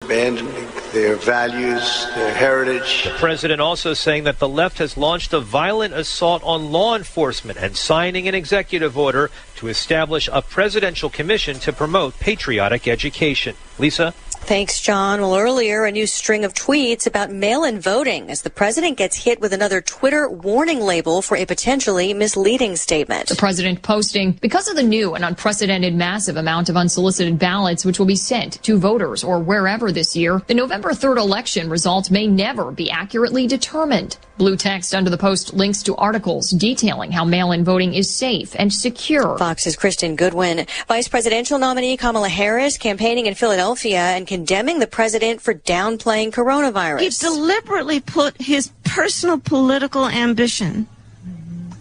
abandoning their values, their heritage. The president also saying that the left has launched a violent assault on law enforcement and signing an executive order to establish a presidential commission to promote patriotic education. Lisa? Thanks, John. Well, earlier, a new string of tweets about mail-in voting as the president gets hit with another Twitter warning label for a potentially misleading statement. The president posting, because of the new and unprecedented massive amount of unsolicited ballots which will be sent to voters or wherever this year, the November 3rd election results may never be accurately determined. Blue text under the post links to articles detailing how mail-in voting is safe and secure. Fox's Kristen Goodwin. Vice presidential nominee Kamala Harris campaigning in Philadelphia and condemning the president for downplaying coronavirus. He deliberately put his personal political ambition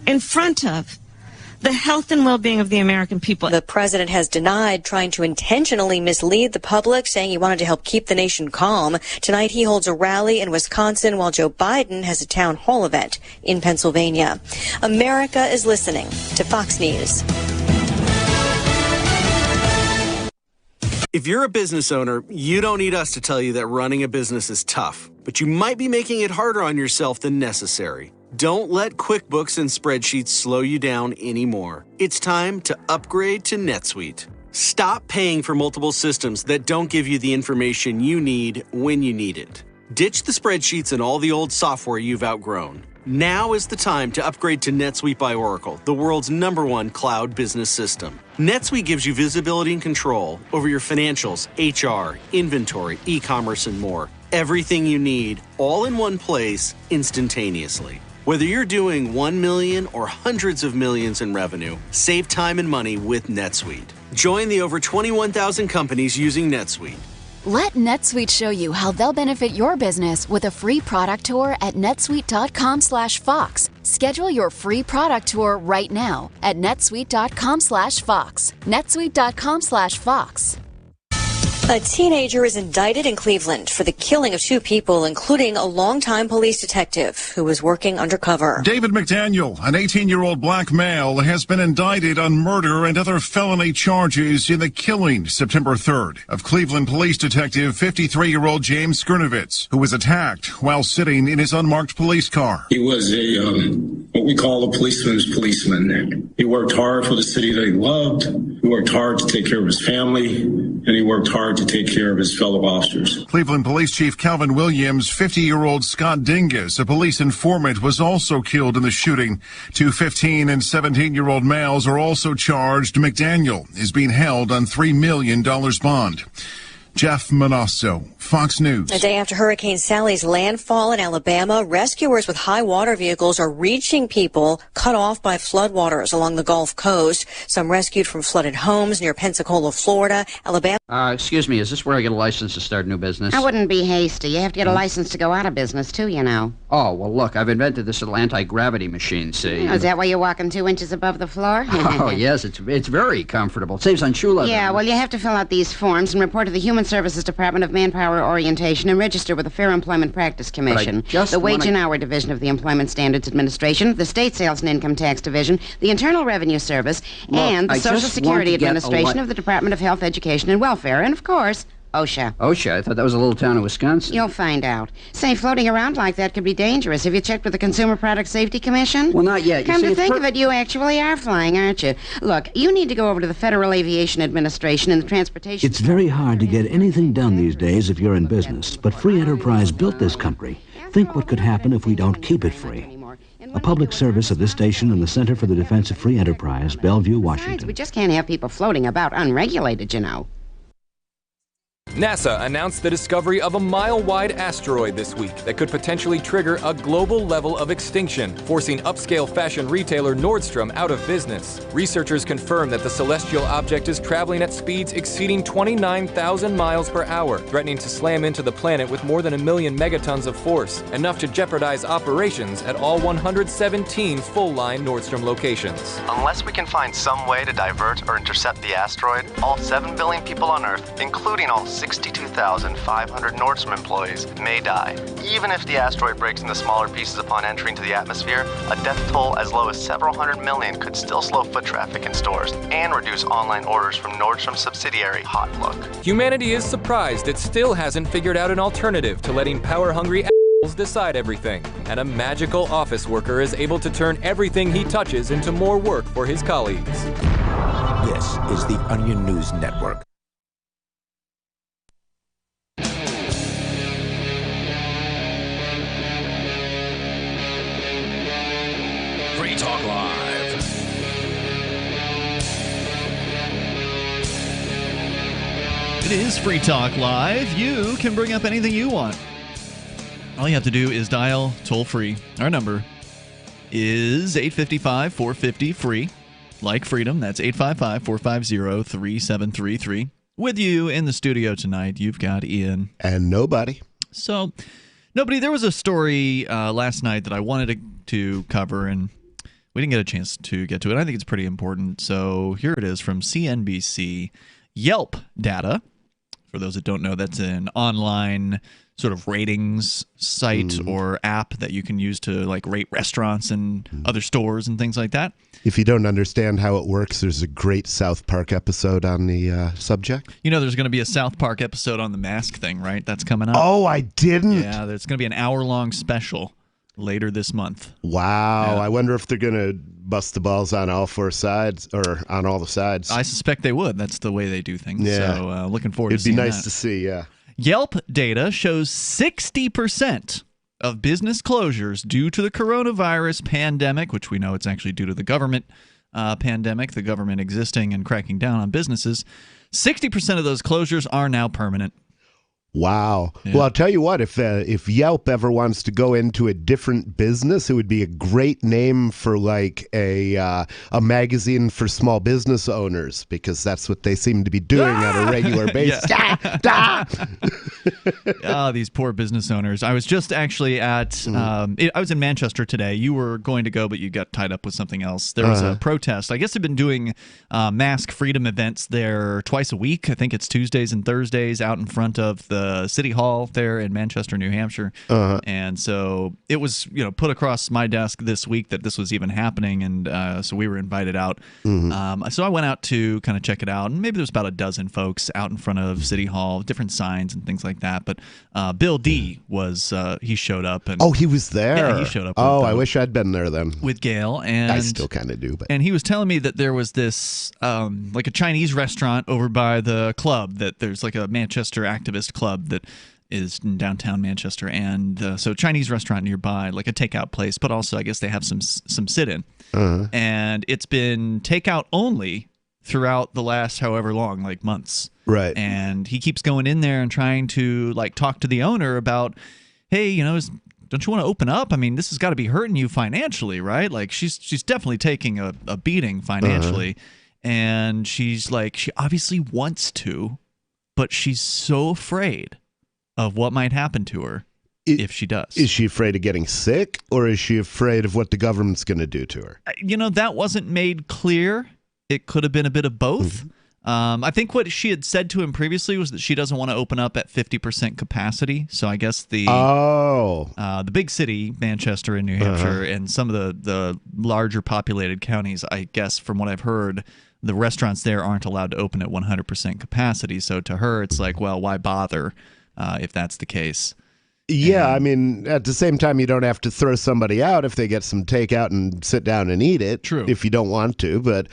in front of the health and well-being of the American people. The president has denied trying to intentionally mislead the public, saying he wanted to help keep the nation calm. Tonight he holds a rally in Wisconsin while Joe Biden has a town hall event in Pennsylvania. America is listening to Fox News. If you're a business owner, you don't need us to tell you that running a business is tough, but you might be making it harder on yourself than necessary. Don't let QuickBooks and spreadsheets slow you down anymore. It's time to upgrade to NetSuite. Stop paying for multiple systems that don't give you the information you need when you need it. Ditch the spreadsheets and all the old software you've outgrown. Now is the time to upgrade to NetSuite by Oracle, the world's #1 cloud business system. NetSuite gives you visibility and control over your financials, HR, inventory, e-commerce, and more. Everything you need, all in one place, instantaneously. Whether you're doing 1 million or hundreds of millions in revenue, save time and money with NetSuite. Join the over 21,000 companies using NetSuite. Let NetSuite show you how they'll benefit your business with a free product tour at netsuite.com/Fox. Schedule your free product tour right now at netsuite.com/Fox. netsuite.com/Fox. A teenager is indicted in Cleveland for the killing of 2 people, including a longtime police detective who was working undercover. David McDaniel, an 18-year-old black male, has been indicted on murder and other felony charges in the killing September 3rd of Cleveland police detective 53-year-old James Skirnovitz, who was attacked while sitting in his unmarked police car. He was what we call a policeman's policeman. He worked hard for the city that he loved. He worked hard to take care of his family, and he worked hard to take care of his fellow officers. Cleveland Police Chief Calvin Williams, 50-year-old Scott Dingus, a police informant, was also killed in the shooting. 2 15- and 17-year-old males are also charged. McDaniel is being held on $3 million bond. Jeff Manasso, Fox News. A day after Hurricane Sally's landfall in Alabama, rescuers with high water vehicles are reaching people cut off by floodwaters along the Gulf Coast. Some rescued from flooded homes near Pensacola, Florida. Alabama. Excuse me, is this where I get a license to start a new business? I wouldn't be hasty. You have to get a license to go out of business, too, you know. Oh, well, look, I've invented this little anti-gravity machine, see? Oh, is that why you're walking 2 inches above the floor? Oh, yes, it's very comfortable. It saves on shoe leather. Yeah, well, you have to fill out these forms and report to the Human Services Department of Manpower Orientation and register with the Fair Employment Practice Commission, the Wage and Hour Division of the Employment Standards Administration, the State Sales and Income Tax Division, the Internal Revenue Service, and the Social Security Administration of the Department of Health, Education, and Welfare, and, of course, OSHA. OSHA? I thought that was a little town in Wisconsin. You'll find out. Say, floating around like that could be dangerous. Have you checked with the Consumer Product Safety Commission? Well, not yet. Come to think of it, you actually are flying, aren't you? Look, you need to go over to the Federal Aviation Administration and the Transportation... It's very hard to get anything done these days if you're in business, but free enterprise built this country. Think what could happen if we don't keep it free. A public service of this station and the Center for the Defense of Free Enterprise, Bellevue, Washington. Besides, we just can't have people floating about unregulated, you know. NASA announced the discovery of a mile-wide asteroid this week that could potentially trigger a global level of extinction, forcing upscale fashion retailer Nordstrom out of business. Researchers confirm that the celestial object is traveling at speeds exceeding 29,000 miles per hour, threatening to slam into the planet with more than 1 million megatons of force, enough to jeopardize operations at all 117 full-line Nordstrom locations. Unless we can find some way to divert or intercept the asteroid, all 7 billion people on Earth, including all 62,500 Nordstrom employees may die. Even if the asteroid breaks into smaller pieces upon entering to the atmosphere, a death toll as low as several hundred million could still slow foot traffic in stores and reduce online orders from Nordstrom's subsidiary Hot Look. Humanity is surprised it still hasn't figured out an alternative to letting power-hungry assholes decide everything. And a magical office worker is able to turn everything he touches into more work for his colleagues. This is the Onion News Network. Free Talk Live. It is Free Talk Live. You can bring up anything you want. All you have to do is dial toll-free. Our number is 855-450-FREE. Like freedom, that's 855-450-3733. With you in the studio tonight, you've got Ian. And nobody. So, nobody, there was a story last night that I wanted to cover, and we didn't get a chance to get to it. I think it's pretty important. So, here it is from CNBC. Yelp data. For those that don't know, that's an online sort of ratings site or app that you can use to like rate restaurants and other stores and things like that. If you don't understand how it works, there's a great South Park episode on the subject. You know, there's going to be a South Park episode on the mask thing, right? That's coming up. Oh, I didn't. Yeah, there's going to be an hour-long special later this month. Wow. Yeah. I wonder if they're going to bust the balls on all four sides or on all the sides. I suspect they would. That's the way they do things. Yeah. So looking forward to seeing that. It'd be nice to see, yeah. Yelp data shows 60% of business closures due to the coronavirus pandemic, which we know it's actually due to the government pandemic, the government existing and cracking down on businesses. 60% of those closures are now permanent. Wow. Yeah. Well, I'll tell you what, if Yelp ever wants to go into a different business, it would be a great name for like a magazine for small business owners, because that's what they seem to be doing on a regular basis. These poor business owners. I was just actually at, I was in Manchester today. You were going to go, but you got tied up with something else. There was a protest. I guess they've been doing mask freedom events there twice a week. I think it's Tuesdays and Thursdays out in front of the City Hall there in Manchester, New Hampshire. And so it was, put across my desk this week that this was even happening, and so we were invited out. So I went out to kind of check it out, and maybe there's about a dozen folks out in front of City Hall, different signs and things like that. But Bill D was he showed up, and he was there. Yeah, he showed up. I wish I'd been there then. With Gail, and I still kind of do. But and he was telling me that there was this like a Chinese restaurant over by the club, that there's like a Manchester activist club that is in downtown Manchester, and so Chinese restaurant nearby, like a takeout place, but also I guess they have some sit-in, and it's been takeout only throughout the last however long, like months, right? And he keeps going in there and trying to like talk to the owner about, hey, don't you want to open up? I mean, this has got to be hurting you financially, right? Like she's definitely taking a beating financially, and she's like, she obviously wants to, but she's so afraid of what might happen to her if she does. Is she afraid of getting sick, or is she afraid of what the government's going to do to her? That wasn't made clear. It could have been a bit of both. I think what she had said to him previously was that she doesn't want to open up at 50% capacity. So I guess the big city, Manchester and New Hampshire, and some of the larger populated counties, I guess from what I've heard, the restaurants there aren't allowed to open at 100% capacity. So to her, it's like, well, why bother if that's the case? Yeah, I mean, at the same time, you don't have to throw somebody out if they get some takeout and sit down and eat it. True. If you don't want to, but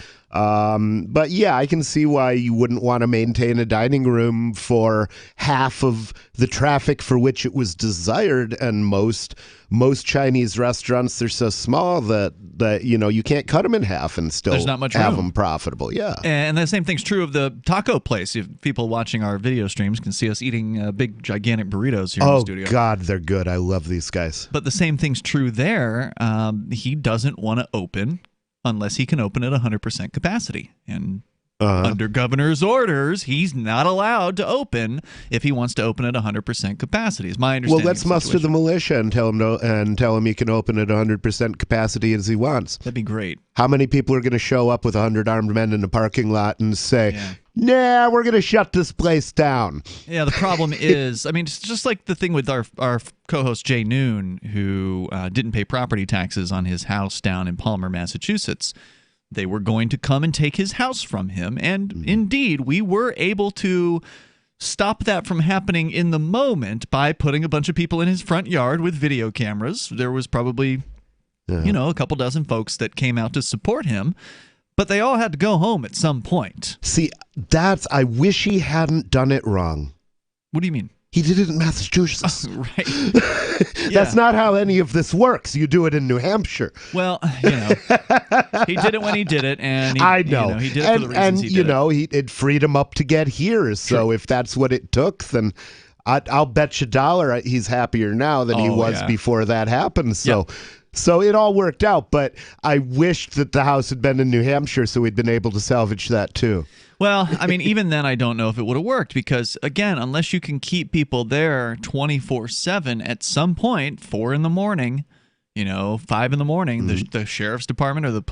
yeah, I can see why you wouldn't want to maintain a dining room for half of the traffic for which it was desired. And most Chinese restaurants, they're so small that you can't cut them in half and still There's not much have room. them profitable. Yeah, and the same thing's true of the taco place. If people watching our video streams can see us eating big, gigantic burritos here in the studio. Oh God, they're good. I love these guys. But the same thing's true there. He doesn't want to open unless he can open at 100% capacity. And under governor's orders, he's not allowed to open if he wants to open at 100% capacity. Is my understanding. Well, let's muster the militia and tell him he can open at 100% capacity as he wants. That'd be great. How many people are going to show up with 100 armed men in the parking lot and say, nah, we're going to shut this place down? Yeah, the problem is, I mean, it's just like the thing with our co-host Jay Noon, who didn't pay property taxes on his house down in Palmer, Massachusetts. They were going to come and take his house from him, and indeed, we were able to stop that from happening in the moment by putting a bunch of people in his front yard with video cameras. There was probably, a couple dozen folks that came out to support him, but they all had to go home at some point. See, I wish he hadn't done it wrong. What do you mean? He did it in Massachusetts. Oh, right. That's not how any of this works. You do it in New Hampshire. Well, he did it when he did it, and I know. He did it for the reasons he did it. It freed him up to get here. So if that's what it took, then I'll bet you $1 he's happier now than he was before that happened. So. Yep. So it all worked out, but I wished that the house had been in New Hampshire so we'd been able to salvage that too. Well, I mean, even then I don't know if it would have worked because, again, unless you can keep people there 24/7, at some point, 4 in the morning, 5 in the morning, the sheriff's department or the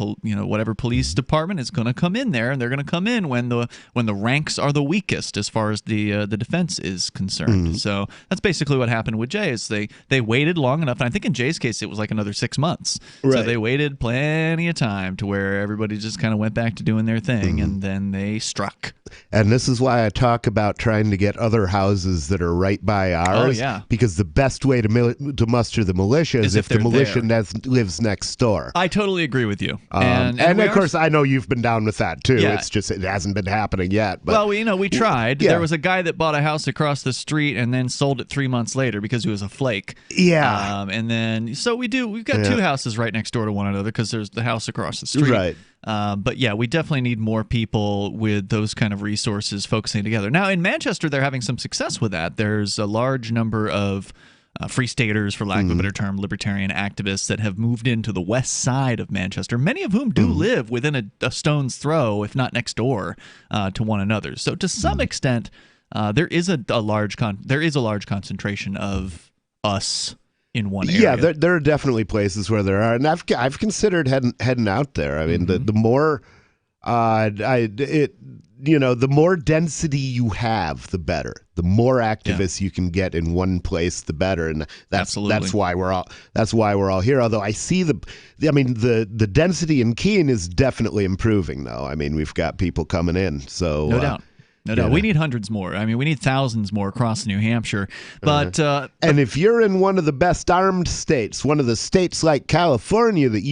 whatever police department is going to come in there, and they're going to come in when the ranks are the weakest as far as the defense is concerned. So that's basically what happened with Jay. Is they waited long enough, and I think in Jay's case it was like another 6 months. Right. So they waited plenty of time to where everybody just kind of went back to doing their thing, and then they struck. And this is why I talk about trying to get other houses that are right by ours. Oh, yeah. Because the best way to muster the militia is if the militia lives next door. I totally agree with you. And of course, I know you've been down with that too. Yeah. It's just it hasn't been happening yet. But, well, we tried. Yeah. There was a guy that bought a house across the street and then sold it 3 months later because he was a flake. Yeah. And then we've got 2 houses right next door to one another because there's the house across the street. Right. But yeah, we definitely need more people with those kind of resources focusing together. Now, in Manchester, they're having some success with that. There's a large number of free staters, for lack of a better term, libertarian activists that have moved into the west side of Manchester, many of whom do live within a stone's throw, if not next door, to one another. So to some extent, there is a large concentration of us in one area. Yeah, there are definitely places where there are, and I've considered heading out there. I mean, the more the more density you have, the better. The more activists you can get in one place, the better, and that's why we're all here. Although I see the density in Keene is definitely improving, though. I mean, we've got people coming in, so no doubt. No, we need hundreds more. I mean, we need thousands more across New Hampshire. But and if you're in one of the best armed states, one of the states like California that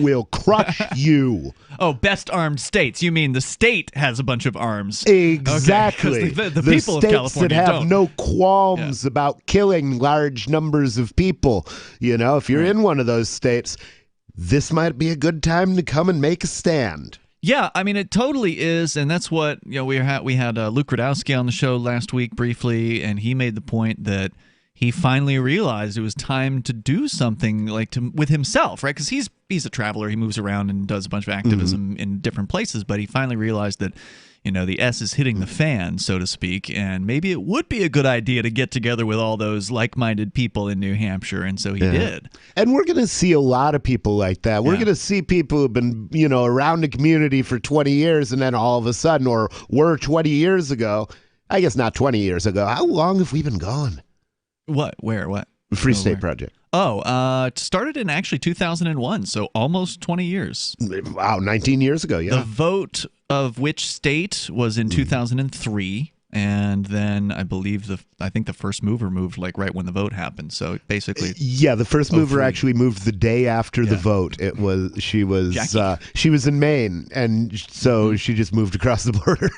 will crush you. Oh, best armed states. You mean the state has a bunch of arms. Exactly. Okay, the people states of California that have don't. no qualms about killing large numbers of people. If you're in one of those states, this might be a good time to come and make a stand. Yeah, I mean, it totally is, and that's what we had Luke Radowski on the show last week briefly, and he made the point that he finally realized it was time to do something with himself, right? Because he's a traveler, he moves around and does a bunch of activism in different places, but he finally realized that the S is hitting the fan, so to speak, and maybe it would be a good idea to get together with all those like-minded people in New Hampshire, and so he did. And we're going to see a lot of people like that. We're going to see people who've been, around the community for 20 years, and then all of a sudden, or were 20 years ago, I guess not 20 years ago. How long have we been gone? What? Where? What? Free State Project. It started in actually 2001, so almost 20 years. Wow, 19 years ago, yeah. The vote of which state was in 2003, and then I think the first mover moved right when the vote happened. So basically, the first mover actually moved the day after the vote. She was in Maine, and so she just moved across the border.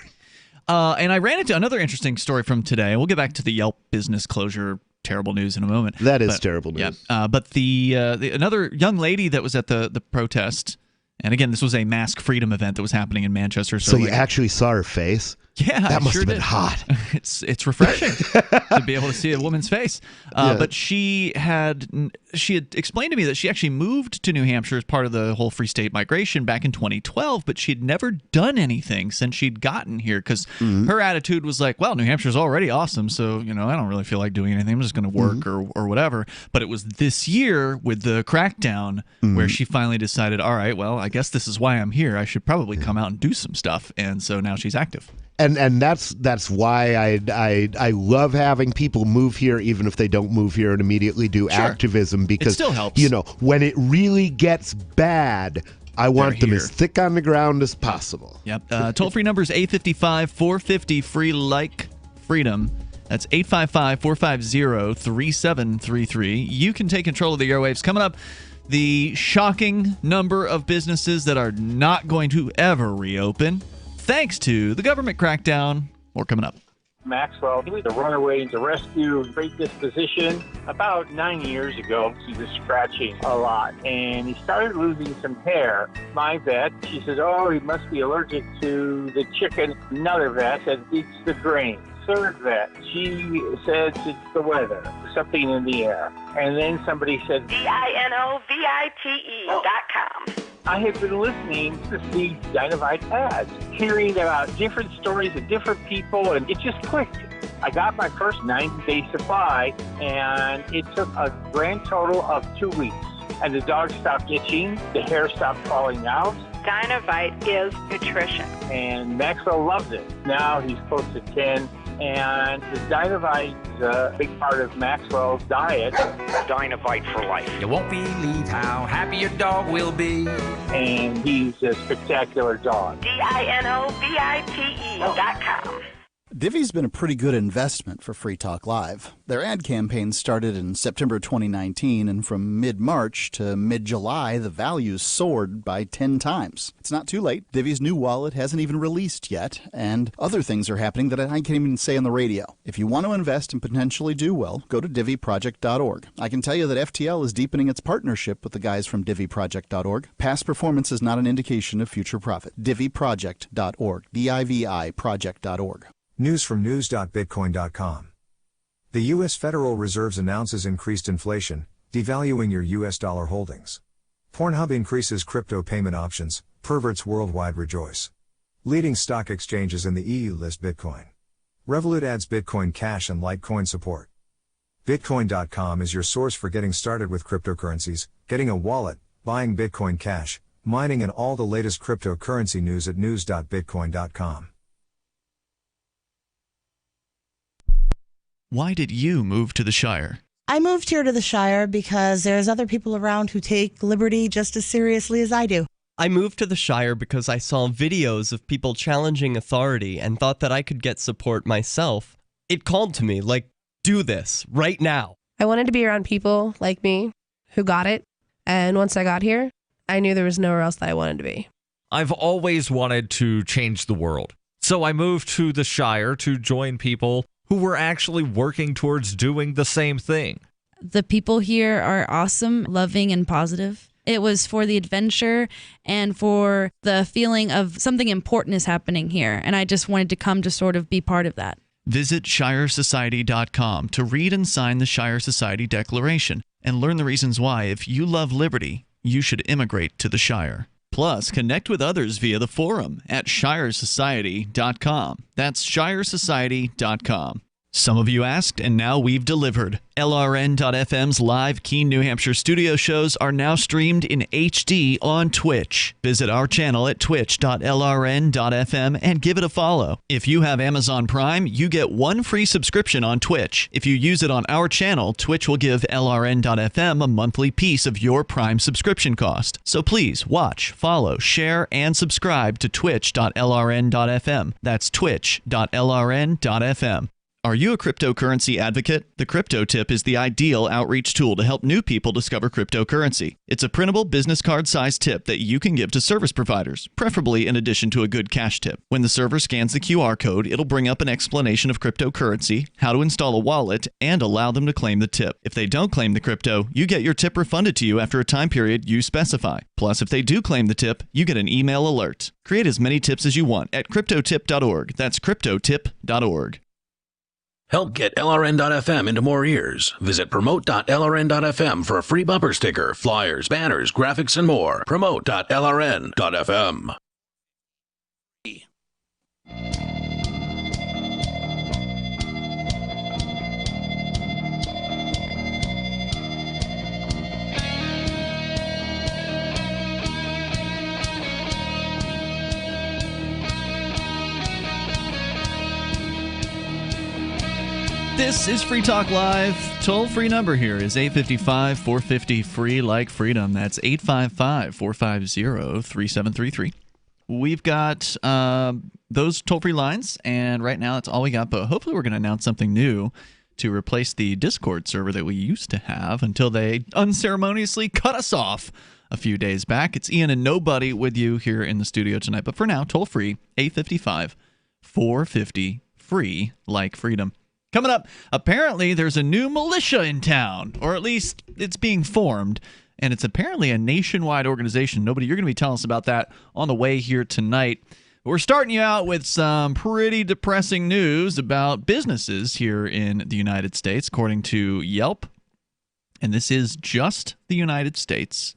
And I ran into another interesting story from today. We'll get back to the Yelp business closure. Terrible news in a moment. That is terrible news. Yeah, but the another young lady that was at the protest, and again, this was a mask freedom event that was happening in Manchester. So you actually saw her face? Yeah, that must sure have been did. hot. It's refreshing to be able to see a woman's face. But she had explained to me that she actually moved to New Hampshire as part of the whole Free State migration back in 2012, but she'd never done anything since she'd gotten here because her attitude was like, well, New Hampshire's already awesome, so I don't really feel like doing anything. I'm just going to work or whatever. But it was this year with the crackdown where she finally decided, all right, well, I guess this is why I'm here. I should probably come out and do some stuff. And so now she's active. And that's why I love having people move here, even if they don't move here and immediately do activism, because it still helps. When it really gets bad, I want them as thick on the ground as possible. Yep. Toll-free number is 855-450-FREE like freedom. That's 855-450-3733. You can take control of the airwaves. Coming up, the shocking number of businesses that are not going to ever reopen, thanks to the government crackdown. More coming up. Maxwell, he was a runaway to rescue, great disposition. About 9 years ago, he was scratching a lot, and he started losing some hair. My vet, she says, oh, he must be allergic to the chicken. Another vet said, it's the grain. Third vet, she says it's the weather, something in the air. And then somebody said, DINOVITE.com. I had been listening to the Dynavite ads, hearing about different stories of different people, and it just clicked. I got my first 90-day supply, and it took a grand total of 2 weeks. And the dog stopped itching, the hair stopped falling out. Dynavite is nutrition. And Maxwell loves it. Now he's close to 10. And the Dynavite is a big part of Maxwell's diet. Dynavite for life. You won't believe how happy your dog will be. And he's a spectacular dog. DINOVITE.com. Divvy's been a pretty good investment for Free Talk Live. Their ad campaign started in September 2019, and from mid-March to mid-July, the values soared by 10 times. It's not too late. Divvy's new wallet hasn't even released yet, and other things are happening that I can't even say on the radio. If you want to invest and potentially do well, go to DivvyProject.org. I can tell you that FTL is deepening its partnership with the guys from DivvyProject.org. Past performance is not an indication of future profit. DivvyProject.org. DIVI Project.org. News from news.bitcoin.com. The U.S. Federal Reserve announces increased inflation, devaluing your U.S. dollar holdings. Pornhub increases crypto payment options, perverts worldwide rejoice. Leading stock exchanges in the EU list Bitcoin. Revolut adds Bitcoin Cash and Litecoin support. Bitcoin.com is your source for getting started with cryptocurrencies, getting a wallet, buying Bitcoin Cash, mining, and all the latest cryptocurrency news at news.bitcoin.com. Why did you move to the Shire? I moved here to the Shire because there's other people around who take liberty just as seriously as I do. I moved to the Shire because I saw videos of people challenging authority and thought that I could get support myself. It called to me, like, do this, right now. I wanted to be around people like me who got it, and once I got here, I knew there was nowhere else that I wanted to be. I've always wanted to change the world, so I moved to the Shire to join people who were actually working towards doing the same thing. The people here are awesome, loving, and positive. It was for the adventure and for the feeling of something important is happening here, and I just wanted to come to sort of be part of that. Visit ShireSociety.com to read and sign the Shire Society Declaration and learn the reasons why, if you love liberty, you should immigrate to the Shire. Plus, connect with others via the forum at ShireSociety.com. That's ShireSociety.com. Some of you asked, and now we've delivered. LRN.FM's live Keene, New Hampshire studio shows are now streamed in HD on Twitch. Visit our channel at twitch.lrn.fm and give it a follow. If you have Amazon Prime, you get one free subscription on Twitch. If you use it on our channel, Twitch will give LRN.FM a monthly piece of your Prime subscription cost. So please watch, follow, share, and subscribe to twitch.lrn.fm. That's twitch.lrn.fm. Are you a cryptocurrency advocate? The Crypto Tip is the ideal outreach tool to help new people discover cryptocurrency. It's a printable business card-sized tip that you can give to service providers, preferably in addition to a good cash tip. When the server scans the QR code, it'll bring up an explanation of cryptocurrency, how to install a wallet, and allow them to claim the tip. If they don't claim the crypto, you get your tip refunded to you after a time period you specify. Plus, if they do claim the tip, you get an email alert. Create as many tips as you want at cryptotip.org. That's cryptotip.org. Help get LRN.FM into more ears. Visit promote.lrn.fm for a free bumper sticker, flyers, banners, graphics, and more. Promote.lrn.fm. This is Free Talk Live. Toll-free number here is 855-450-FREE like freedom. That's 855-450-3733. We've got those toll-free lines, and right now that's all we got, but hopefully we're going to announce something new to replace the Discord server that we used to have until they unceremoniously cut us off a few days back. It's Ian and Nobody with you here in the studio tonight, but for now, toll-free, 855-450-FREE like freedom. Coming up, apparently there's a new militia in town, or at least it's being formed, and it's apparently a nationwide organization. Nobody, you're going to be telling us about that on the way here tonight. We're starting you out with some pretty depressing news about businesses here in the United States, according to Yelp, and this is just the United States.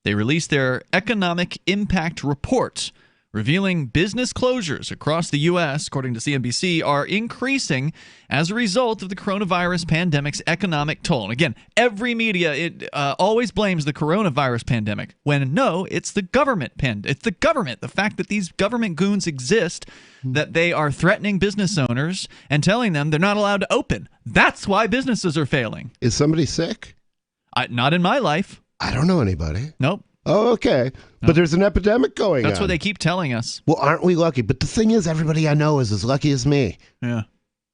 They released their Economic Impact Report, revealing business closures across the U.S., according to CNBC, are increasing as a result of the coronavirus pandemic's economic toll. And again, every media always blames the coronavirus pandemic, when no, it's the government. It's the government. The fact that these government goons exist, that they are threatening business owners and telling them they're not allowed to open. That's why businesses are failing. Is somebody sick? Not in my life. I don't know anybody. Nope. Oh, okay. But there's an epidemic going on. That's what they keep telling us. Well, aren't we lucky? But the thing is, everybody I know is as lucky as me. Yeah.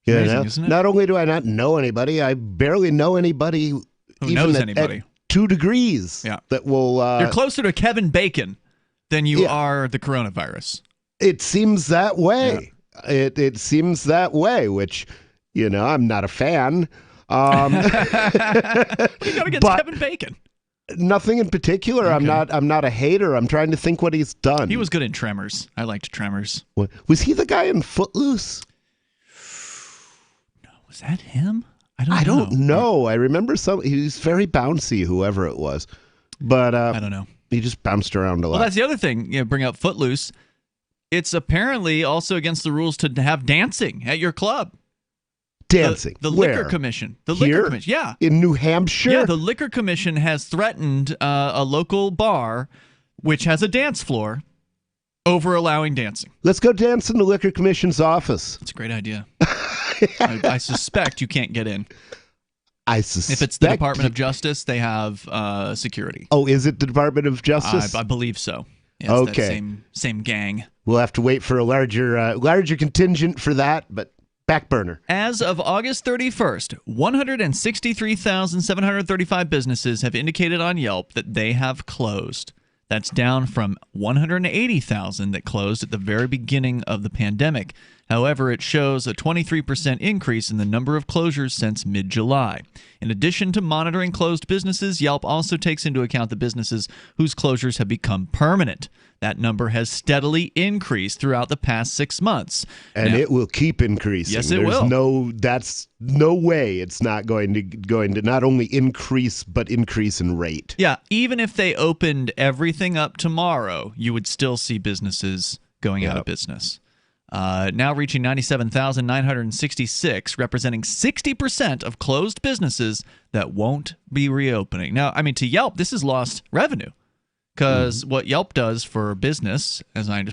Amazing, isn't it? Not only do I not know anybody, I barely know anybody who even knows at, anybody. At 2 degrees. Yeah. That will. You're closer to Kevin Bacon than you are the coronavirus. It seems that way. Yeah. It seems that way, which, I'm not a fan. What do you got against Kevin Bacon? Nothing in particular. Okay. I'm not a hater. I'm trying to think what he's done. He was good in Tremors. I liked Tremors. Was he the guy in Footloose? No, was that him? I don't know. I remember he was very bouncy, whoever it was. But I don't know. He just bounced around a lot. Well, that's the other thing. Bring up Footloose. It's apparently also against the rules to have dancing at your club. Dancing. The Where? Liquor Commission. The Here? Liquor Commission. Yeah. In New Hampshire? Yeah, the Liquor Commission has threatened a local bar, which has a dance floor, over allowing dancing. Let's go dance in the Liquor Commission's office. That's a great idea. I suspect you can't get in. I suspect. If it's the Department of Justice, they have security. Oh, is it the Department of Justice? I believe so. Yeah, it's okay. That same gang. We'll have to wait for a larger contingent for that, but back burner. As of August 31st, 163,735 businesses have indicated on Yelp that they have closed. That's down from 180,000 that closed at the very beginning of the pandemic. However, it shows a 23% increase in the number of closures since mid-July. In addition to monitoring closed businesses, Yelp also takes into account the businesses whose closures have become permanent. That number has steadily increased throughout the past 6 months. And now, it will keep increasing. Yes, it will. That's no way it's not going to not only increase, but increase in rate. Yeah, even if they opened everything up tomorrow, you would still see businesses going out of business. Now reaching 97,966, representing 60% of closed businesses that won't be reopening. Now, I mean, to Yelp, this is lost revenue. Because what Yelp does for business,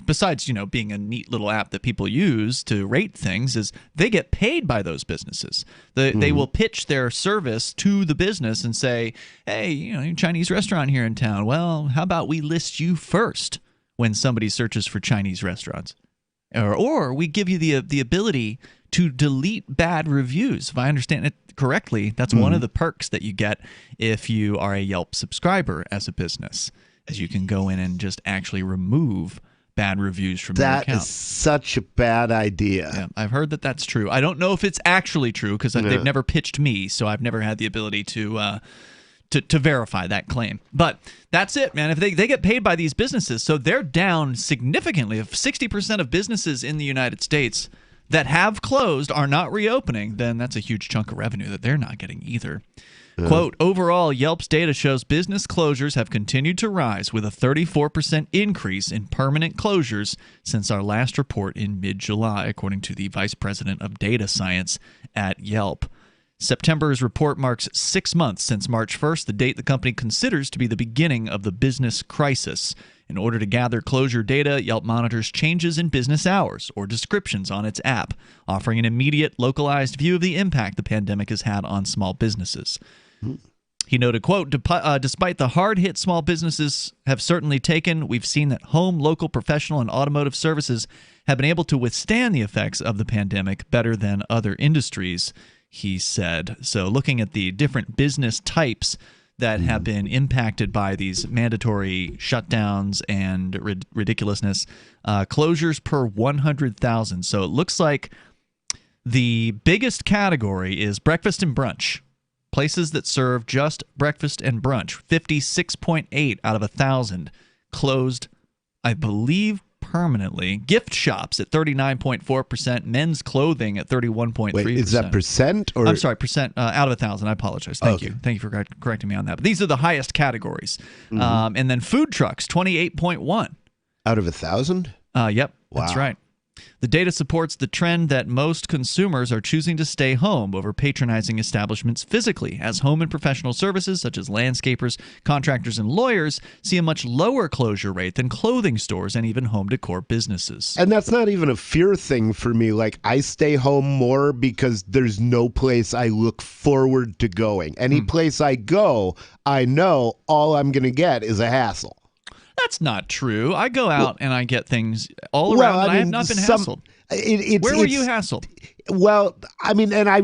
besides being a neat little app that people use to rate things, is they get paid by those businesses. They will pitch their service to the business and say, "Hey, Chinese restaurant here in town. Well, how about we list you first when somebody searches for Chinese restaurants, or we give you the ability to delete bad reviews. If I understand it correctly, that's one of the perks that you get if you are a Yelp subscriber as a business, is you can go in and just actually remove bad reviews from your account. That is such a bad idea. Yeah, I've heard that that's true. I don't know if it's actually true because they've never pitched me, so I've never had the ability to verify that claim. But that's it, man. If they get paid by these businesses, so they're down significantly. If 60% of businesses in the United States that have closed are not reopening, then that's a huge chunk of revenue that they're not getting either. Quote, overall, Yelp's data shows business closures have continued to rise with a 34% increase in permanent closures since our last report in mid-July, according to the vice president of data science at Yelp. September's report marks 6 months since March 1st, the date the company considers to be the beginning of the business crisis. In order to gather closure data, Yelp monitors changes in business hours or descriptions on its app, offering an immediate, localized view of the impact the pandemic has had on small businesses. He noted, quote, despite the hard hit small businesses have certainly taken, we've seen that home, local, professional, and automotive services have been able to withstand the effects of the pandemic better than other industries, he said. So looking at the different business types that have been impacted by these mandatory shutdowns and ridiculousness, closures per 100,000. So it looks like the biggest category is breakfast and brunch. Places that serve just breakfast and brunch, 56.8 out of 1,000 closed, I believe, permanently. Gift shops at 39.4%, men's clothing at 31.3%. Wait, is that percent? Or? I'm sorry, percent out of 1,000. I apologize. Thank you. Thank you for correcting me on that. But these are the highest categories. And then food trucks, 28.1. Out of 1,000? Yep, wow. That's right. The data supports the trend that most consumers are choosing to stay home over patronizing establishments physically, as home and professional services such as landscapers, contractors, and lawyers see a much lower closure rate than clothing stores and even home decor businesses. And that's not even a fear thing for me. Like, I stay home more because there's no place I look forward to going. Any place I go, I know all I'm going to get is a hassle. That's not true. I go out and I get things all around, and I have not been hassled. Where were you hassled? Well, I mean, and I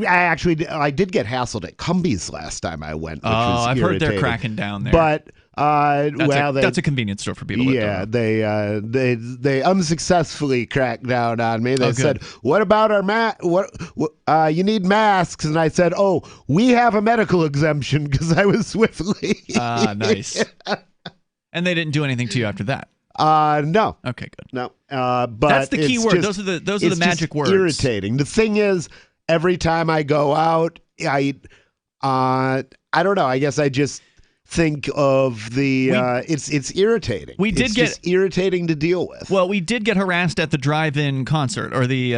did get hassled at Cumbies last time I went, which was I've irritating. heard they're cracking down there. But that's a convenience store for people. Yeah, they unsuccessfully cracked down on me. They said, "What about our you need masks?" And I said, "Oh, we have a medical exemption," because I was swiftly. Nice. And they didn't do anything to you after that? No. Okay, good. No. But that's the key word. Those are the magic words. Irritating. The thing is, every time I go out, I don't know. I guess I just think of the it's irritating. It's just irritating to deal with. Well, we did get harassed at the drive-in concert or the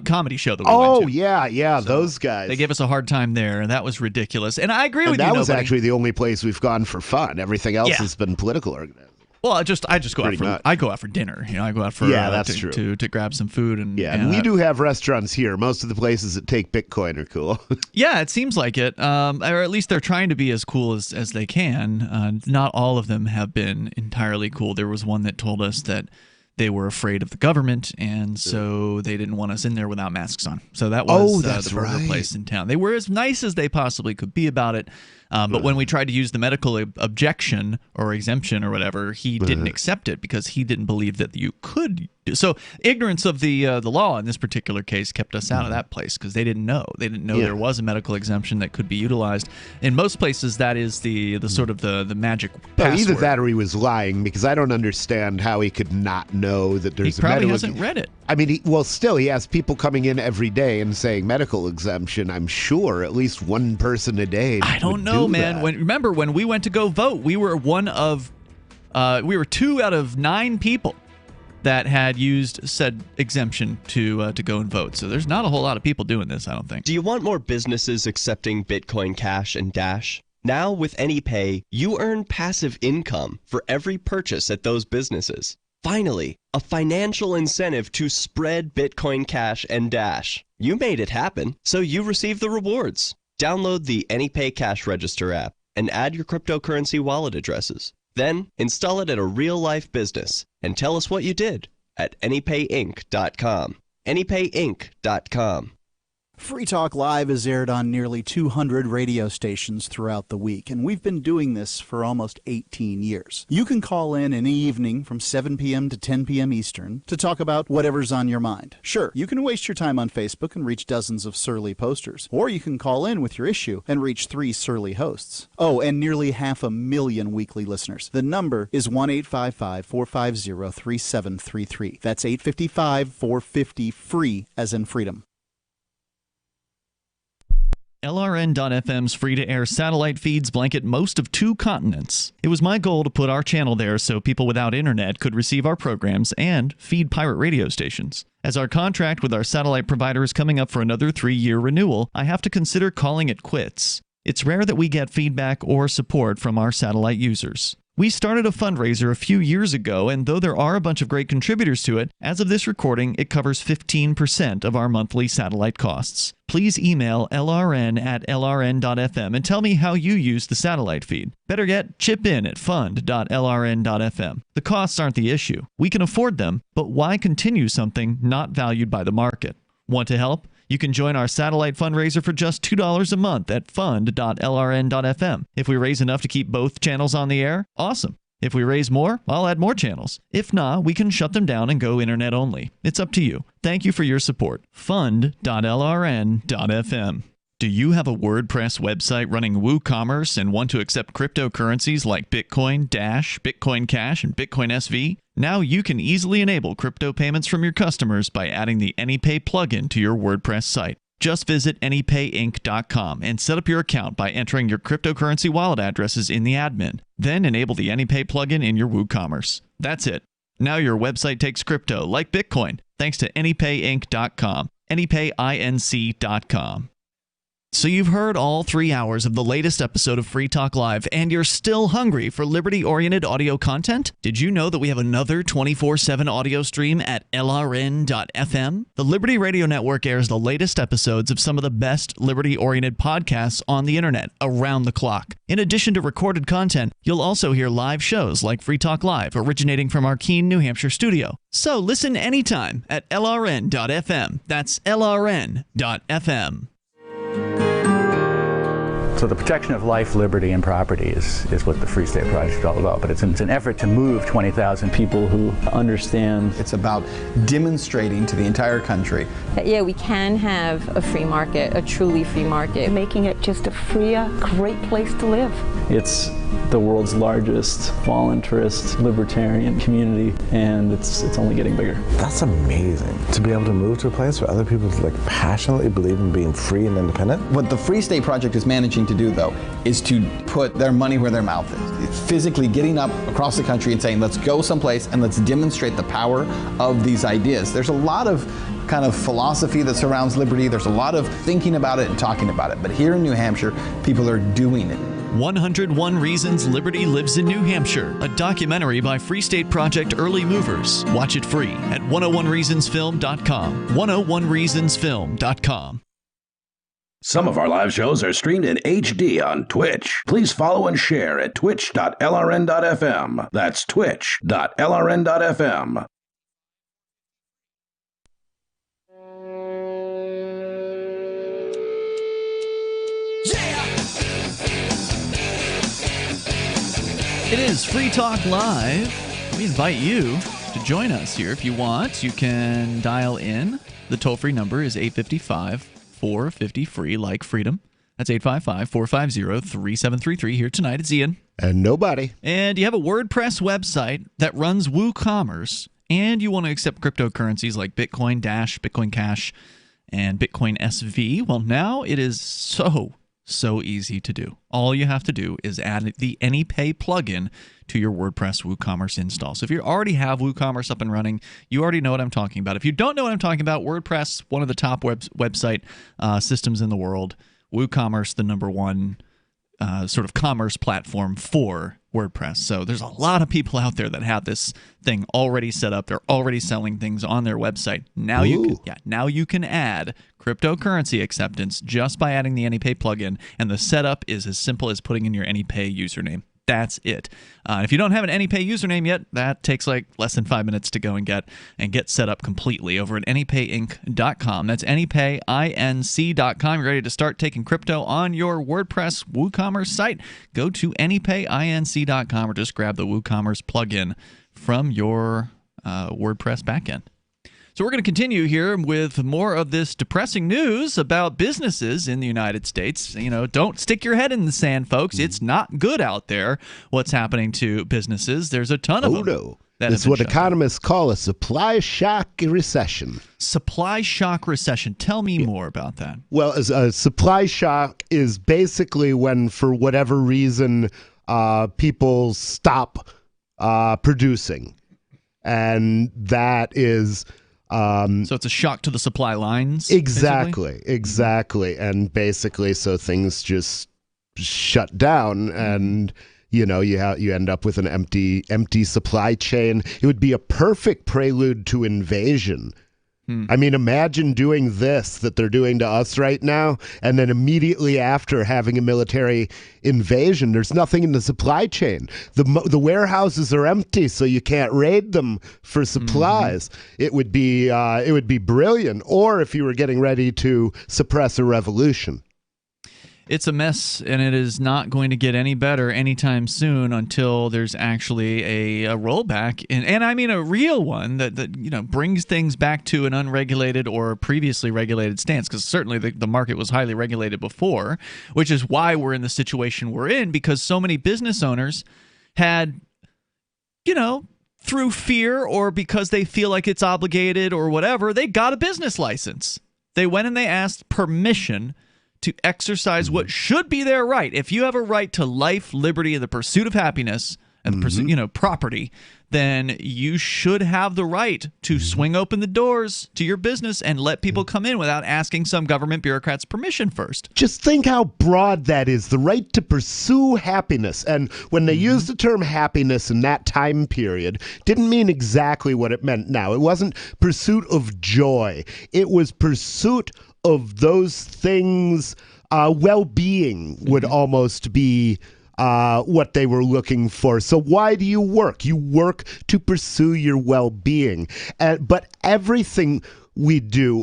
comedy show that we went to. Yeah, so those guys. They gave us a hard time there, and that was ridiculous. And I agree with you. That was actually the only place we've gone for fun. Everything else has been political organized. Well, I just go out for I go out for dinner. I go out for that's true. To grab some food and we do have restaurants here. Most of the places that take Bitcoin are cool. Yeah, it seems like it, or at least they're trying to be as cool as they can. Not all of them have been entirely cool. There was one that told us that they were afraid of the government, and so they didn't want us in there without masks on. So that was the burger place in town. They were as nice as they possibly could be about it. But when we tried to use the medical objection or exemption or whatever, he didn't accept it because he didn't believe that you could. So ignorance of the law in this particular case kept us out of that place because they didn't know. They didn't know there was a medical exemption that could be utilized. In most places, that is the sort of the magic password. Either that or he was lying, because I don't understand how he could not know that there's a medical. He probably hasn't read it. I mean, he has people coming in every day and saying medical exemption. I'm sure at least one person a day. I don't know, man. Remember when we went to go vote, we were we were 2 out of 9 people that had used said exemption to go and vote. So there's not a whole lot of people doing this, I don't think. Do you want more businesses accepting Bitcoin Cash and Dash? Now with AnyPay, you earn passive income for every purchase at those businesses. Finally, a financial incentive to spread Bitcoin Cash and Dash. You made it happen, so you receive the rewards. Download the AnyPay Cash Register app and add your cryptocurrency wallet addresses. Then install it at a real-life business and tell us what you did at AnyPayInc.com. AnyPayInc.com. Free Talk Live is aired on nearly 200 radio stations throughout the week, and we've been doing this for almost 18 years. You can call in any evening from 7 p.m. to 10 p.m. Eastern to talk about whatever's on your mind. Sure, you can waste your time on Facebook and reach dozens of surly posters, or you can call in with your issue and reach 3 surly hosts. Oh, and nearly 500,000 weekly listeners. The number is 1-855-450-3733. That's 855-450-FREE, as in freedom. LRN.FM's free-to-air satellite feeds blanket most of 2 continents. It was my goal to put our channel there so people without internet could receive our programs and feed pirate radio stations. As our contract with our satellite provider is coming up for another 3-year renewal, I have to consider calling it quits. It's rare that we get feedback or support from our satellite users. We started a fundraiser a few years ago, and though there are a bunch of great contributors to it, as of this recording, it covers 15% of our monthly satellite costs. Please email lrn@lrn.fm and tell me how you use the satellite feed. Better yet, chip in at fund.lrn.fm. The costs aren't the issue. We can afford them, but why continue something not valued by the market? Want to help? You can join our satellite fundraiser for just $2 a month at fund.lrn.fm. If we raise enough to keep both channels on the air, awesome. If we raise more, I'll add more channels. If not, we can shut them down and go internet only. It's up to you. Thank you for your support. Fund.lrn.fm. Do you have a WordPress website running WooCommerce and want to accept cryptocurrencies like Bitcoin, Dash, Bitcoin Cash, and Bitcoin SV? Now you can easily enable crypto payments from your customers by adding the AnyPay plugin to your WordPress site. Just visit anypayinc.com and set up your account by entering your cryptocurrency wallet addresses in the admin. Then enable the AnyPay plugin in your WooCommerce. That's it. Now your website takes crypto like Bitcoin thanks to anypayinc.com. anypayinc.com. So you've heard all 3 hours of the latest episode of Free Talk Live, and you're still hungry for liberty-oriented audio content? Did you know that we have another 24/7 audio stream at lrn.fm? The Liberty Radio Network airs the latest episodes of some of the best liberty-oriented podcasts on the internet around the clock. In addition to recorded content, you'll also hear live shows like Free Talk Live, originating from our Keene, New Hampshire studio. So listen anytime at lrn.fm. That's lrn.fm. So the protection of life, liberty, and property is what the Free State Project is all about. But it's an effort to move 20,000 people who understand. It's about demonstrating to the entire country that, yeah, we can have a free market, a truly free market. Making it just a freer, great place to live. It's the world's largest voluntarist libertarian community, and it's only getting bigger. That's amazing. To be able to move to a place where other people passionately believe in being free and independent. What the Free State Project is managing to do, though, is to put their money where their mouth is. It's physically getting up across the country and saying, let's go someplace and let's demonstrate the power of these ideas. There's a lot of kind of philosophy that surrounds liberty. There's a lot of thinking about it and talking about it. But here in New Hampshire, people are doing it. 101 Reasons Liberty Lives in New Hampshire, a documentary by Free State Project Early Movers. Watch it free at 101reasonsfilm.com. 101reasonsfilm.com. Some of our live shows are streamed in HD on Twitch. Please follow and share at twitch.lrn.fm. That's twitch.lrn.fm. It is Free Talk Live. We invite you to join us here if you want. You can dial in. The toll-free number is 855-450-FREE, like freedom. That's 855-450-3733. Here tonight, it's Ian. And nobody. And you have a WordPress website that runs WooCommerce, and you want to accept cryptocurrencies like Bitcoin Dash, Bitcoin Cash, and Bitcoin SV. Well, now it is so easy to do. All you have to do is add the AnyPay plugin to your WordPress WooCommerce install. So if you already have WooCommerce up and running, you already know what I'm talking about. If you don't know what I'm talking about, WordPress, one of the top website systems in the world, WooCommerce, the number one sort of commerce platform for WordPress. So there's a lot of people out there that have this thing already set up. They're already selling things on their website. Now you can add cryptocurrency acceptance just by adding the AnyPay plugin, and the setup is as simple as putting in your AnyPay username. That's it. If you don't have an AnyPay username yet, that takes like less than 5 minutes to go and get set up completely over at AnyPayInc.com. That's AnyPayInc.com. You're ready to start taking crypto on your WordPress WooCommerce site? Go to AnyPayInc.com or just grab the WooCommerce plugin from your WordPress backend. So we're going to continue here with more of this depressing news about businesses in the United States. Don't stick your head in the sand, folks. It's not good out there what's happening to businesses. There's a ton of them. No. It's what economists call a supply shock recession. Supply shock recession. Tell me more about that. Well, a supply shock is basically when, for whatever reason, people stop producing. And that is... so it's a shock to the supply lines? Exactly. And basically, so things just shut down and... you end up with an empty supply chain. It would be a perfect prelude to invasion. I mean, imagine doing this that they're doing to us right now, and then immediately after having a military invasion, there's nothing in the supply chain. The warehouses are empty, so you can't raid them for supplies. It would be brilliant. Or if you were getting ready to suppress a revolution. It's a mess, and it is not going to get any better anytime soon until there's actually a rollback, and I mean a real one that brings things back to an unregulated or previously regulated stance, because certainly the market was highly regulated before, which is why we're in the situation we're in, because so many business owners had, through fear or because they feel like it's obligated or whatever, they got a business license. They went and they asked permission to exercise what should be their right. If you have a right to life, liberty, and the pursuit of happiness, and the pursuit, property, then you should have the right to swing open the doors to your business and let people come in without asking some government bureaucrat's permission first. Just think how broad that is, the right to pursue happiness. And when they used the term happiness in that time period, didn't mean exactly what it meant now. It wasn't pursuit of joy. It was pursuit of those things. Well-being would almost be what they were looking for. So why do you work? You work to pursue your well-being. But everything we do,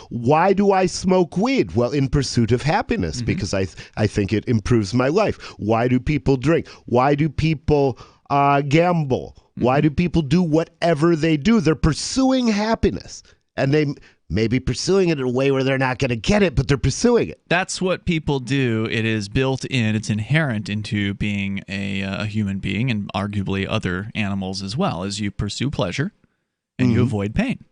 why do I smoke weed? Well, in pursuit of happiness, because I think it improves my life. Why do people drink? Why do people gamble? Why do people do whatever they do? They're pursuing happiness. And they may be pursuing it in a way where they're not going to get it, but they're pursuing it. That's what people do. It is built in. It's inherent into being a human being, and arguably other animals as well, as you pursue pleasure and you avoid pain.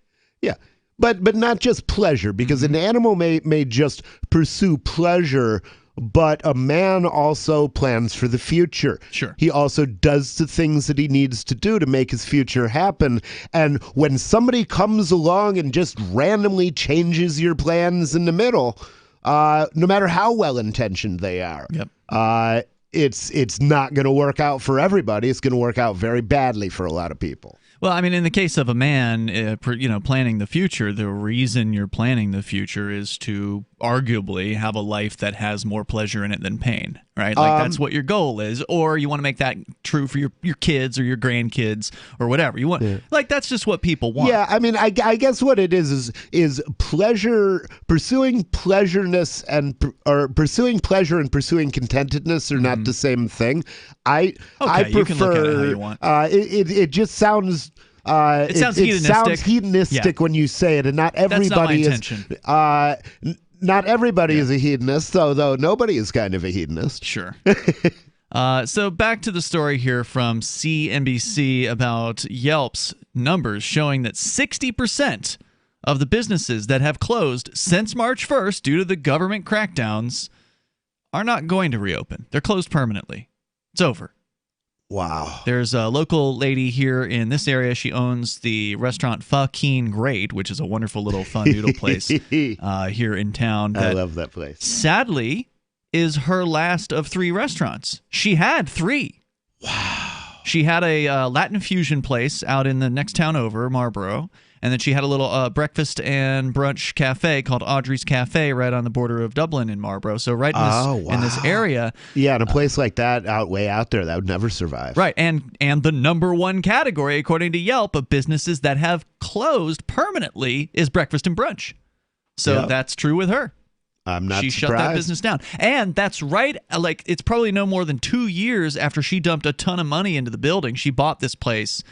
Yeah, but not just pleasure, because an animal may just pursue pleasure, but a man also plans for the future. Sure. He also does the things that he needs to do to make his future happen. And when somebody comes along and just randomly changes your plans in the middle, no matter how well-intentioned they are, it's not going to work out for everybody. It's going to work out very badly for a lot of people. Well, I mean, in the case of a man, planning the future, the reason you're planning the future is to arguably have a life that has more pleasure in it than pain, right? Like that's what your goal is, or you want to make that true for your kids or your grandkids or whatever you want. Like that's just what people want. Yeah, I mean, I guess what it is pleasure, pursuing pleasureness or pursuing pleasure and pursuing contentedness are not the same thing. I prefer. You can look at it how you want. It just sounds. It sounds hedonistic. It sounds hedonistic when you say it, and not everybody is. Not everybody is a hedonist, though nobody is kind of a hedonist. Sure. So back to the story here from CNBC about Yelp's numbers showing that 60% of the businesses that have closed since March 1st due to the government crackdowns are not going to reopen. They're closed permanently. It's over. Wow. There's a local lady here in this area. She owns the restaurant Pho Keen Great, which is a wonderful little pho noodle place here in town. I love that place. Sadly, is her last of 3 restaurants. She had 3. Wow. She had a Latin fusion place out in the next town over, Marlboro, And then she had a little breakfast and brunch cafe called Audrey's Cafe right on the border of Dublin in Marlborough. So right in this area. Yeah, in a place like that way out there, that would never survive. Right, and the number one category, according to Yelp, of businesses that have closed permanently is breakfast and brunch. So that's true with her. I'm not She surprised. shut that business down. And that's right, like it's probably no more than 2 years after she dumped a ton of money into the building. She bought this place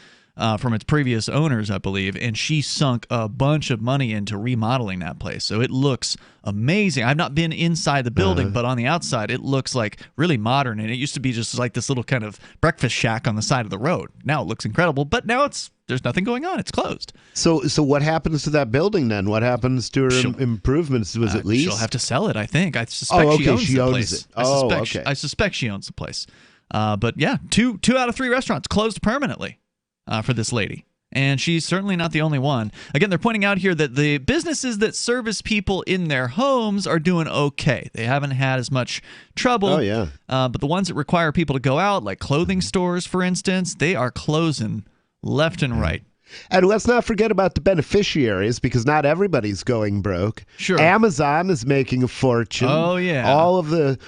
from its previous owners, I believe, and she sunk a bunch of money into remodeling that place. So it looks amazing. I've not been inside the building, but on the outside, it looks like really modern. And it used to be just like this little kind of breakfast shack on the side of the road. Now it looks incredible, but now there's nothing going on. It's closed. So what happens to that building then? What happens to her improvements? Was it leased? She'll have to sell it, I think. I suspect she owns the place. It. Okay. I suspect she owns the place. But yeah, two out of 3 restaurants closed permanently for this lady. And she's certainly not the only one. Again, they're pointing out here that the businesses that service people in their homes are doing okay. They haven't had as much trouble. Oh, yeah. But the ones that require people to go out, like clothing stores, for instance, they are closing left and right. And let's not forget about the beneficiaries, because not everybody's going broke. Sure. Amazon is making a fortune. Oh yeah. All of the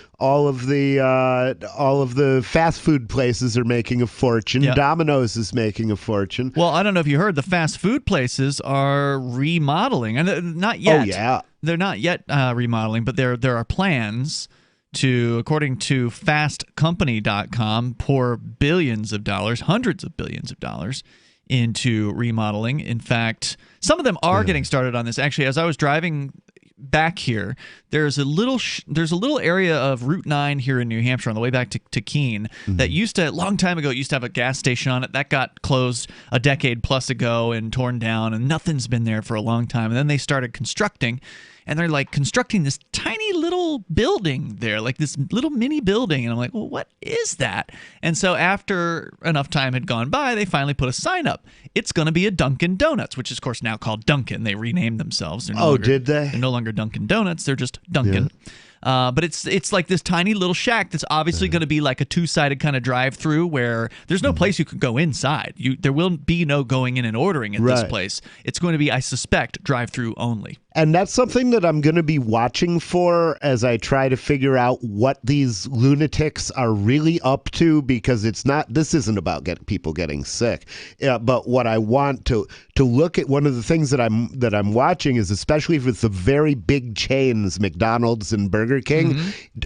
fast food places are making a fortune. Yep. Domino's is making a fortune. Well, I don't know if you heard, the fast food places are remodeling, and not yet. Oh yeah. They're not yet remodeling, but there are plans to, according to fastcompany.com, pour billions of dollars, hundreds of billions of dollars into remodeling. In fact, some of them are getting started on this. Actually, as I was driving back here, there's a little area of Route 9 here in New Hampshire on the way back to Keene that used to, a long time ago, it used to have a gas station on it. That got closed a decade plus ago and torn down, and nothing's been there for a long time. And then they started constructing, and they're like constructing this tiny little building there, like this little mini building. And I'm like, well, what is that? And so after enough time had gone by, they finally put a sign up. It's going to be a Dunkin' Donuts, which is, of course, now called Dunkin'. They renamed themselves. Did they? They're no longer Dunkin' Donuts. They're just Dunkin'. Yeah. But it's like this tiny little shack that's obviously going to be like a 2-sided kind of drive-through where there's no place you can go inside. There will be no going in and ordering at this place. It's going to be, I suspect, drive-through only. And that's something that I'm going to be watching for as I try to figure out what these lunatics are really up to, because this isn't about people getting sick. But what I want to look at, one of the things that I'm watching is, especially with the very big chains, McDonald's and Burger King,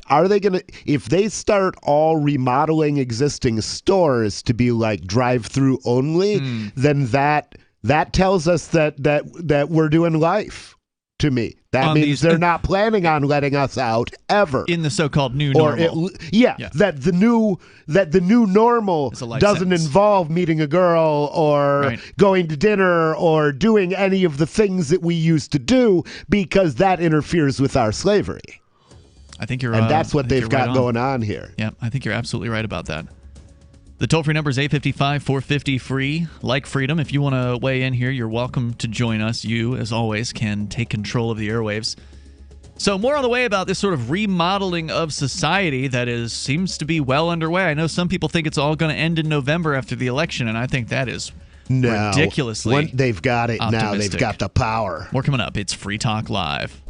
are they going to, if they start all remodeling existing stores to be like drive-through only, then that tells us that we're doing life. To me, that means they're not planning on letting us out ever in the so-called new normal. That the new normal doesn't involve meeting a girl or going to dinner or doing any of the things that we used to do, because that interferes with our slavery. I think you're, and that's what they've got going on here. Yeah, I think you're absolutely right about that. The toll-free number is 855-450-FREE. Like Freedom, if you want to weigh in here, you're welcome to join us. You, as always, can take control of the airwaves. So more on the way about this sort of remodeling of society that seems to be well underway. I know some people think it's all going to end in November after the election, and I think that is ridiculously they've got it optimistic. Now. They've got the power. More coming up. It's Free Talk Live.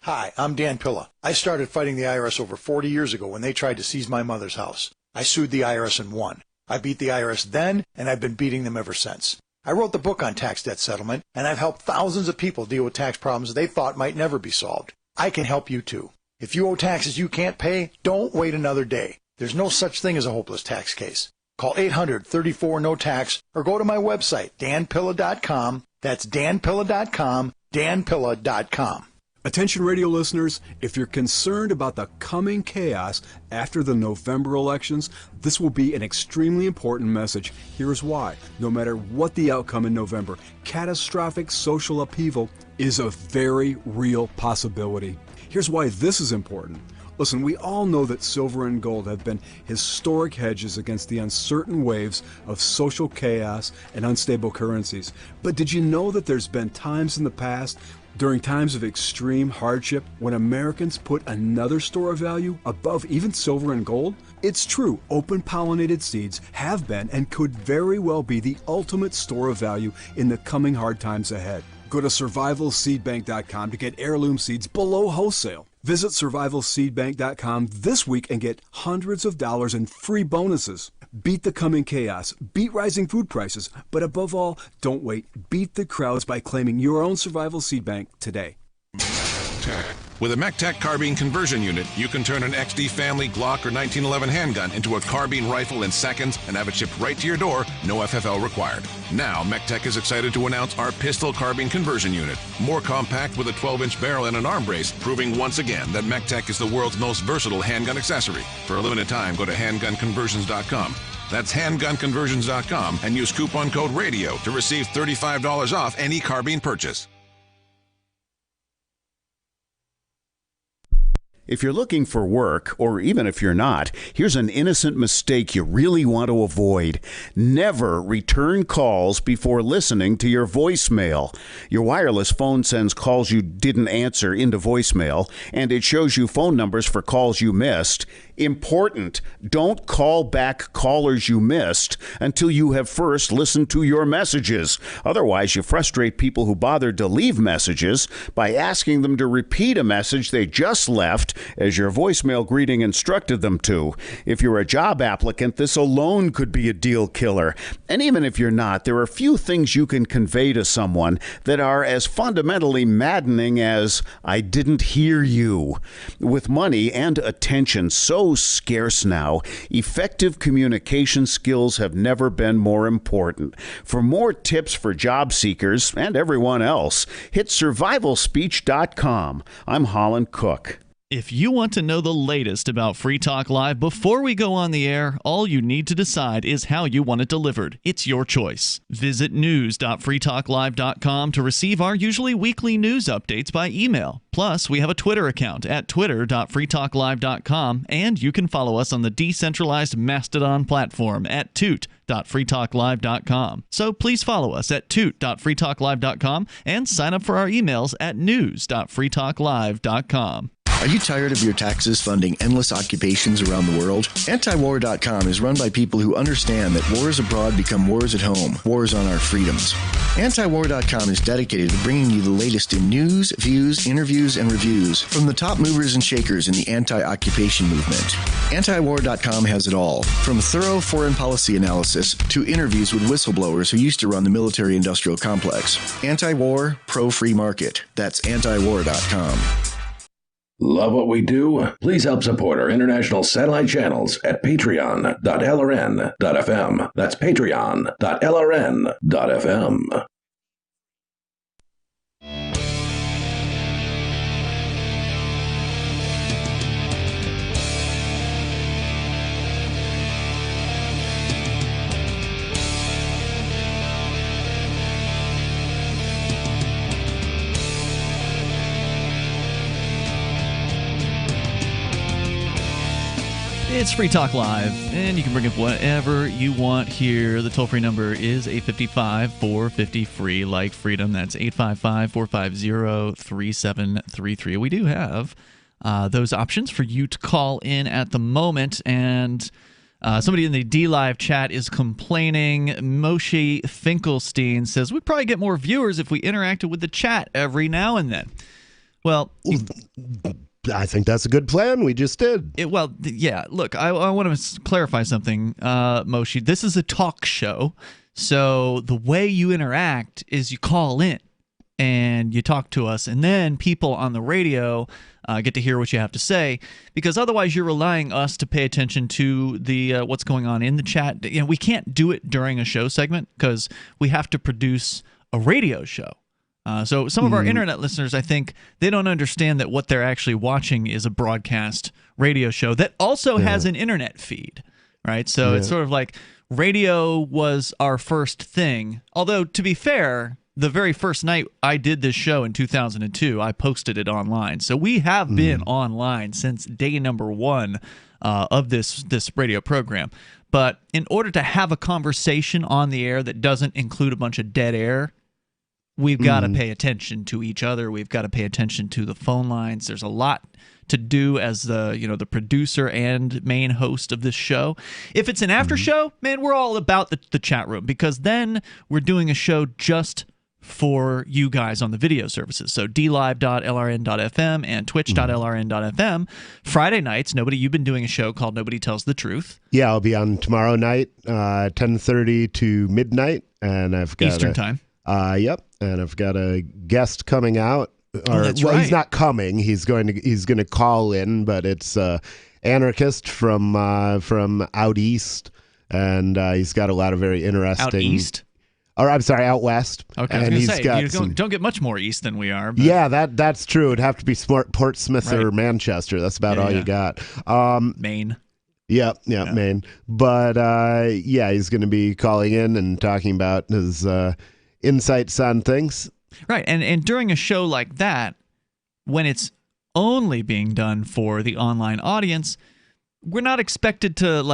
Hi, I'm Dan Pilla. I started fighting the IRS over 40 years ago when they tried to seize my mother's house. I sued the IRS and won. I beat the IRS then, and I've been beating them ever since. I wrote the book on tax debt settlement, and I've helped thousands of people deal with tax problems they thought might never be solved. I can help you too. If you owe taxes you can't pay, don't wait another day. There's no such thing as a hopeless tax case. Call 800-34-NO-TAX or go to my website, danpilla.com. That's danpilla.com, danpilla.com. Attention radio listeners, if you're concerned about the coming chaos after the November elections, this will be an extremely important message. Here's why. No matter what the outcome in November, catastrophic social upheaval is a very real possibility. Here's why this is important. Listen, we all know that silver and gold have been historic hedges against the uncertain waves of social chaos and unstable currencies. But did you know that there's been times in the past During times of extreme hardship, when Americans put another store of value above even silver and gold, it's true, open pollinated seeds have been and could very well be the ultimate store of value in the coming hard times ahead. Go to survivalseedbank.com to get heirloom seeds below wholesale. Visit survivalseedbank.com this week and get hundreds of dollars in free bonuses. Beat the coming chaos, beat rising food prices, but above all, don't wait. Beat the crowds by claiming your own Survival Seed Bank today. With a MECTEC carbine conversion unit, you can turn an XD family Glock or 1911 handgun into a carbine rifle in seconds and have it shipped right to your door, no FFL required. Now, MECTEC is excited to announce our pistol carbine conversion unit. More compact with a 12-inch barrel and an arm brace, proving once again that MECTEC is the world's most versatile handgun accessory. For a limited time, go to handgunconversions.com. That's handgunconversions.com and use coupon code RADIO to receive $35 off any carbine purchase. If you're looking for work, or even if you're not, here's an innocent mistake you really want to avoid. Never return calls before listening to your voicemail. Your wireless phone sends calls you didn't answer into voicemail, and it shows you phone numbers for calls you missed. Important, don't call back callers you missed until you have first listened to your messages. Otherwise, you frustrate people who bothered to leave messages by asking them to repeat a message they just left as your voicemail greeting instructed them to. If you're a job applicant, this alone could be a deal killer. And even if you're not, there are few things you can convey to someone that are as fundamentally maddening as, "I didn't hear you." With money and attention so scarce now, effective communication skills have never been more important. For more tips for job seekers and everyone else, hit survivalspeech.com. I'm Holland Cook. If you want to know the latest about Free Talk Live before we go on the air, all you need to decide is how you want it delivered. It's your choice. Visit news.freetalklive.com to receive our usually weekly news updates by email. Plus, we have a Twitter account at twitter.freetalklive.com, and you can follow us on the decentralized Mastodon platform at toot.freetalklive.com. So please follow us at toot.freetalklive.com and sign up for our emails at news.freetalklive.com. Are you tired of your taxes funding endless occupations around the world? Antiwar.com is run by people who understand that wars abroad become wars at home, wars on our freedoms. Antiwar.com is dedicated to bringing you the latest in news, views, interviews, and reviews from the top movers and shakers in the anti-occupation movement. Antiwar.com has it all, from thorough foreign policy analysis to interviews with whistleblowers who used to run the military-industrial complex. Anti-war, pro-free market. That's antiwar.com. Love what we do? Please help support our international satellite channels at patreon.lrn.fm. That's patreon.lrn.fm. It's Free Talk Live, and you can bring up whatever you want here. The toll-free number is 855-450-FREE, like freedom. That's 855-450-3733. We do have those options for you to call in at the moment, and somebody in the D-Live chat is complaining. Moshe Finkelstein says, we probably get more viewers if we interacted with the chat every now and then. Well, I think that's a good plan. We just did. Yeah. Look, I want to clarify something, Moshe. This is a talk show, so the way you interact is you call in and you talk to us, and then people on the radio get to hear what you have to say, because otherwise you're relying us to pay attention to the what's going on in the chat. You know, we can't do it during a show segment because we have to produce a radio show. So some of our internet listeners, I think, they don't understand that what they're actually watching is a broadcast radio show that also has an internet feed, right? So it's sort of like radio was our first thing. Although, to be fair, the very first night I did this show in 2002, I posted it online. So we have been online since day number one of this radio program. But in order to have a conversation on the air that doesn't include a bunch of dead air, we've got to pay attention to each other. We've got to pay attention to the phone lines. There's a lot to do as the producer and main host of this show. If it's an after show, man, we're all about the chat room, because then we're doing a show just for you guys on the video services. So dlive.lrn.fm and twitch.lrn.fm. Friday nights, you've been doing a show called Nobody Tells the Truth. Yeah, I'll be on tomorrow night, 10:30 to midnight, and I've got Eastern time. Yep, and I've got a guest coming out. That's right. He's not coming. He's going to call in, but it's anarchist from out east, and he's got a lot of very interesting. Out east? Or I'm sorry, out west. Okay, and I was he's going to say, you don't get much more east than we are. But. Yeah, that's true. It'd have to be Portsmouth or Manchester. That's about all you got. Maine. Yeah, Maine. But he's going to be calling in and talking about his insights on things. Right, and during a show like that, when it's only being done for the online audience, we're not expected to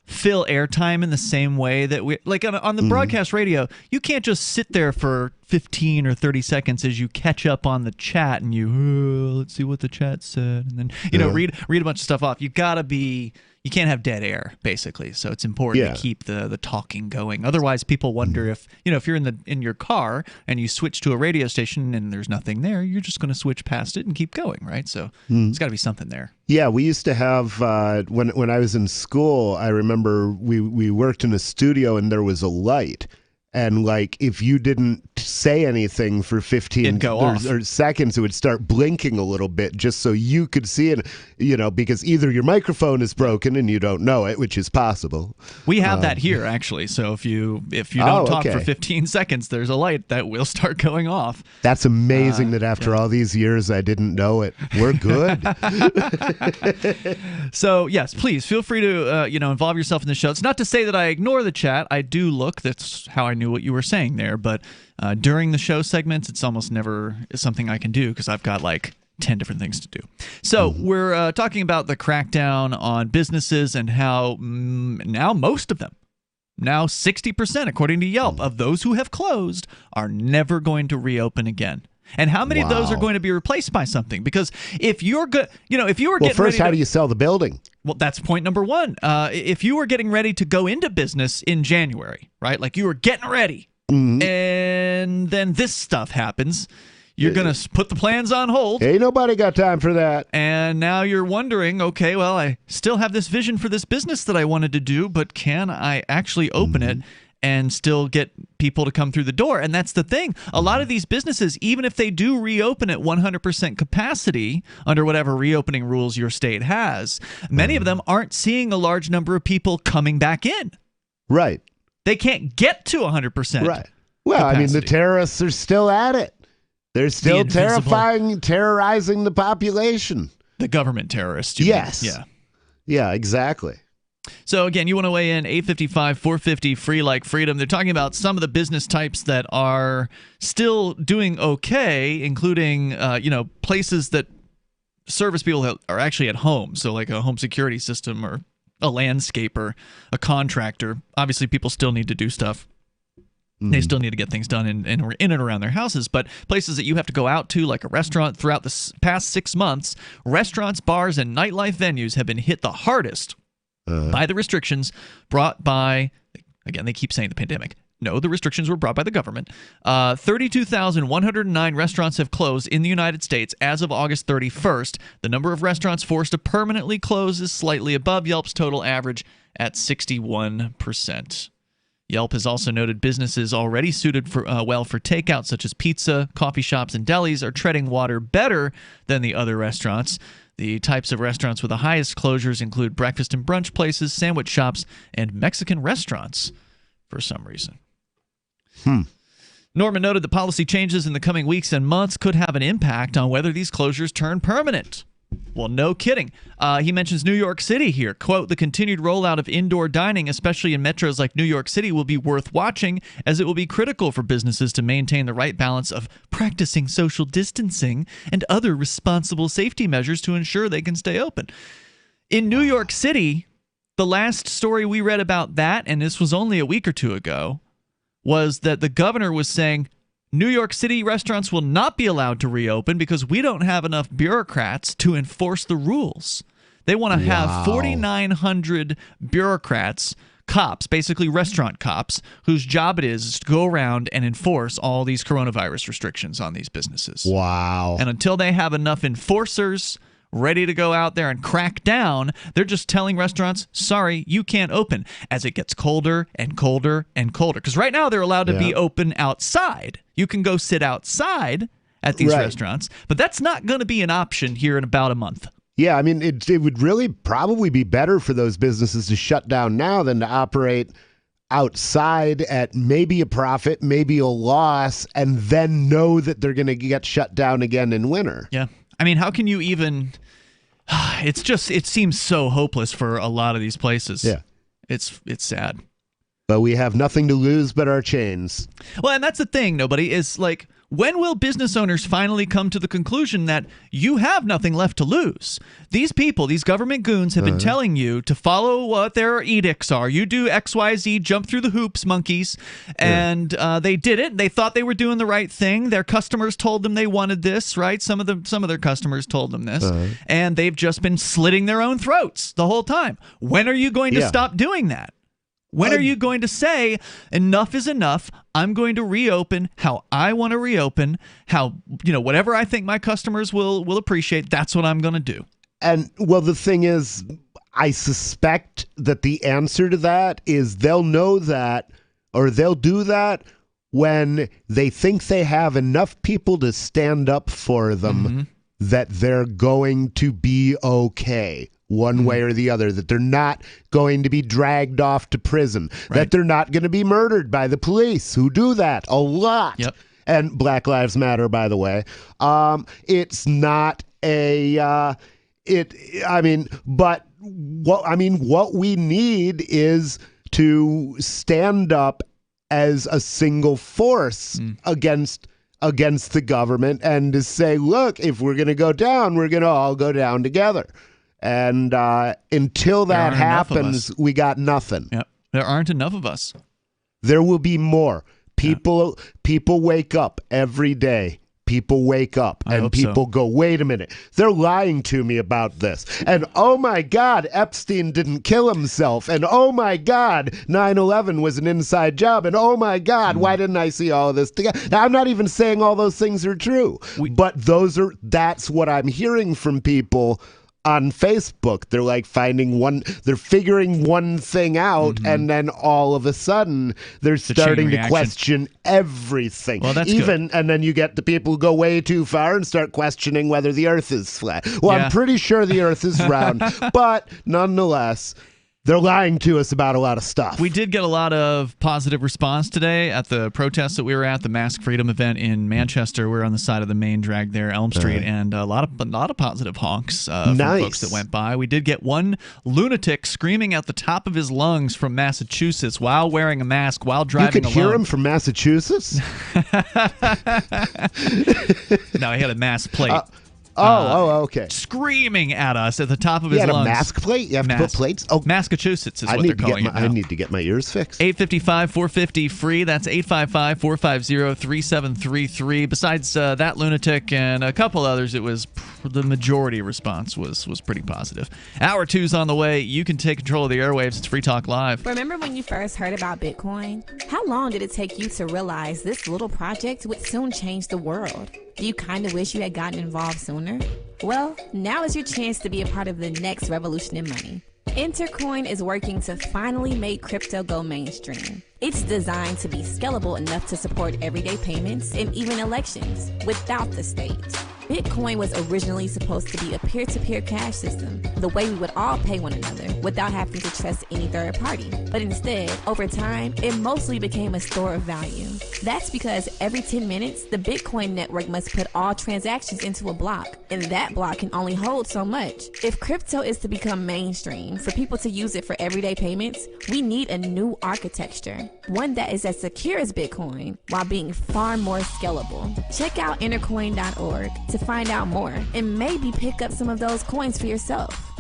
fill airtime in the same way that we on the broadcast radio. You can't just sit there for 15 or 30 seconds as you catch up on the chat and let's see what the chat said, and then read a bunch of stuff off. You can't have dead air, basically. So it's important to keep the talking going. Otherwise, people wonder if you're in your car and you switch to a radio station and there's nothing there, you're just going to switch past it and keep going, right? So there's got to be something there. Yeah, we used to have when I was in school. I remember we worked in a studio and there was a light. And if you didn't say anything for 15 or seconds, it would start blinking a little bit just so you could see it, because either your microphone is broken and you don't know it, which is possible. We have that here, actually. So if you don't talk for 15 seconds, there's a light that will start going off. That's amazing that after all these years, I didn't know it. We're good. So, yes, please feel free to involve yourself in the show. It's not to say that I ignore the chat. I do look. That's how I knew what you were saying there, but during the show segments, it's almost never something I can do because I've got 10 different things to do. So we're talking about the crackdown on businesses and how now most of them, now 60%, according to Yelp, of those who have closed are never going to reopen again. And how many of those are going to be replaced by something? Because if you're good, if you were getting first, ready how do you sell the building? Well, that's point number one. If you were getting ready to go into business in January, right? You were getting ready, and then this stuff happens, you're going to put the plans on hold. Ain't nobody got time for that. And now you're wondering, okay, well, I still have this vision for this business that I wanted to do, but can I actually open it and still get people to come through the door? And that's the thing. A lot of these businesses, even if they do reopen at 100% capacity under whatever reopening rules your state has, many of them aren't seeing a large number of people coming back in. Right. They can't get to 100%. Right. Well, capacity. I mean, the terrorists are still at it. They're still terrorizing the population. The government terrorists. Yes. Yeah. Yeah, exactly. So again, you want to weigh in, 855-450, free like freedom. They're talking about some of the business types that are still doing okay, including places that service people that are actually at home. So like a home security system or a landscaper, a contractor. Obviously, people still need to do stuff. They still need to get things done in and around their houses. But places that you have to go out to, like a restaurant, throughout the past 6 months, restaurants, bars, and nightlife venues have been hit the hardest by the restrictions brought by, again, they keep saying the pandemic. No, the restrictions were brought by the government. 32,109 restaurants have closed in the United States as of August 31st. The number of restaurants forced to permanently close is slightly above Yelp's total average at 61%. Yelp has also noted businesses already suited for well for takeout, such as pizza, coffee shops, and delis, are treading water better than the other restaurants. The types of restaurants with the highest closures include breakfast and brunch places, sandwich shops, and Mexican restaurants for some reason. Norman noted the policy changes in the coming weeks and months could have an impact on whether these closures turn permanent. Well, no kidding. He mentions New York City here. Quote, the continued rollout of indoor dining, especially in metros like New York City, will be worth watching, as it will be critical for businesses to maintain the right balance of practicing social distancing and other responsible safety measures to ensure they can stay open. In New York City, the last story we read about that, and this was only a week or two ago, was that the governor was saying, New York City restaurants will not be allowed to reopen because we don't have enough bureaucrats to enforce the rules. They want to have 4,900 bureaucrats, cops, basically restaurant cops, whose job it is to go around and enforce all these coronavirus restrictions on these businesses. Wow. And until they have enough enforcers ready to go out there and crack down, they're just telling restaurants, sorry, you can't open, as it gets colder and colder and colder. Because right now they're allowed to be open outside. You can go sit outside at these restaurants, but that's not going to be an option here in about a month. Yeah, I mean, it would really probably be better for those businesses to shut down now than to operate outside at maybe a profit, maybe a loss, and then know that they're going to get shut down again in winter. Yeah. I mean, how can you even... it seems so hopeless for a lot of these places. Yeah. It's sad. But we have nothing to lose but our chains. Well, and that's the thing, nobody, is like, when will business owners finally come to the conclusion that you have nothing left to lose? These people, these government goons, have been telling you to follow what their edicts are. You do X, Y, Z, jump through the hoops, monkeys. And they did it. They thought they were doing the right thing. Their customers told them they wanted this, right? Some of their customers told them this. And they've just been slitting their own throats the whole time. When are you going to stop doing that? When are you going to say, enough is enough, I'm going to reopen how I want to reopen, how, whatever I think my customers will appreciate, that's what I'm going to do. And, well, the thing is, I suspect that the answer to that is they'll know that, or they'll do that when they think they have enough people to stand up for them that they're going to be okay. One way or the other, that they're not going to be dragged off to prison, that they're not going to be murdered by the police, who do that a lot. Yep. And Black Lives Matter, by the way. It's not what we need is to stand up as a single force against the government and to say, look, if we're going to go down, we're going to all go down together. And until that happens, we got nothing. Yep. There aren't enough of us. There will be more. People wake up every day. People wake up and people go, wait a minute, they're lying to me about this. And oh my God, Epstein didn't kill himself. And oh my God, 9/11 was an inside job. And oh my God, why didn't I see all of this together? Now, I'm not even saying all those things are true, but that's what I'm hearing from people on Facebook. They're like they're figuring one thing out, and then all of a sudden they're starting to question everything. Well, that's good. And then you get the people who go way too far and start questioning whether the earth is flat. Well, I'm pretty sure the earth is round, but nonetheless, they're lying to us about a lot of stuff. We did get a lot of positive response today at the protest that we were at, the Mask Freedom event in Manchester. We were on the side of the main drag there, Elm Street, and a lot of positive honks from folks that went by. We did get one lunatic screaming at the top of his lungs from Massachusetts while wearing a mask while driving alone. You could hear him from Massachusetts? No, he had a mask plate. Okay. Screaming at us at the top of his lungs. He had a mask plate? You have to put plates? Oh, Massachusetts is what they're calling it now. I need to get my ears fixed. 855-450-FREE. That's 855-450-3733. Besides that lunatic and a couple others, it was the majority response was pretty positive. Hour 2's on the way. You can take control of the airwaves. It's Free Talk Live. Remember when you first heard about Bitcoin? How long did it take you to realize this little project would soon change the world? Do you kind of wish you had gotten involved sooner? Well, now is your chance to be a part of the next revolution in money. Intercoin is working to finally make crypto go mainstream. It's designed to be scalable enough to support everyday payments and even elections without the state. Bitcoin was originally supposed to be a peer-to-peer cash system, the way we would all pay one another without having to trust any third party. But instead, over time, it mostly became a store of value. That's because every 10 minutes, the Bitcoin network must put all transactions into a block, and that block can only hold so much. If crypto is to become mainstream, for people to use it for everyday payments, we need a new architecture, one that is as secure as Bitcoin while being far more scalable. Check out intercoin.org to find out more and maybe pick up some of those coins for yourself.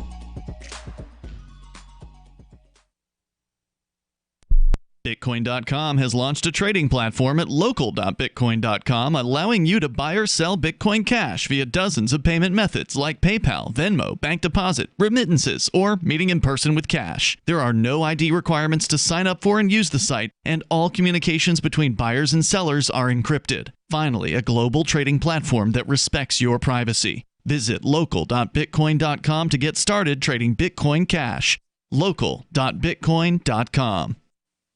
Bitcoin.com has launched a trading platform at local.bitcoin.com, allowing you to buy or sell Bitcoin Cash via dozens of payment methods like PayPal, Venmo, bank deposit, remittances, or meeting in person with cash. There are no ID requirements to sign up for and use the site, and all communications between buyers and sellers are encrypted. Finally, a global trading platform that respects your privacy. Visit local.bitcoin.com to get started trading Bitcoin Cash. local.bitcoin.com.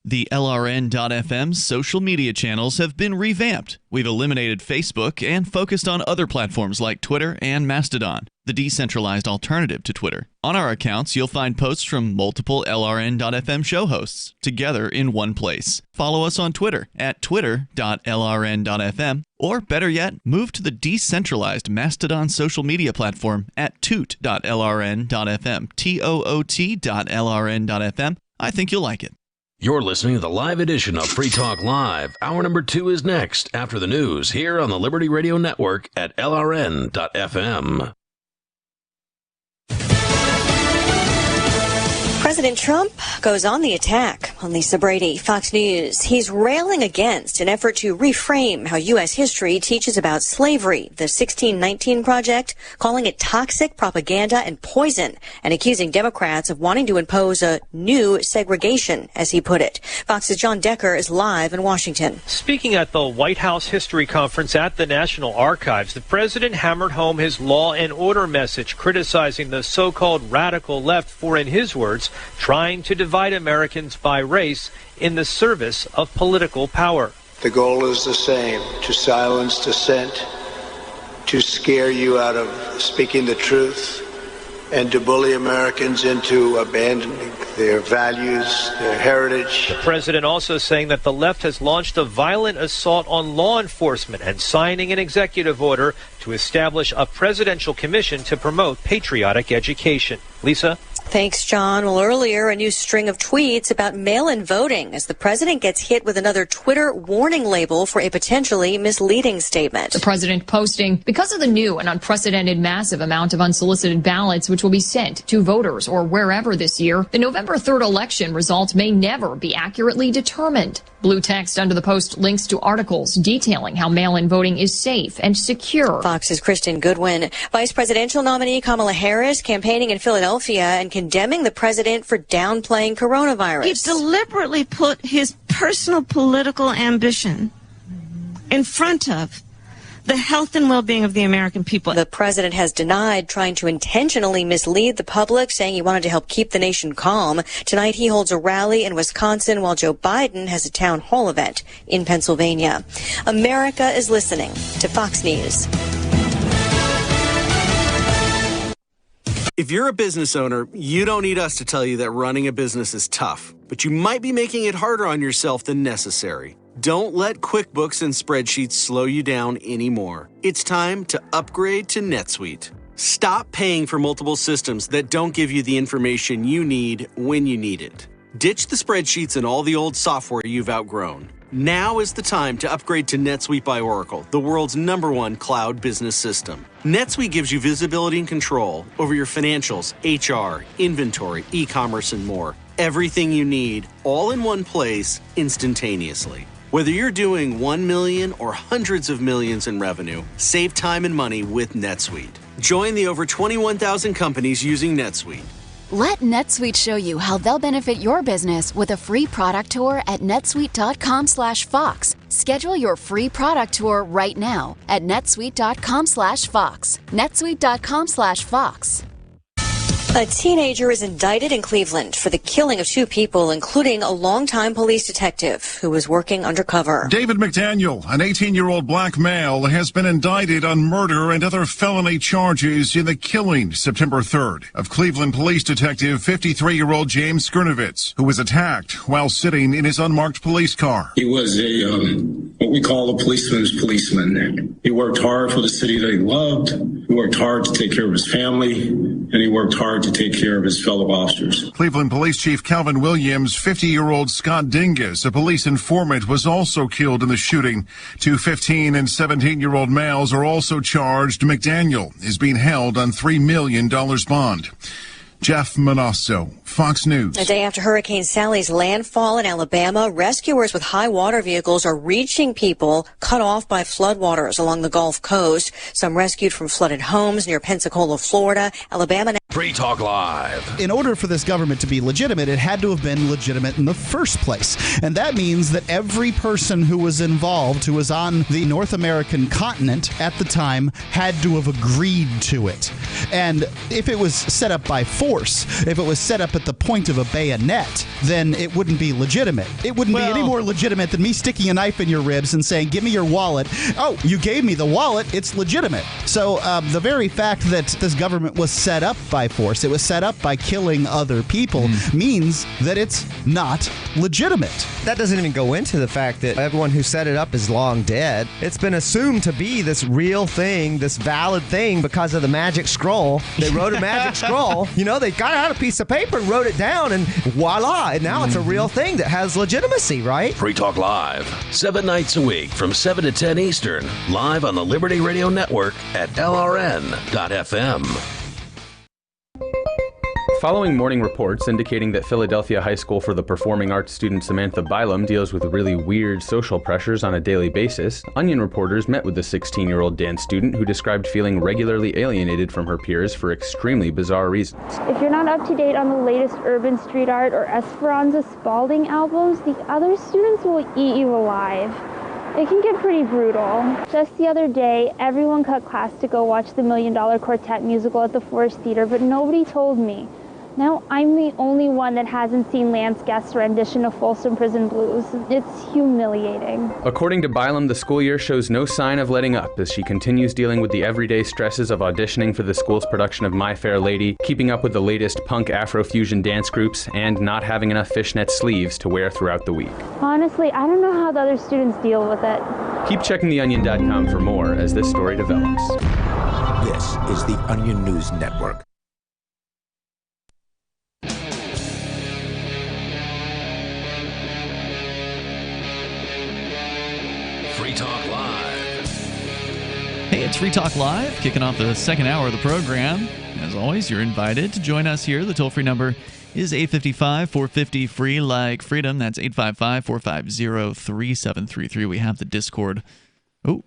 The LRN.FM social media channels have been revamped. We've eliminated Facebook and focused on other platforms like Twitter and Mastodon, the decentralized alternative to Twitter. On our accounts, you'll find posts from multiple LRN.FM show hosts together in one place. Follow us on Twitter at twitter.lrn.fm, or better yet, move to the decentralized Mastodon social media platform at toot.lrn.fm, toot.lrn.fm. I think you'll like it. You're listening to the live edition of Free Talk Live. Hour number 2 is next after the news here on the Liberty Radio Network at LRN.FM. President Trump goes on the attack on Lisa Brady, Fox News. He's railing against an effort to reframe how U.S. history teaches about slavery, the 1619 Project, calling it toxic propaganda and poison, and accusing Democrats of wanting to impose a new segregation, as he put it. Fox's John Decker is live in Washington. Speaking at the White House History Conference at the National Archives, the president hammered home his law and order message, criticizing the so-called radical left for, in his words, trying to divide Americans by race in the service of political power. The goal is the same: to silence dissent, to scare you out of speaking the truth, and to bully Americans into abandoning their values, their heritage. The president also saying that the left has launched a violent assault on law enforcement and signing an executive order to establish a presidential commission to promote patriotic education. Lisa? Thanks, John. Well, earlier, a new string of tweets about mail-in voting as the president gets hit with another Twitter warning label for a potentially misleading statement. The president posting, because of the new and unprecedented massive amount of unsolicited ballots which will be sent to voters or wherever this year, the November 3rd election results may never be accurately determined. Blue text under the post links to articles detailing how mail-in voting is safe and secure. Fox's Kristen Goodwin. Vice presidential nominee Kamala Harris campaigning in Philadelphia and condemning the president for downplaying coronavirus. He deliberately put his personal political ambition in front of the health and well-being of the American people. The president has denied trying to intentionally mislead the public, saying he wanted to help keep the nation calm. Tonight he holds a rally in Wisconsin while Joe Biden has a town hall event in Pennsylvania. America is listening to Fox News. If you're a business owner, you don't need us to tell you that running a business is tough, but you might be making it harder on yourself than necessary. Don't let QuickBooks and spreadsheets slow you down anymore. It's time to upgrade to NetSuite. Stop paying for multiple systems that don't give you the information you need when you need it. Ditch the spreadsheets and all the old software you've outgrown. Now is the time to upgrade to NetSuite by Oracle, the world's #1 cloud business system. NetSuite gives you visibility and control over your financials, HR, inventory, e-commerce, and more. Everything you need, all in one place, instantaneously. Whether you're doing 1 million or hundreds of millions in revenue, save time and money with NetSuite. Join the over 21,000 companies using NetSuite. Let NetSuite show you how they'll benefit your business with a free product tour at netsuite.com/Fox. Schedule your free product tour right now at netsuite.com/Fox. netsuite.com/Fox. A teenager is indicted in Cleveland for the killing of 2 people, including a longtime police detective who was working undercover. David McDaniel, an 18-year-old black male, has been indicted on murder and other felony charges in the killing September 3rd of Cleveland police detective 53-year-old James Skirnovitz, who was attacked while sitting in his unmarked police car. He was what we call a policeman's policeman. He worked hard for the city that he loved. He worked hard to take care of his family, and he worked hard to take care of his fellow officers. Cleveland Police Chief Calvin Williams, 50-year-old Scott Dingus, a police informant, was also killed in the shooting. 2 15 and 17-year-old males are also charged. McDaniel is being held on $3 million bond. Jeff Manasso, Fox News. A day after Hurricane Sally's landfall in Alabama, rescuers with high water vehicles are reaching people cut off by floodwaters along the Gulf Coast. Some rescued from flooded homes near Pensacola, Florida. Alabama. Free Talk Live. In order for this government to be legitimate, it had to have been legitimate in the first place. And that means that every person who was involved, who was on the North American continent at the time, had to have agreed to it. And if it was set up by force, if it was set up at the point of a bayonet, then it wouldn't be legitimate. It wouldn't be any more legitimate than me sticking a knife in your ribs and saying, give me your wallet. Oh, you gave me the wallet. It's legitimate. So the very fact that this government was set up by force, it was set up by killing other people, means that it's not legitimate. That doesn't even go into the fact that everyone who set it up is long dead. It's been assumed to be this real thing, this valid thing, because of the magic scroll. They wrote a magic scroll. You know, they got out a piece of paper and wrote it down, and voila, and now it's a real thing that has legitimacy, right? Free Talk Live, 7 nights a week from 7 to 10 Eastern, live on the Liberty Radio Network at LRN.FM. Following morning reports indicating that Philadelphia High School for the Performing Arts student Samantha Bylum deals with really weird social pressures on a daily basis, Onion reporters met with the 16-year-old dance student who described feeling regularly alienated from her peers for extremely bizarre reasons. If you're not up to date on the latest urban street art or Esperanza Spalding albums, the other students will eat you alive. It can get pretty brutal. Just the other day, everyone cut class to go watch the $1 Million Quartet musical at the Forest Theater, but nobody told me. Now I'm the only one that hasn't seen Lance Guest's rendition of Folsom Prison Blues. It's humiliating. According to Bylum, the school year shows no sign of letting up as she continues dealing with the everyday stresses of auditioning for the school's production of My Fair Lady, keeping up with the latest punk Afrofusion dance groups, and not having enough fishnet sleeves to wear throughout the week. Honestly, I don't know how the other students deal with it. Keep checking theonion.com for more as this story develops. This is the Onion News Network. Free Talk Live. Hey, it's Free Talk Live, kicking off the second hour of the program. As always, you're invited to join us here. The toll-free number is 855-450-FREE, like freedom. That's 855-450-3733. We have the Discord. Oh,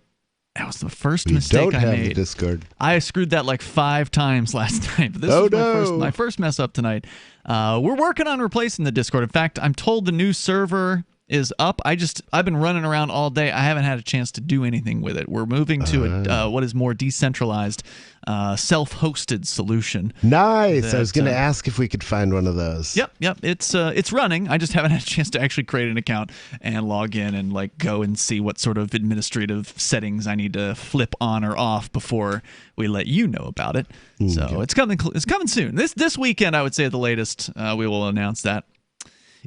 that was the first mistake I made. We don't have the Discord. I screwed that like 5 times last night. But this is my first mess up tonight. We're working on replacing the Discord. In fact, I'm told the new server is up. I've been running around all day. I haven't had a chance to do anything with it. We're moving to what is more decentralized, self-hosted solution. Nice. I was going to ask if we could find one of those. Yep. It's running. I just haven't had a chance to actually create an account and log in and like go and see what sort of administrative settings I need to flip on or off before we let you know about it. So it's coming soon. This weekend, I would say at the latest, we will announce that.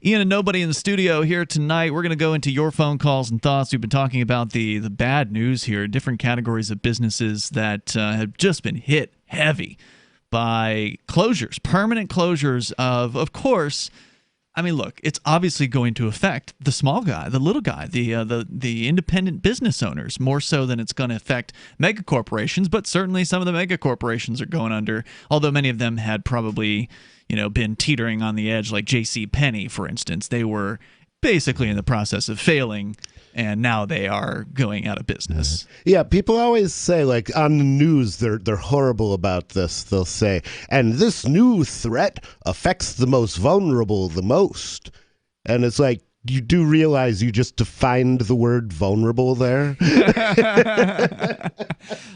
Ian and nobody in the studio here tonight. We're going to go into your phone calls and thoughts. We've been talking about the bad news here, different categories of businesses that have just been hit heavy by closures, permanent closures of course. I mean, look, it's obviously going to affect the small guy, the little guy, the independent business owners more so than it's going to affect mega corporations. But certainly some of the mega corporations are going under, although many of them had probably been teetering on the edge, like J.C. Penney, for instance. They were basically in the process of failing, and now they are going out of business. Yeah, people always say, like, on the news, they're horrible about this. They'll say, and this new threat affects the most vulnerable the most. And it's like, you do realize you just defined the word vulnerable there?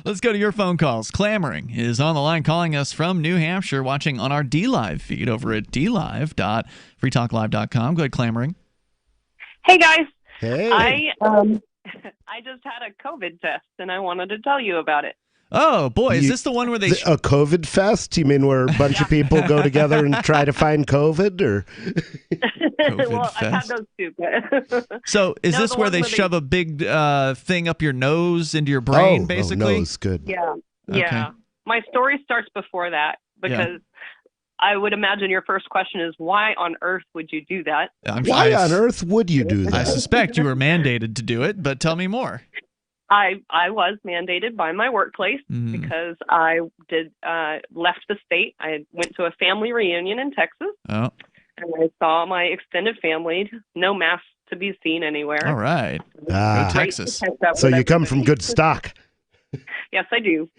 Let's go to your phone calls. Clamoring is on the line, calling us from New Hampshire, watching on our DLive feed over at dlive.freetalklive.com. Go ahead, Clamoring. Hey, guys. Hey. I just had a COVID test, and I wanted to tell you about it. Oh, boy. Is this the one where they... A COVID fest? You mean where a bunch of people go together and try to find COVID? Or well, I've had those too. But so is this where they shove a big thing up your nose into your brain, basically? Oh, nose, good. Yeah. Okay. Yeah. My story starts before that because I would imagine your first question is, why on earth would you do that? Why on earth would you do that? I suspect you were mandated to do it, but tell me more. I was mandated by my workplace because I left the state. I went to a family reunion in Texas. Oh. And I saw my extended family. No masks to be seen anywhere. All right. Ah. Go Texas. So you come from good stock. Yes, I do.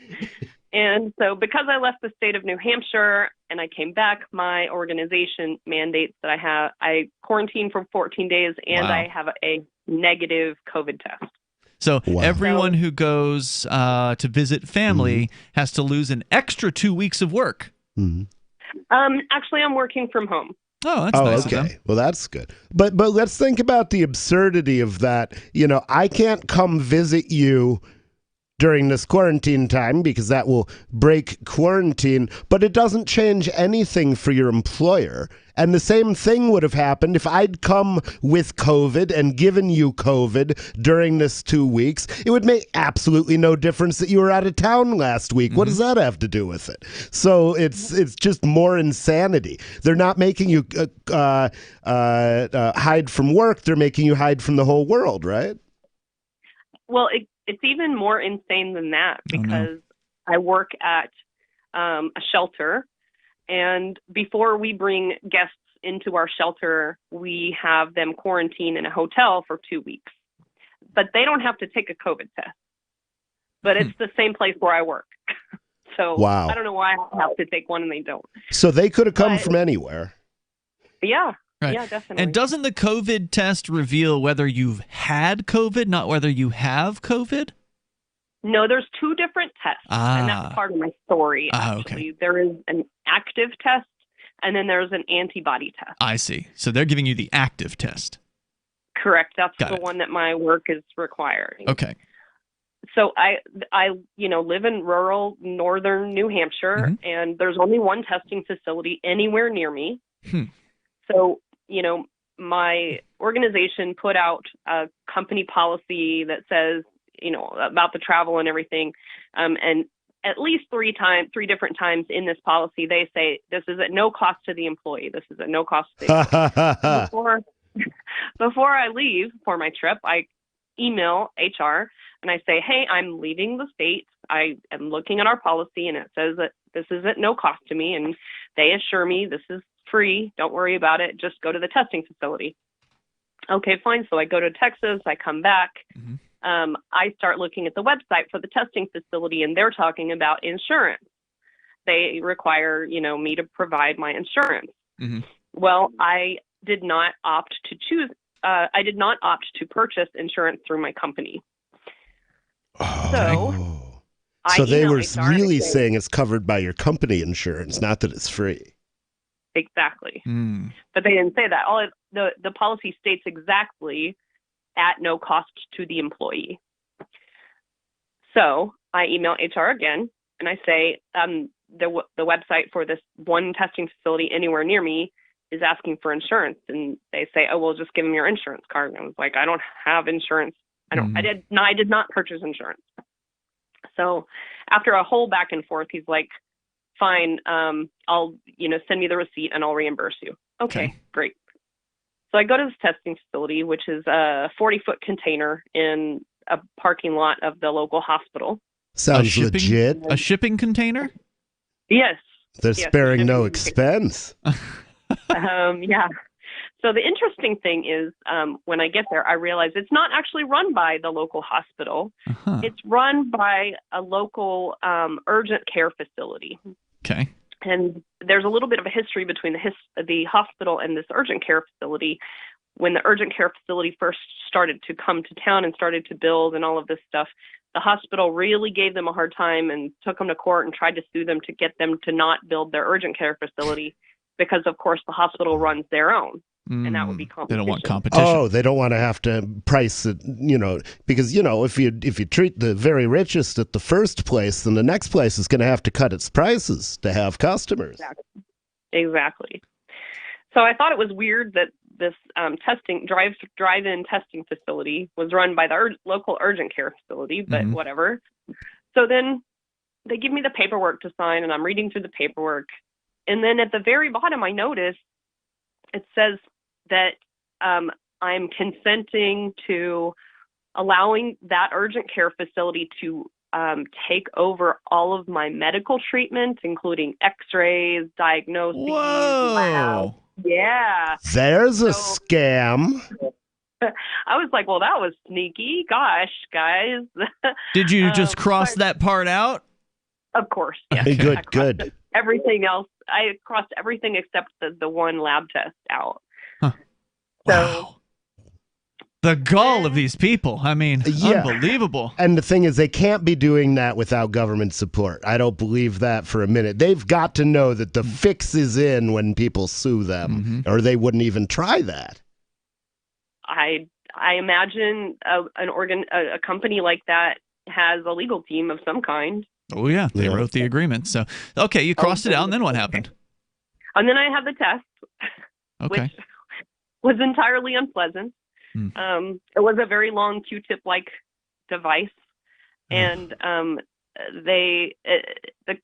And so because I left the state of New Hampshire and I came back, my organization mandates that I quarantine for 14 days and I have a negative COVID test. So everyone who goes to visit family has to lose an extra 2 weeks of work. Actually, I'm working from home. Oh, that's nice. Okay. Well, that's good. But let's think about the absurdity of that. You know, I can't come visit you during this quarantine time because that will break quarantine, but it doesn't change anything for your employer. And the same thing would have happened if I'd come with COVID and given you COVID during this 2 weeks. It would make absolutely no difference that you were out of town last week. What does that have to do with it? So it's just more insanity. They're not making you hide from work. They're making you hide from the whole world, right? Well, it's even more insane than that because I work at a shelter, and before we bring guests into our shelter, we have them quarantine in a hotel for 2 weeks. But they don't have to take a COVID test. But it's the same place where I work. So I don't know why I have to take one and they don't. So they could have come from anywhere. Yeah. Right. Yeah, definitely. And doesn't the COVID test reveal whether you've had COVID, not whether you have COVID? No, there's two different tests, and that's part of my story, actually. Okay. There is an active test, and then there's an antibody test. I see. So they're giving you the active test. Correct. That's the one that my work is requiring. Okay. So I live in rural northern New Hampshire, and there's only one testing facility anywhere near me. So, my organization put out a company policy that says, about the travel and everything. And at least three different times in this policy, they say this is at no cost to the employee. This is at no cost to the employee. Before I leave for my trip, I email HR and I say, hey, I'm leaving the state. I am looking at our policy and it says that this is at no cost to me. And they assure me this is free. Don't worry about it. Just go to the testing facility. Okay, fine. So I go to Texas. I come back. I start looking at the website for the testing facility, and they're talking about insurance. They require, me to provide my insurance. Well, I did not opt to choose. I did not opt to purchase insurance through my company. So they were really saying it's covered by your company insurance, not that it's free. Exactly. But they didn't say that. The policy states exactly at no cost to the employee. So I email HR again and I say, the website for this one testing facility anywhere near me is asking for insurance. And they say, oh, well, just give them your insurance card. And I was like, I don't have insurance. I did not purchase insurance. So after a whole back and forth, he's like, fine, I'll, send me the receipt and I'll reimburse you. Okay, great. So I go to this testing facility, which is a 40-foot container in a parking lot of the local hospital. Sounds legit. A shipping container? Yes. They're sparing no expense. Yeah. So the interesting thing is when I get there, I realize it's not actually run by the local hospital. It's run by a local urgent care facility. Okay. And there's a little bit of a history between the hospital and this urgent care facility. When the urgent care facility first started to come to town and started to build and all of this stuff, the hospital really gave them a hard time and took them to court and tried to sue them to get them to not build their urgent care facility because, of course, the hospital runs their own. And that would be competition. They don't want competition. Oh, they don't want to have to price it, because, if you treat the very richest at the first place, then the next place is going to have to cut its prices to have customers. Exactly. So I thought it was weird that this drive-in testing facility was run by the local urgent care facility, but whatever. So then they give me the paperwork to sign, and I'm reading through the paperwork. And then at the very bottom, I notice it says that I'm consenting to allowing that urgent care facility to take over all of my medical treatment, including x-rays, diagnoses. Whoa. Labs. Yeah. There's a scam. I was like, well, that was sneaky. Gosh, guys. Did you just cross that part out? Of course. Yeah. Good. Everything else, I crossed everything except the one lab test out. Huh. Wow. The gall of these people. I mean, unbelievable. And the thing is, they can't be doing that without government support. I don't believe that for a minute. They've got to know that the fix is in when people sue them, or they wouldn't even try that. I imagine a company like that has a legal team of some kind. Oh, yeah. They wrote the agreement. So, okay, you crossed it out, and then what happened? And then I had the test, which was entirely unpleasant. It was a very long Q-tip-like device, and the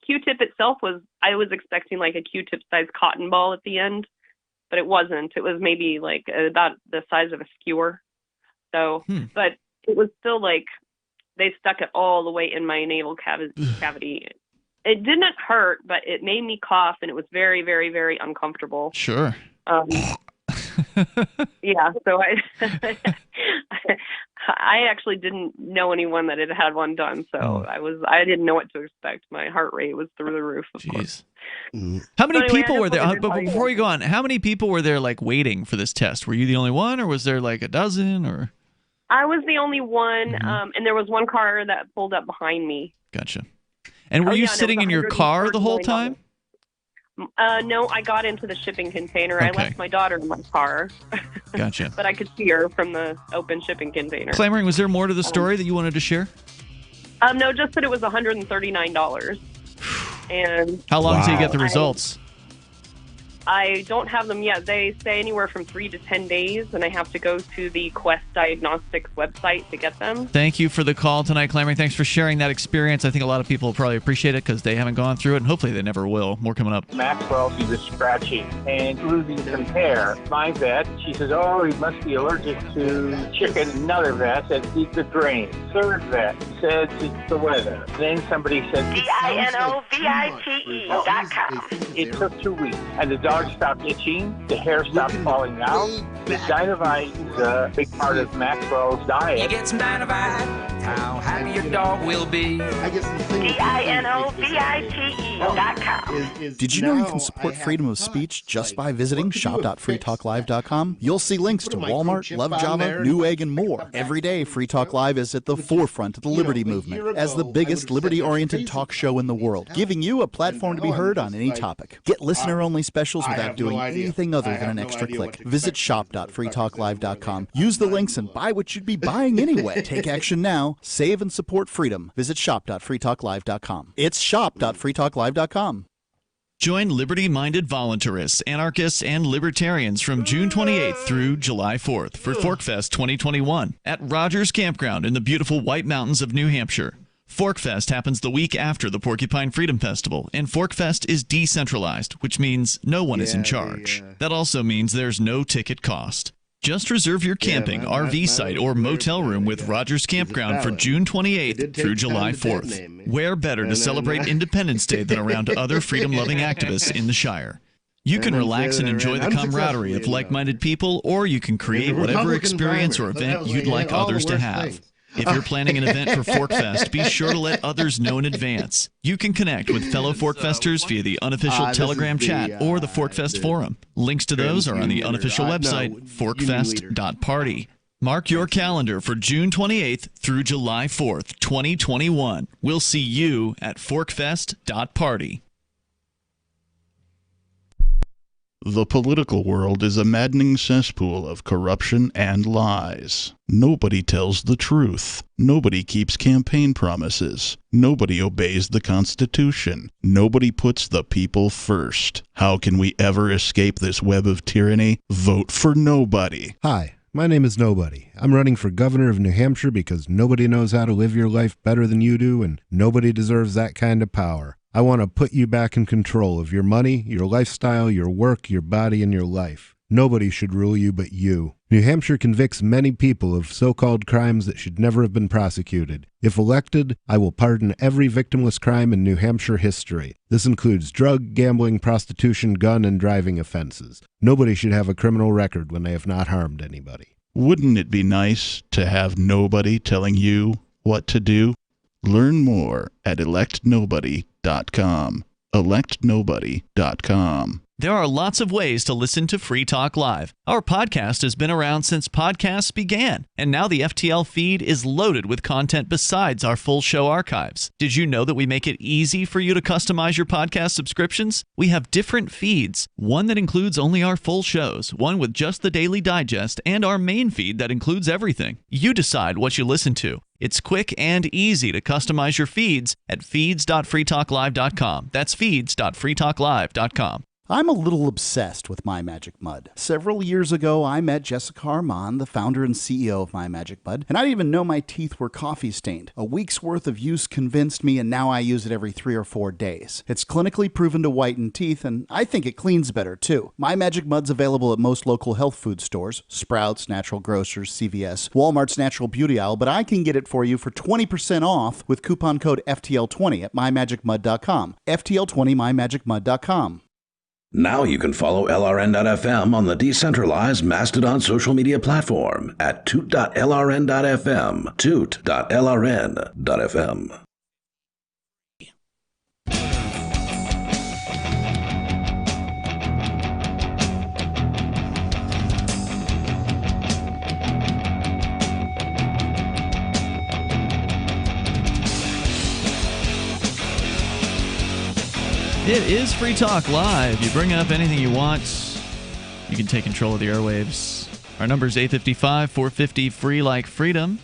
Q-tip itself I was expecting like a Q-tip-sized cotton ball at the end, but it wasn't. It was maybe like about the size of a skewer. So, but it was still like they stuck it all the way in my navel cavity. It didn't hurt, but it made me cough, and it was very, very, very uncomfortable. Sure. Yeah, so I actually didn't know anyone that had had one done, so I didn't know what to expect. My heart rate was through the roof. Of course. How many people were there? But before we go on, how many people were there like waiting for this test? Were you the only one, or was there like a dozen? Or I was the only one, and there was one car that pulled up behind me. Gotcha. And were you sitting in your car the whole time? No, I got into the shipping container. Okay. I left my daughter in my car. Gotcha. But I could see her from the open shipping container. Clamoring, was there more to the story that you wanted to share? No, just that it was $139. And how long till you get the results? I don't have them yet. They say anywhere from 3 to 10 days, and I have to go to the Quest Diagnostics website to get them. Thank you for the call tonight, Clamoring. Thanks for sharing that experience. I think a lot of people will probably appreciate it because they haven't gone through it, and hopefully they never will. More coming up. Maxwell, he was scratching and losing some hair. My vet, she says, oh, he must be allergic to chicken. Another vet said, eat the drain. Third vet said, it's the weather. Then somebody said, DINOVITE.com. It took 2 weeks, and the dog stopped itching, the hair stopped falling out. The Dinovite is a big part of Maxwell's diet. You get some Dinovite, how happy your dog will be. DINOVITE.com. Did you know you can support freedom of speech just by visiting shop.freetalklive.com? You'll see links to Walmart, Love Java, Newegg, and more. Every day, Free Talk Live is at the forefront of the liberty movement as the biggest liberty-oriented talk show in the world, giving you a platform to be heard on any topic. Get listener-only specials without doing anything other than an extra click. Visit shop.freetalklive.com. Use the links and buy what you'd be buying anyway. Take action now. Save and support freedom. Visit shop.freetalklive.com. It's shop.freetalklive.com. Join liberty-minded voluntarists, anarchists, and libertarians from June 28th through July 4th for ForkFest 2021 at Rogers Campground in the beautiful White Mountains of New Hampshire. ForkFest happens the week after the Porcupine Freedom Festival, and ForkFest is decentralized, which means no one is in charge. That also means there's no ticket cost. Just reserve your camping, RV site, or motel room with Rogers Campground for June 28th through July 4th. Where better to celebrate Independence Day than around other freedom-loving activists in the Shire? You can relax and enjoy the camaraderie of like-minded people, or you can create whatever experience or event you'd like others to have. If you're planning an event for ForkFest, be sure to let others know in advance. You can connect with fellow ForkFesters via the unofficial Telegram chat or the ForkFest forum. Links to those are on the unofficial website, forkfest.party. Mark your calendar for June 28th through July 4th, 2021. We'll see you at forkfest.party. The political world is a maddening cesspool of corruption and lies. Nobody tells the truth. Nobody keeps campaign promises. Nobody obeys the Constitution. Nobody puts the people first. How can we ever escape this web of tyranny? Vote for nobody. Hi, my name is Nobody. I'm running for governor of New Hampshire because nobody knows how to live your life better than you do, and nobody deserves that kind of power. I want to put you back in control of your money, your lifestyle, your work, your body, and your life. Nobody should rule you but you. New Hampshire convicts many people of so-called crimes that should never have been prosecuted. If elected, I will pardon every victimless crime in New Hampshire history. This includes drug, gambling, prostitution, gun, and driving offenses. Nobody should have a criminal record when they have not harmed anybody. Wouldn't it be nice to have nobody telling you what to do? Learn more at electnobody.com. electnobody.com. There are lots of ways to listen to Free Talk Live. Our podcast has been around since podcasts began, and now the FTL feed is loaded with content besides our full show archives. Did you know that we make it easy for you to customize your podcast subscriptions? We have different feeds, one that includes only our full shows, one with just the Daily Digest, and our main feed that includes everything. You decide what you listen to. It's quick and easy to customize your feeds at feeds.freetalklive.com. That's feeds.freetalklive.com. I'm a little obsessed with My Magic Mud. Several years ago, I met Jessica Armand, the founder and CEO of My Magic Mud, and I didn't even know my teeth were coffee stained. A week's worth of use convinced me, and now I use it every 3 or 4 days. It's clinically proven to whiten teeth, and I think it cleans better, too. My Magic Mud's available at most local health food stores, Sprouts, Natural Grocers, CVS, Walmart's Natural Beauty Aisle, but I can get it for you for 20% off with coupon code FTL20 at mymagicmud.com. FTL20 mymagicmud.com. Now you can follow LRN.FM on the decentralized Mastodon social media platform at toot.lrn.fm, toot.lrn.fm. It is Free Talk Live. You bring up anything you want. You can take control of the airwaves. Our number is 855-450-FREE like freedom.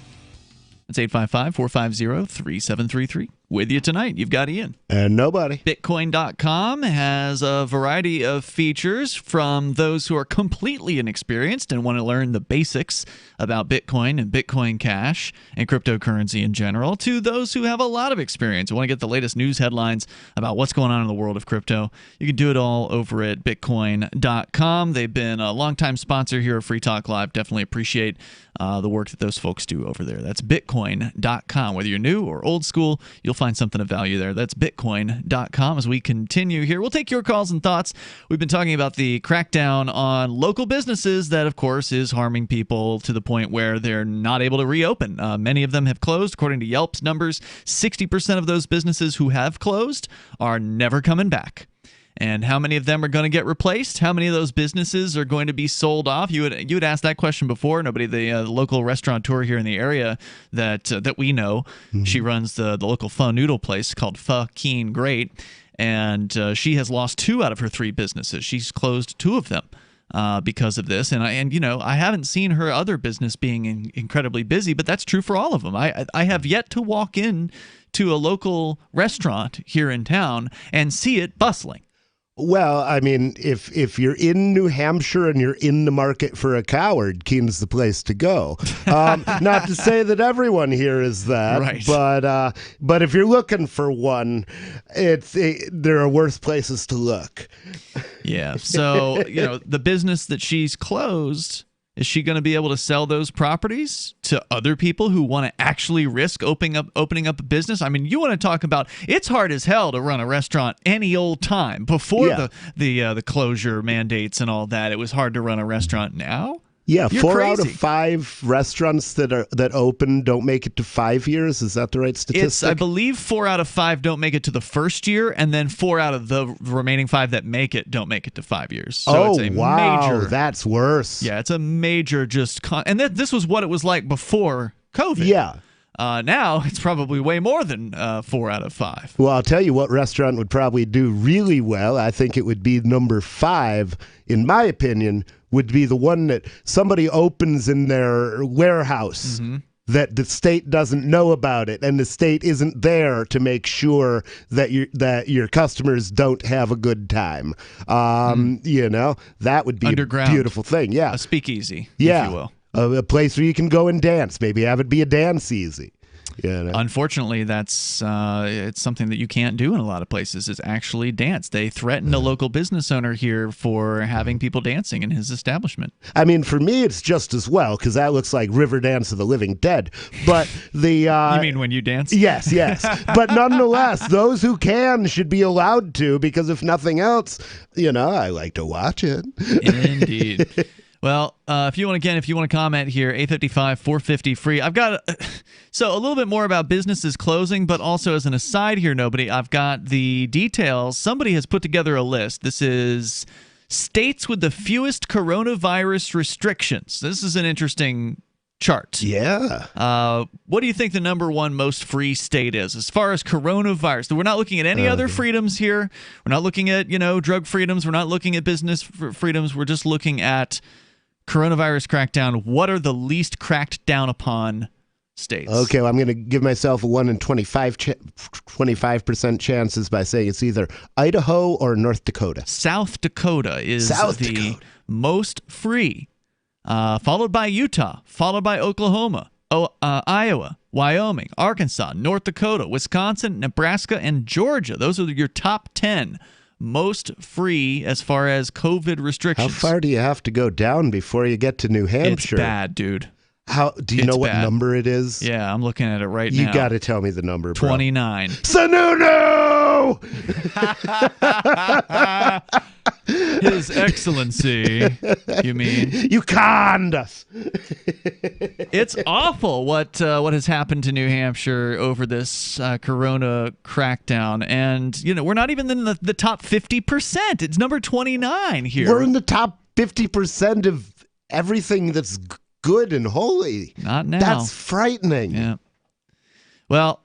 That's 855-450-3733. With you tonight, you've got Ian. And nobody. Bitcoin.com has a variety of features from those who are completely inexperienced and want to learn the basics about Bitcoin and Bitcoin Cash and cryptocurrency in general, to those who have a lot of experience and want to get the latest news headlines about what's going on in the world of crypto. You can do it all over at Bitcoin.com. They've been a longtime sponsor here at Free Talk Live. Definitely appreciate the work that those folks do over there. That's Bitcoin.com. Whether you're new or old school, you'll find something of value there. That's Bitcoin.com. As we continue here, we'll take your calls and thoughts. We've been talking about the crackdown on local businesses that, of course, is harming people to the point where they're not able to reopen. Many of them have closed. According to Yelp's numbers, 60% of those businesses who have closed are never coming back. And how many of them are going to get replaced? How many of those businesses are going to be sold off? You had asked that question before. Nobody, the local restaurateur here in the area that we know, she runs the local pho noodle place called Pho Keen Great, and she has lost 2 out of her 3 businesses. She's closed 2 of them because of this. And I haven't seen her other business being incredibly busy, but that's true for all of them. I have yet to walk in to a local restaurant here in town and see it bustling. Well, I mean, if you're in New Hampshire and you're in the market for a coward, Keen's the place to go. Not to say that everyone here is that, right. But if you're looking for one, there are worse places to look. Yeah. So the business that she's closed, is she going to be able to sell those properties to other people who want to actually risk opening up a business? I mean, you want to talk about, it's hard as hell to run a restaurant any old time. Before the closure mandates and all that, it was hard to run a restaurant. Now? Yeah, You're 4 crazy. out of 5 restaurants that open don't make it to 5 years. Is that the right statistic? I believe 4 out of 5 don't make it to the first year, and then 4 out of the remaining 5 that make it don't make it to 5 years. So it's a major, that's worse. Yeah, it's a major and this was what it was like before COVID. Yeah. Now it's probably way more than 4 out of 5. Well, I'll tell you what restaurant would probably do really well. I think it would be number 5, in my opinion, would be the one that somebody opens in their warehouse that the state doesn't know about it, and the state isn't there to make sure that your customers don't have a good time. That would be Underground. a beautiful thing. Yeah, a speakeasy, yeah, if you will. A place where you can go and dance. Maybe have it be a dance easy. Unfortunately, that's it's something that you can't do in a lot of places, is actually dance. They threatened a local business owner here for having people dancing in his establishment. I mean, for me, it's just as well, because that looks like River Dance of the Living Dead. But the... you mean when you dance? Yes. But nonetheless, those who can should be allowed to, because if nothing else, I like to watch it. Indeed. Well, if you want to comment here, 855-450 free. I've got so a little bit more about businesses closing, but also as an aside here, I've got the details. Somebody has put together a list. This is states with the fewest coronavirus restrictions. This is an interesting chart. Yeah. What do you think the number one most free state is as far as coronavirus? We're not looking at any other freedoms here. We're not looking at, drug freedoms. We're not looking at business freedoms. We're just looking at coronavirus crackdown. What are the least cracked down upon states? Okay, well, I'm going to give myself a 1 in 25% chances by saying it's either Idaho or North Dakota. South Dakota is the most free, followed by Utah, followed by Oklahoma, Iowa, Wyoming, Arkansas, North Dakota, Wisconsin, Nebraska, and Georgia. Those are your top 10 most free as far as COVID restrictions. How far do you have to go down before you get to New Hampshire? It's bad, dude. How do you know what number it is? Yeah, I'm looking at it right now. You got to tell me the number, bro. 29. Sununu! His Excellency, you mean? You conned us. It's awful what has happened to New Hampshire over this corona crackdown. And, we're not even in the top 50%. It's number 29 here. We're in the top 50% of everything that's good and holy. Not now. That's frightening. Yeah. Well,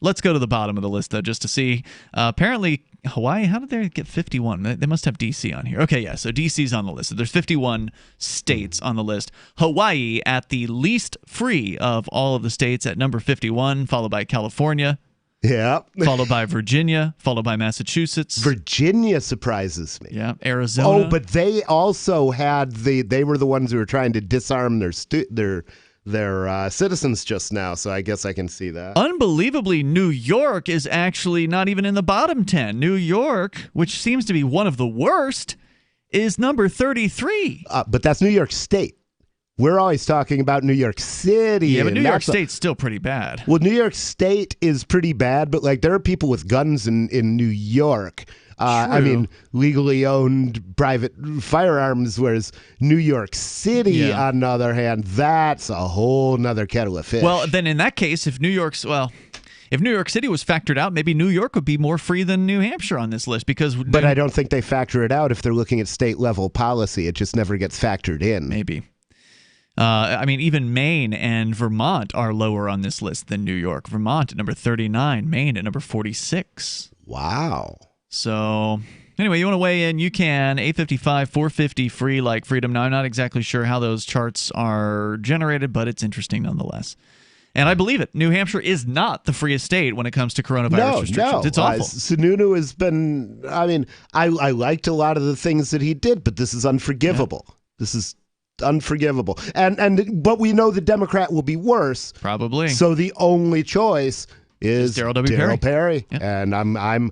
let's go to the bottom of the list, though, just to see. Apparently, Hawaii, how did they get 51? They must have D.C. on here. Okay, yeah, so D.C.'s on the list. So there's 51 states on the list. Hawaii at the least free of all of the states at number 51, followed by California. Yeah. Followed by Virginia, followed by Massachusetts. Virginia surprises me. Yeah, Arizona. Oh, but they also had they were the ones who were trying to disarm their citizens just now, so I guess I can see that. Unbelievably, New York is actually not even in the bottom 10. New York, which seems to be one of the worst, is number 33. But that's New York State. We're always talking about New York City. Yeah, but New York State's still pretty bad. Well, New York State is pretty bad, but there are people with guns in New York. I mean, legally owned private firearms, whereas New York City, on the other hand, that's a whole nother kettle of fish. Well, then in that case, if New York City was factored out, maybe New York would be more free than New Hampshire on this list. But I don't think they factor it out if they're looking at state-level policy. It just never gets factored in. Maybe. Even Maine and Vermont are lower on this list than New York. Vermont at number 39, Maine at number 46. Wow. So, anyway, you want to weigh in, you can. 855-450 free like freedom. Now, I'm not exactly sure how those charts are generated, but it's interesting nonetheless. And I believe it. New Hampshire is not the freest state when it comes to coronavirus restrictions. No. It's awful. Sununu has been, I liked a lot of the things that he did, but this is unforgivable. Yeah. This is unforgivable. But we know the Democrat will be worse. Probably. So the only choice is Darryl Perry. Yep. And I'm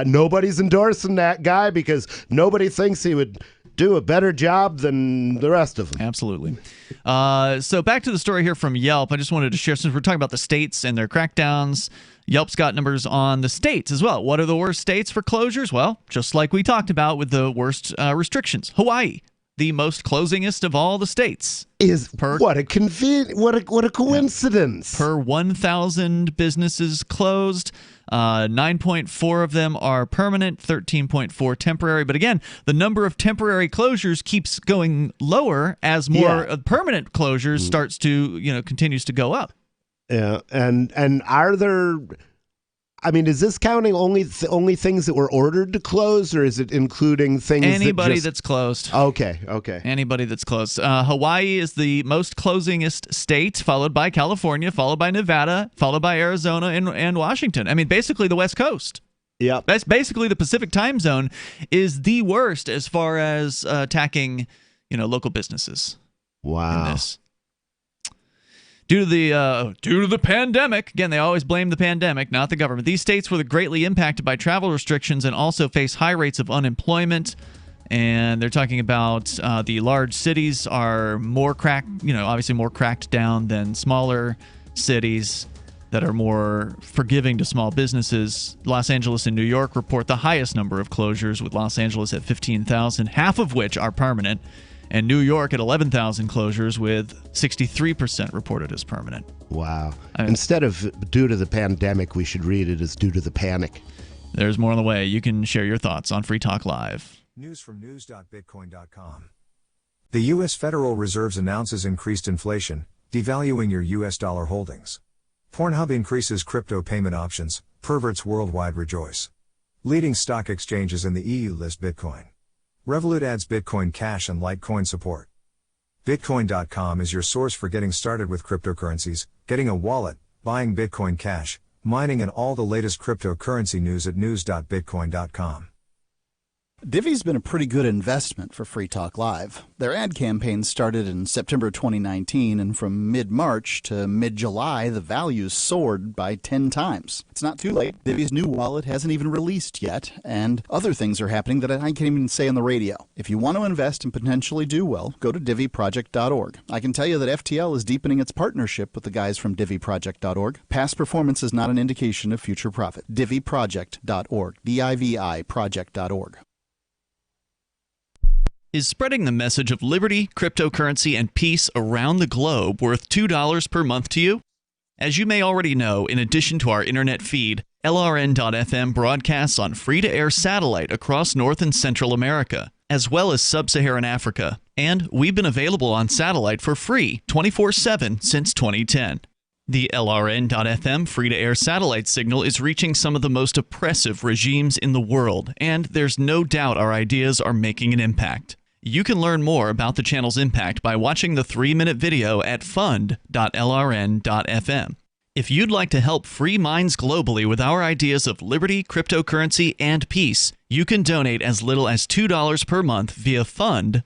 nobody's endorsing that guy because nobody thinks he would do a better job than the rest of them. Absolutely. So back to the story here from Yelp. I just wanted to share, since we're talking about the states and their crackdowns, Yelp's got numbers on the states as well. What are the worst states for closures? Well, just like we talked about with the worst restrictions. Hawaii, the most closingest of all the states. What a coincidence. Per 1,000 businesses closed, 9.4 of them are permanent, 13.4 temporary. But again, the number of temporary closures keeps going lower as more permanent closures starts to, continues to go up. Yeah, and are there? Is this counting only things that were ordered to close, or is it including things? That's closed. Okay. Anybody that's closed. Hawaii is the most closingest state, followed by California, followed by Nevada, followed by Arizona and Washington. Basically the West Coast. Yeah. That's basically the Pacific time zone is the worst as far as attacking, local businesses. Wow. In this. Due to the pandemic, again, they always blame the pandemic, not the government. These states were greatly impacted by travel restrictions and also face high rates of unemployment. And they're talking about the large cities are more obviously more cracked down than smaller cities that are more forgiving to small businesses. Los Angeles and New York report the highest number of closures, with Los Angeles at 15,000, half of which are permanent, and New York at 11,000 closures, with 63% reported as permanent. Wow. Instead of due to the pandemic, we should read it as due to the panic. There's more on the way. You can share your thoughts on Free Talk Live. News from news.bitcoin.com. The U.S. Federal Reserve announces increased inflation, devaluing your U.S. dollar holdings. Pornhub increases crypto payment options, perverts worldwide rejoice. Leading stock exchanges in the EU list Bitcoin. Revolut adds Bitcoin Cash and Litecoin support. Bitcoin.com is your source for getting started with cryptocurrencies, getting a wallet, buying Bitcoin Cash, mining, and all the latest cryptocurrency news at news.bitcoin.com. Divvy's been a pretty good investment for Free Talk Live. Their ad campaign started in September 2019, and from mid-March to mid-July, the values soared by 10 times. It's not too late. Divvy's new wallet hasn't even released yet, and other things are happening that I can't even say on the radio. If you want to invest and potentially do well, go to divvyproject.org. I can tell you that FTL is deepening its partnership with the guys from divvyproject.org. Past performance is not an indication of future profit. divvyproject.org. DIVI project.org. Is spreading the message of liberty, cryptocurrency, and peace around the globe worth $2 per month to you? As you may already know, in addition to our internet feed, LRN.FM broadcasts on free-to-air satellite across North and Central America, as well as Sub-Saharan Africa. And we've been available on satellite for free 24/7 since 2010. The LRN.FM free-to-air satellite signal is reaching some of the most oppressive regimes in the world, and there's no doubt our ideas are making an impact. You can learn more about the channel's impact by watching the 3-minute video at fund.lrn.fm. If you'd like to help free minds globally with our ideas of liberty, cryptocurrency, and peace, you can donate as little as $2 per month via fund.lrn.fm.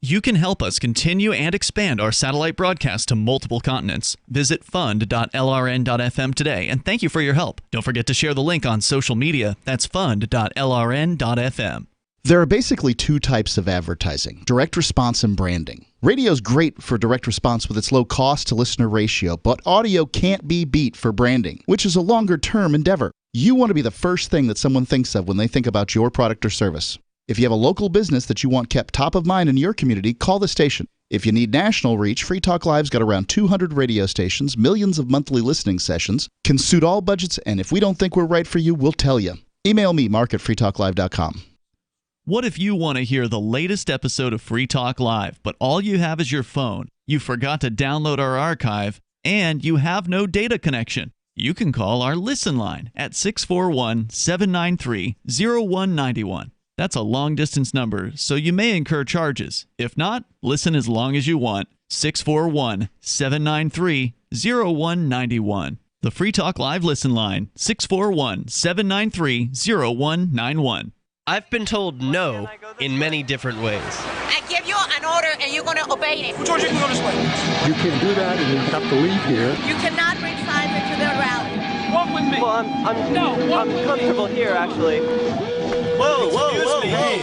You can help us continue and expand our satellite broadcast to multiple continents. Visit fund.lrn.fm today, and thank you for your help. Don't forget to share the link on social media. That's fund.lrn.fm. There are basically two types of advertising: direct response and branding. Radio's great for direct response with its low cost to listener ratio, but audio can't be beat for branding, which is a longer-term endeavor. You want to be the first thing that someone thinks of when they think about your product or service. If you have a local business that you want kept top of mind in your community, call the station. If you need national reach, Free Talk Live's got around 200 radio stations, millions of monthly listening sessions, can suit all budgets, and if we don't think we're right for you, we'll tell you. Email me, mark@freetalklive.com. What if you want to hear the latest episode of Free Talk Live, but all you have is your phone, you forgot to download our archive, and you have no data connection? You can call our Listen line at 641-793-0191. That's a long-distance number, so you may incur charges. If not, listen as long as you want. 641-793-0191. The Free Talk Live Listen line, 641-793-0191. I've been told no in many different ways. I give you an order and you're going to obey it. George, you can go this way. You can do that and you have to leave here. You cannot bring signs into the rally. Walk with me. Well, I'm comfortable here, actually. Whoa. Hey.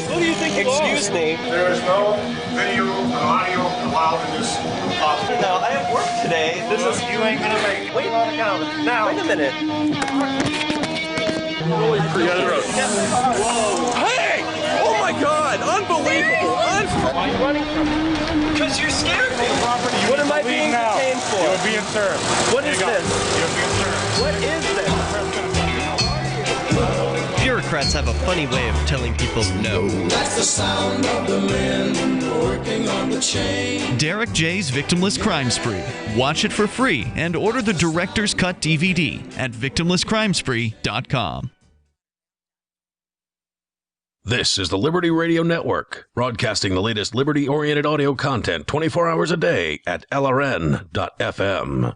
Who do you think you are? Excuse me. There is no video and audio allowed in this office. No, I have work today. You ain't gonna make it. Wait now. Wait a minute. Holy crap. Hey! Oh my God! Unbelievable! Why are you running from me? Because you scared me. What am I being detained for? You're being served. What is this? You're being served. What is this? Bureaucrats have a funny way of telling people no. That's the sound of the men working on the chain. Derek J's Victimless Crime Spree. Watch it for free and order the Director's Cut DVD at victimlesscrimespree.com. This is the Liberty Radio Network, broadcasting the latest liberty-oriented audio content 24 hours a day at LRN.FM.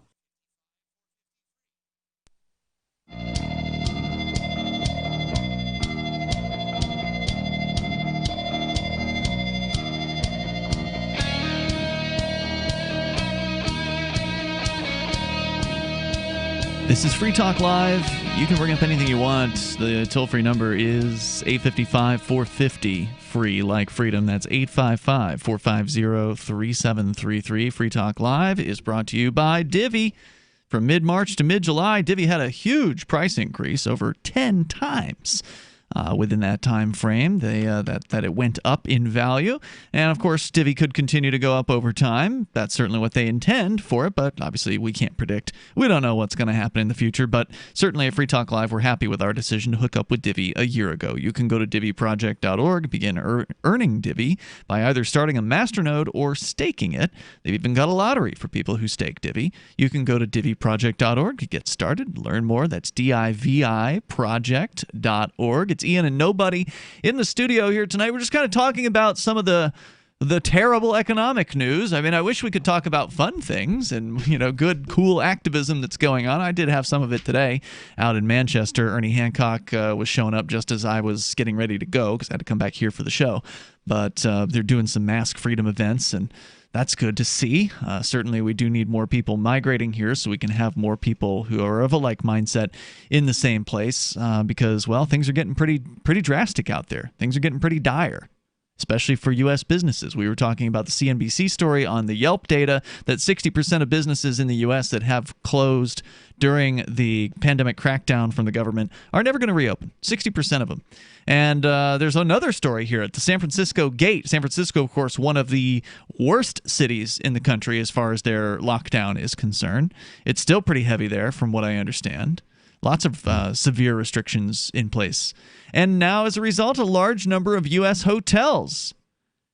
This is Free Talk Live. You can bring up anything you want. The toll-free number is 855-450-FREE, like freedom. That's 855-450-3733. Free Talk Live is brought to you by Divvy. From mid-March to mid-July, Divvy had a huge price increase, over 10 times. Within that time frame, that it went up in value. And, of course, Divvy could continue to go up over time. That's certainly what they intend for it, but obviously we can't predict. We don't know what's going to happen in the future, but certainly at Free Talk Live, we're happy with our decision to hook up with Divvy a year ago. You can go to DivvyProject.org, begin earning Divvy by either starting a masternode or staking it. They've even got a lottery for people who stake Divvy. You can go to DivvyProject.org to get started, learn more. That's DIVIProject.org. It's Ian and Nobody in the studio here tonight. We're just kind of talking about some of the terrible economic news. I mean, I wish we could talk about fun things and, good, cool activism that's going on. I did have some of it today out in Manchester. Ernie Hancock was showing up just as I was getting ready to go because I had to come back here for the show. But they're doing some mask freedom events, and that's good to see. Certainly, we do need more people migrating here so we can have more people who are of a like mindset in the same place because, well, things are getting pretty drastic out there. Things are getting pretty dire, especially for U.S. businesses. We were talking about the CNBC story on the Yelp data that 60% of businesses in the U.S. that have closed during the pandemic crackdown from the government are never going to reopen. 60% of them. And there's another story here at the San Francisco Gate. San Francisco, of course, one of the worst cities in the country as far as their lockdown is concerned. It's still pretty heavy there, from what I understand. Lots of severe restrictions in place. And now, as a result, a large number of U.S. hotels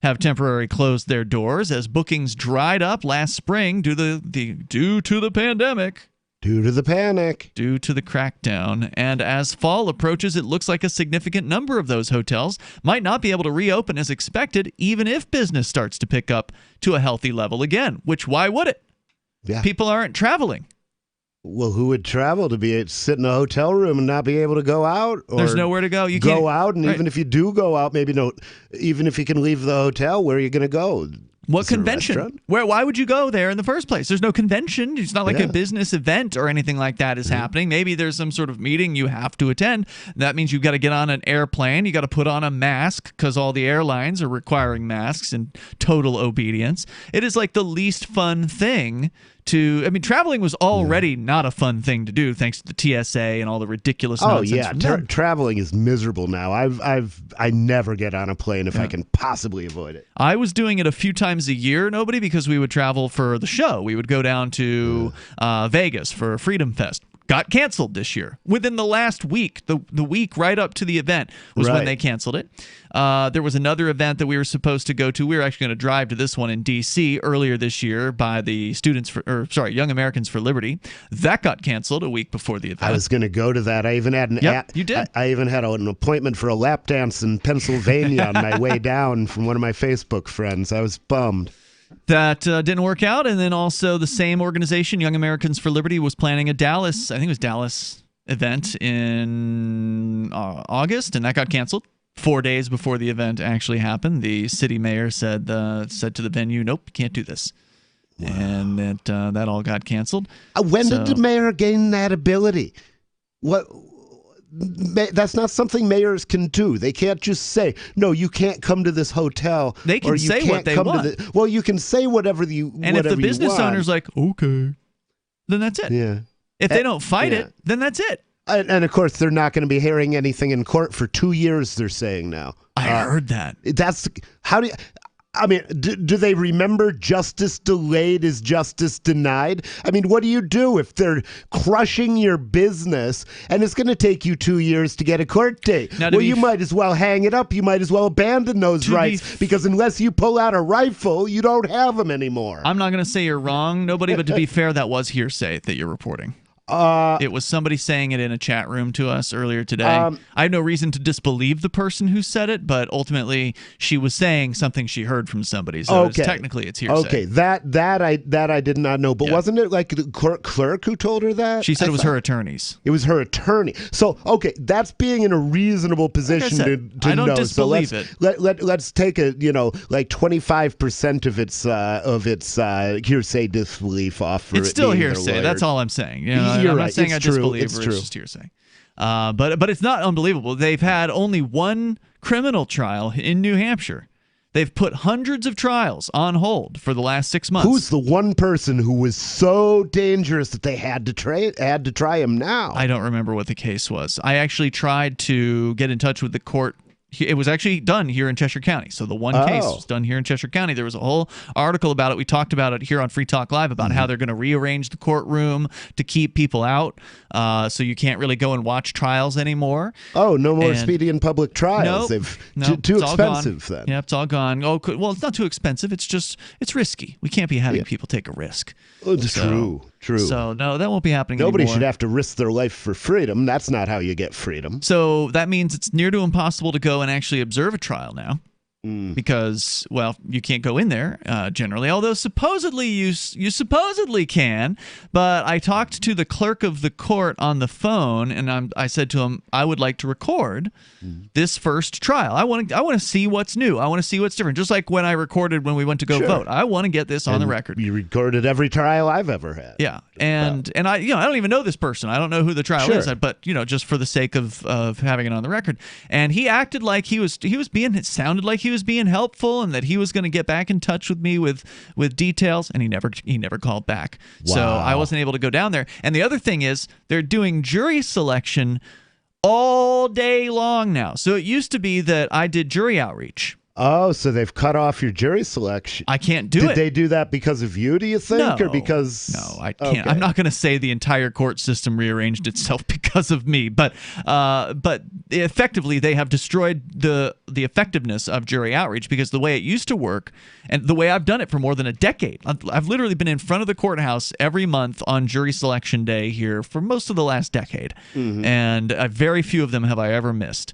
have temporarily closed their doors as bookings dried up last spring due to the pandemic. Due to the panic. Due to the crackdown. And as fall approaches, it looks like a significant number of those hotels might not be able to reopen as expected, even if business starts to pick up to a healthy level again. Which, why would it? Yeah. People aren't traveling. Well, who would travel to sit in a hotel room and not be able to go out? Or there's nowhere to go. You go can't, out, and right. even if you do go out, even if you can leave the hotel, where are you going to go? What convention? Why would you go there in the first place? There's no convention. It's not like a business event or anything like that is happening. Maybe there's some sort of meeting you have to attend. That means you've got to get on an airplane. You got to put on a mask because all the airlines are requiring masks in total obedience. It is like the least fun thing traveling was already not a fun thing to do thanks to the TSA and all the ridiculous nonsense. Traveling is miserable now. I never get on a plane if I can possibly avoid it. I was doing it a few times a year, because we would travel for the show. We would go down to Vegas for Freedom Fest. Got canceled this year. Within the last week, the week right up to the event was when they canceled it. There was another event that we were supposed to go to. We were actually going to drive to this one in D.C. earlier this year by the Young Americans for Liberty. That got canceled a week before the event. I was going to go to that. I even had you did. I even had an appointment for a lap dance in Pennsylvania on my way down from one of my Facebook friends. I was bummed. That didn't work out. And then also the same organization, Young Americans for Liberty, was planning a Dallas event in August, and that got canceled 4 days before the event actually happened. The city mayor said to the venue, nope, you can't do this. Wow. And that all got canceled. When did the mayor gain that ability? What? That's not something mayors can do. They can't just say, no, you can't come to this hotel. They can say what they want. Well, you can say whatever you want. And if the business owner's like, okay, then that's it. Yeah. If they don't fight it, then that's it. And of course, they're not going to be hearing anything in court for 2 years, they're saying now. I heard that. Do they remember justice delayed is justice denied? I mean, what do you do if they're crushing your business and it's going to take you 2 years to get a court date? Well, you might as well hang it up. You might as well abandon those rights because unless you pull out a rifle, you don't have them anymore. I'm not going to say you're wrong, nobody, but to be fair, that was hearsay that you're reporting. It was somebody saying it in a chat room to us earlier today. I have no reason to disbelieve the person who said it, but ultimately she was saying something she heard from somebody. So technically it's hearsay. Okay, that I did not know. But wasn't it like the clerk who told her that? She said it was her attorneys. It was her attorney. So that's being in a reasonable position to I don't know. disbelieve so let's take a 25% of its hearsay disbelief off. For it's still hearsay. That's all I'm saying. I'm not saying I disbelieve it's or true. it's just hearsay. But it's not unbelievable. They've had only one criminal trial in New Hampshire. They've put hundreds of trials on hold for the last 6 months. Who's the one person who was so dangerous that they had to try him now? I don't remember what the case was. I actually tried to get in touch with the court. It was actually done here in Cheshire County. So the one case was done here in Cheshire County. There was a whole article about it. We talked about it here on Free Talk Live about how they're going to rearrange the courtroom to keep people out. So you can't really go and watch trials anymore. Oh, no more speedy and public trials. Too expensive then. Yeah, it's all gone. Oh, well, it's not too expensive. It's risky. We can't be having people take a risk. True. So no, that won't be happening Nobody anymore. should have to risk their life for freedom. That's not how you get freedom. So that means it's near to impossible to go and actually observe a trial now. Because, well, you can't go in there generally, although supposedly you supposedly can. But I talked to the clerk of the court on the phone, and I said to him, I would like to record this first trial. I want to see what's new. I want to see what's different. Just like when I recorded when we went to go vote. I want to get this on the record. You recorded every trial I've ever had. Yeah, and I I don't even know this person. I don't know who the trial is, but just for the sake of having it on the record. And he acted like he was being. It sounded like he was being helpful and that he was going to get back in touch with me with details, and he never called back. Wow. So I wasn't able to go down there. And the other thing is they're doing jury selection all day long now. So it used to be that I did jury outreach. Oh, so they've cut off your jury selection. I can't do it. Did they do that because of you, do you think? No, or because... No, I can't. Okay. I'm not going to say the entire court system rearranged itself because of me, but effectively they have destroyed the effectiveness of jury outreach, because the way it used to work and the way I've done it for more than a decade, I've literally been in front of the courthouse every month on jury selection day here for most of the last decade, and very few of them have I ever missed.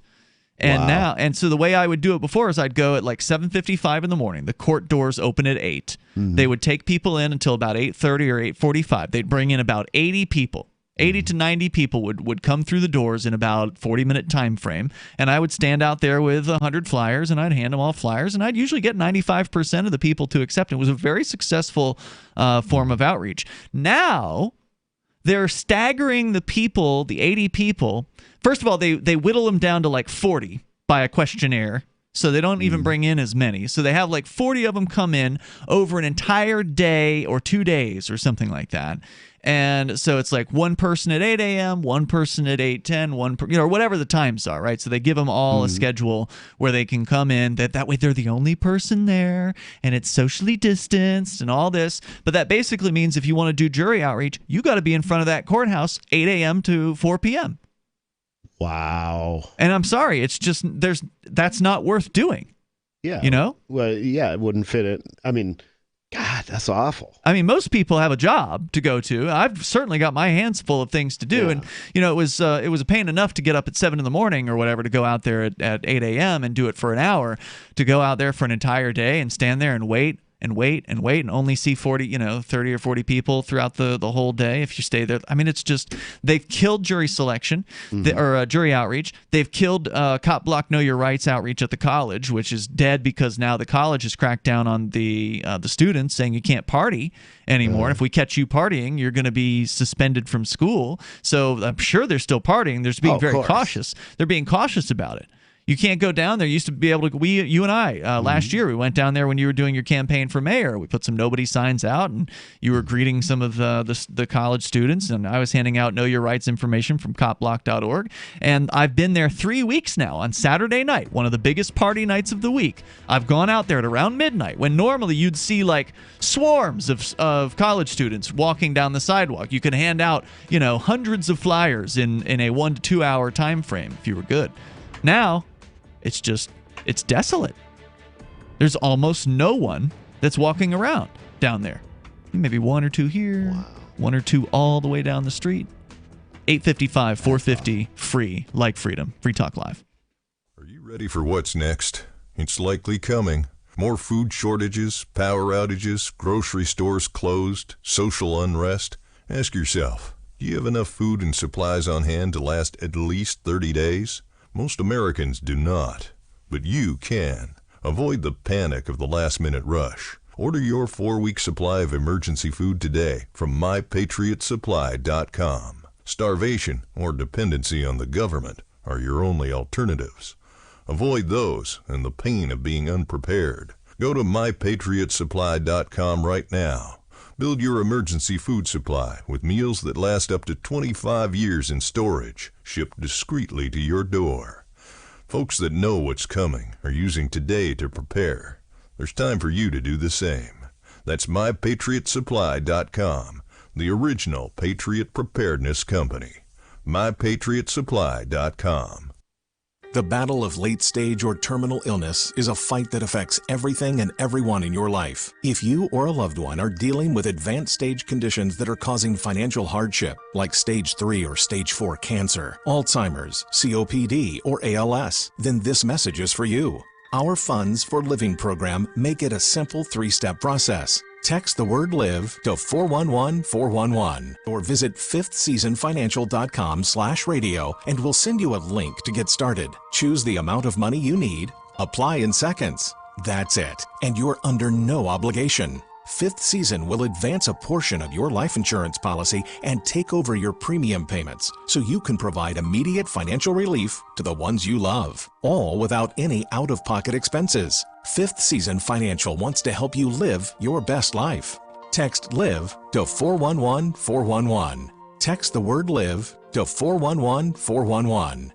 And so the way I would do it before is I'd go at like 7:55 in the morning. The court doors open at 8. They would take people in until about 8:30 or 8:45. They'd bring in about 80 people. 80 to 90 people would come through the doors in about 40-minute time frame, and I would stand out there with 100 flyers, and I'd hand them all flyers, and I'd usually get 95% of the people to accept it. It was a very successful form of outreach. Now they're staggering the people, the 80 people. First of all, they whittle them down to like 40 by a questionnaire, so they don't even bring in as many. So they have like 40 of them come in over an entire day or 2 days or something like that. And so it's like one person at 8 a.m., one person at 8:10, or whatever the times are, right? So they give them all a schedule where they can come in. That way they're the only person there, and it's socially distanced and all this. But that basically means if you want to do jury outreach, you got to be in front of that courthouse 8 a.m. to 4 p.m. Wow. And I'm sorry, it's just that's not worth doing. Yeah. Well, yeah, it wouldn't fit it. I mean, God, that's awful. I mean, most people have a job to go to. I've certainly got my hands full of things to do, and it was a pain enough to get up at 7 in the morning or whatever to go out there at 8 a.m. and do it for an hour, to go out there for an entire day and stand there and wait and only see 30 or 40 people throughout the whole day if you stay there. I mean, it's just, they've killed jury selection or jury outreach. They've killed Cop Block Know Your Rights outreach at the college, which is dead because now the college has cracked down on the students, saying you can't party anymore. And if we catch you partying, you're going to be suspended from school. So I'm sure they're still partying. They're just being very cautious. They're being cautious about it. You can't go down there. You used to be able to. You and I last year, we went down there when you were doing your campaign for mayor. We put some nobody signs out, and you were greeting some of the college students, and I was handing out Know Your Rights information from copblock.org. And I've been there 3 weeks now on Saturday night, one of the biggest party nights of the week. I've gone out there at around midnight, when normally you'd see like swarms of college students walking down the sidewalk. You could hand out hundreds of flyers in a 1 to 2 hour time frame if you were good. Now it's desolate. There's almost no one that's walking around down there. Maybe one or two here, one or two all the way down the street. 855 450 free, like freedom. Free Talk Live. Are you ready for what's next? It's likely coming. More food shortages, power outages, grocery stores closed, social unrest. Ask yourself, do you have enough food and supplies on hand to last at least 30 days? Most Americans do not, but you can. Avoid the panic of the last-minute rush. Order your 4-week supply of emergency food today from mypatriotsupply.com. Starvation or dependency on the government are your only alternatives. Avoid those and the pain of being unprepared. Go to mypatriotsupply.com right now. Build your emergency food supply with meals that last up to 25 years in storage, shipped discreetly to your door. Folks that know what's coming are using today to prepare. There's time for you to do the same. That's mypatriotsupply.com, the original Patriot Preparedness Company. mypatriotsupply.com. The battle of late-stage or terminal illness is a fight that affects everything and everyone in your life. If you or a loved one are dealing with advanced stage conditions that are causing financial hardship, like stage 3 or stage 4 cancer, Alzheimer's, COPD, or ALS, then this message is for you. Our Funds for Living program make it a simple 3-step process. Text the word LIVE to 411-411 or visit fifthseasonfinancial.com/radio and we'll send you a link to get started. Choose the amount of money you need, apply in seconds. That's it, and you're under no obligation. Fifth Season will advance a portion of your life insurance policy and take over your premium payments so you can provide immediate financial relief to the ones you love, all without any out-of-pocket expenses. Fifth Season Financial wants to help you live your best life. Text LIVE to 411-411. Text the word LIVE to 411-411.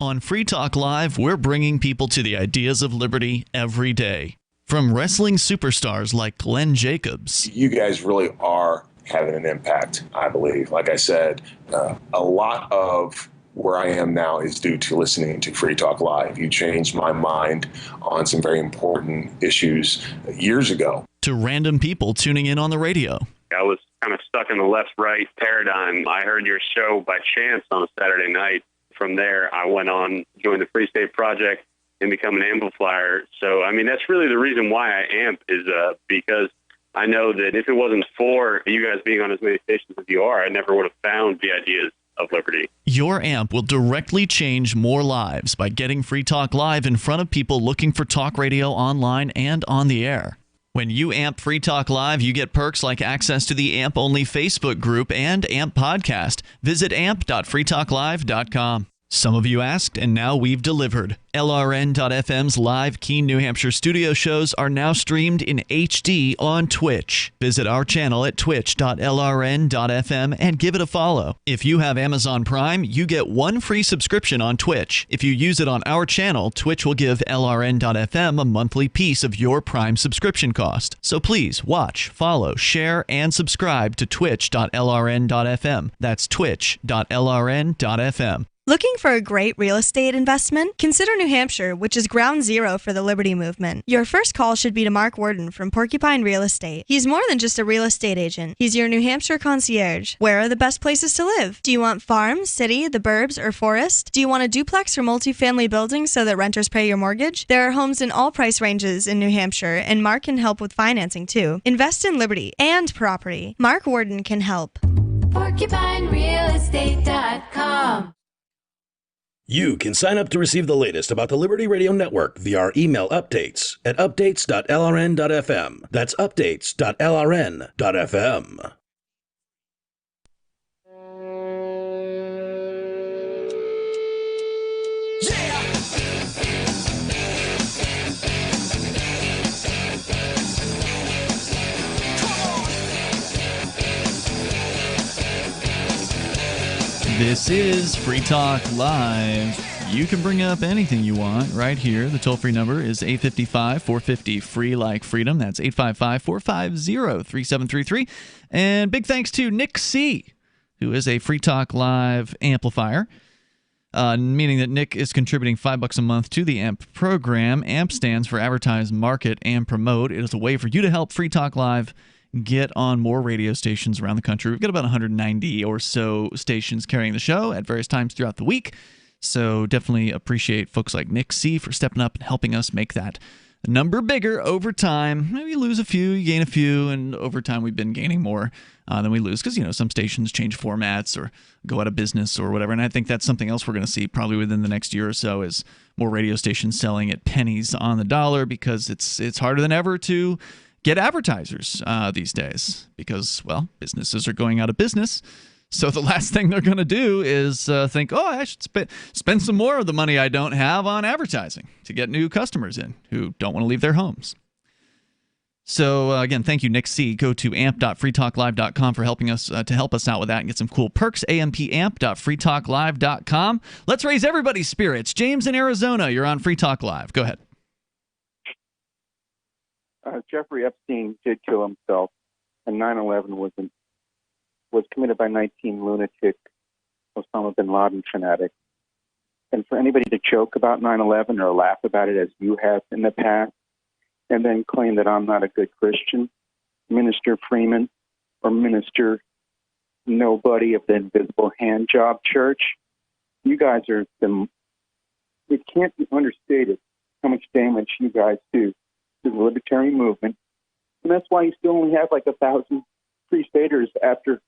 On Free Talk Live, we're bringing people to the ideas of liberty every day. From wrestling superstars like Glenn Jacobs. You guys really are having an impact, I believe. Like I said, a lot of where I am now is due to listening to Free Talk Live. You changed my mind on some very important issues years ago. To random people tuning in on the radio. I was kind of stuck in the left-right paradigm. I heard your show by chance on a Saturday night. From there, I went on, joined the Free State Project, and become an amplifier. So, I mean, that's really the reason why I amp is because I know that if it wasn't for you guys being on as many stations as you are, I never would have found the ideas of liberty. Your amp will directly change more lives by getting Free Talk Live in front of people looking for talk radio online and on the air. When you amp Free Talk Live, you get perks like access to the AMP-only Facebook group and AMP podcast. Visit amp.freetalklive.com. Some of you asked, and now we've delivered. LRN.FM's live Keene, New Hampshire studio shows are now streamed in HD on Twitch. Visit our channel at twitch.lrn.fm and give it a follow. If you have Amazon Prime, you get 1 free subscription on Twitch. If you use it on our channel, Twitch will give LRN.FM a monthly piece of your Prime subscription cost. So please watch, follow, share, and subscribe to twitch.lrn.fm. That's twitch.lrn.fm. Looking for a great real estate investment? Consider New Hampshire, which is ground zero for the Liberty Movement. Your first call should be to Mark Worden from Porcupine Real Estate. He's more than just a real estate agent. He's your New Hampshire concierge. Where are the best places to live? Do you want farm, city, the burbs, or forest? Do you want a duplex or multifamily building so that renters pay your mortgage? There are homes in all price ranges in New Hampshire, and Mark can help with financing too. Invest in liberty and property. Mark Worden can help. PorcupineRealEstate.com. You can sign up to receive the latest about the Liberty Radio Network via our email updates at updates.lrn.fm. That's updates.lrn.fm. This is Free Talk Live. You can bring up anything you want right here. The toll-free number is 855-450-FREE like freedom. That's 855-450-3733. And big thanks to Nick C., who is a Free Talk Live amplifier, meaning that Nick is contributing $5 a month to the AMP program. AMP stands for Advertise, Market, and Promote. It is a way for you to help Free Talk Live get on more radio stations around the country. We've got about 190 or so stations carrying the show at various times throughout the week. So definitely appreciate folks like Nick C. for stepping up and helping us make that number bigger over time. Maybe you lose a few, you gain a few, and over time we've been gaining more than we lose because, some stations change formats or go out of business or whatever. And I think that's something else we're going to see probably within the next year or so is more radio stations selling at pennies on the dollar because it's harder than ever to get advertisers these days because, well, businesses are going out of business. So the last thing they're going to do is think, I should spend some more of the money I don't have on advertising to get new customers in who don't want to leave their homes. So again, thank you, Nick C. Go to amp.freetalklive.com for helping us to help us out with that and get some cool perks. ampamp.freetalklive.com. Let's raise everybody's spirits. James in Arizona, you're on Free Talk Live. Go ahead. Jeffrey Epstein did kill himself, and 9/11 was committed by 19 lunatic Osama bin Laden fanatics. And for anybody to joke about 9/11 or laugh about it as you have in the past, and then claim that I'm not a good Christian, Minister Freeman or Minister Nobody of the Invisible Hand Job Church, you guys it can't be understated how much damage you guys do to the libertarian movement. And that's why you still only have like 1,000 free staters after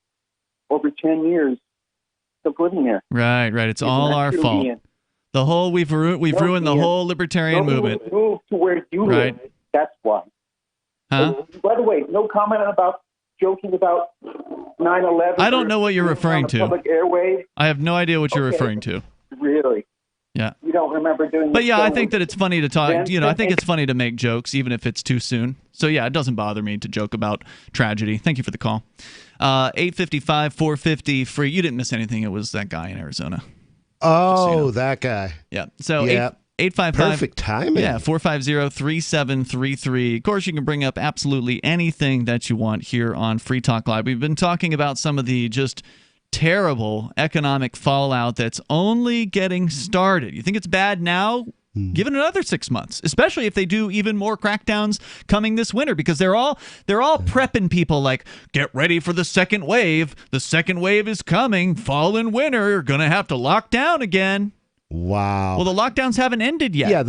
over 10 years of living there. Right. It's all our fault. We've ruined the whole libertarian movement. Move to where you live. That's why. Huh? By the way, no comment about joking about 9/11. I don't know what you're referring to. Public airway. I have no idea what you're referring to. Really? Yeah. You don't remember doing. But yeah, I think that it's funny to talk. I think it's funny to make jokes, even if it's too soon. So yeah, it doesn't bother me to joke about tragedy. Thank you for the call. 855-450 free. You didn't miss anything. It was that guy in Arizona. Oh, that guy. Yeah. So 855. Perfect timing. Yeah, 450-3733. Of course, you can bring up absolutely anything that you want here on Free Talk Live. We've been talking about some of the just terrible economic fallout that's only getting started. You think it's bad now? Give it another 6 months, especially if they do even more crackdowns coming this winter, because they're all prepping people like, get ready for the second wave. The second wave is coming. Fall and winter, you're going to have to lock down again. Wow. Well, the lockdowns haven't ended yet. Yeah,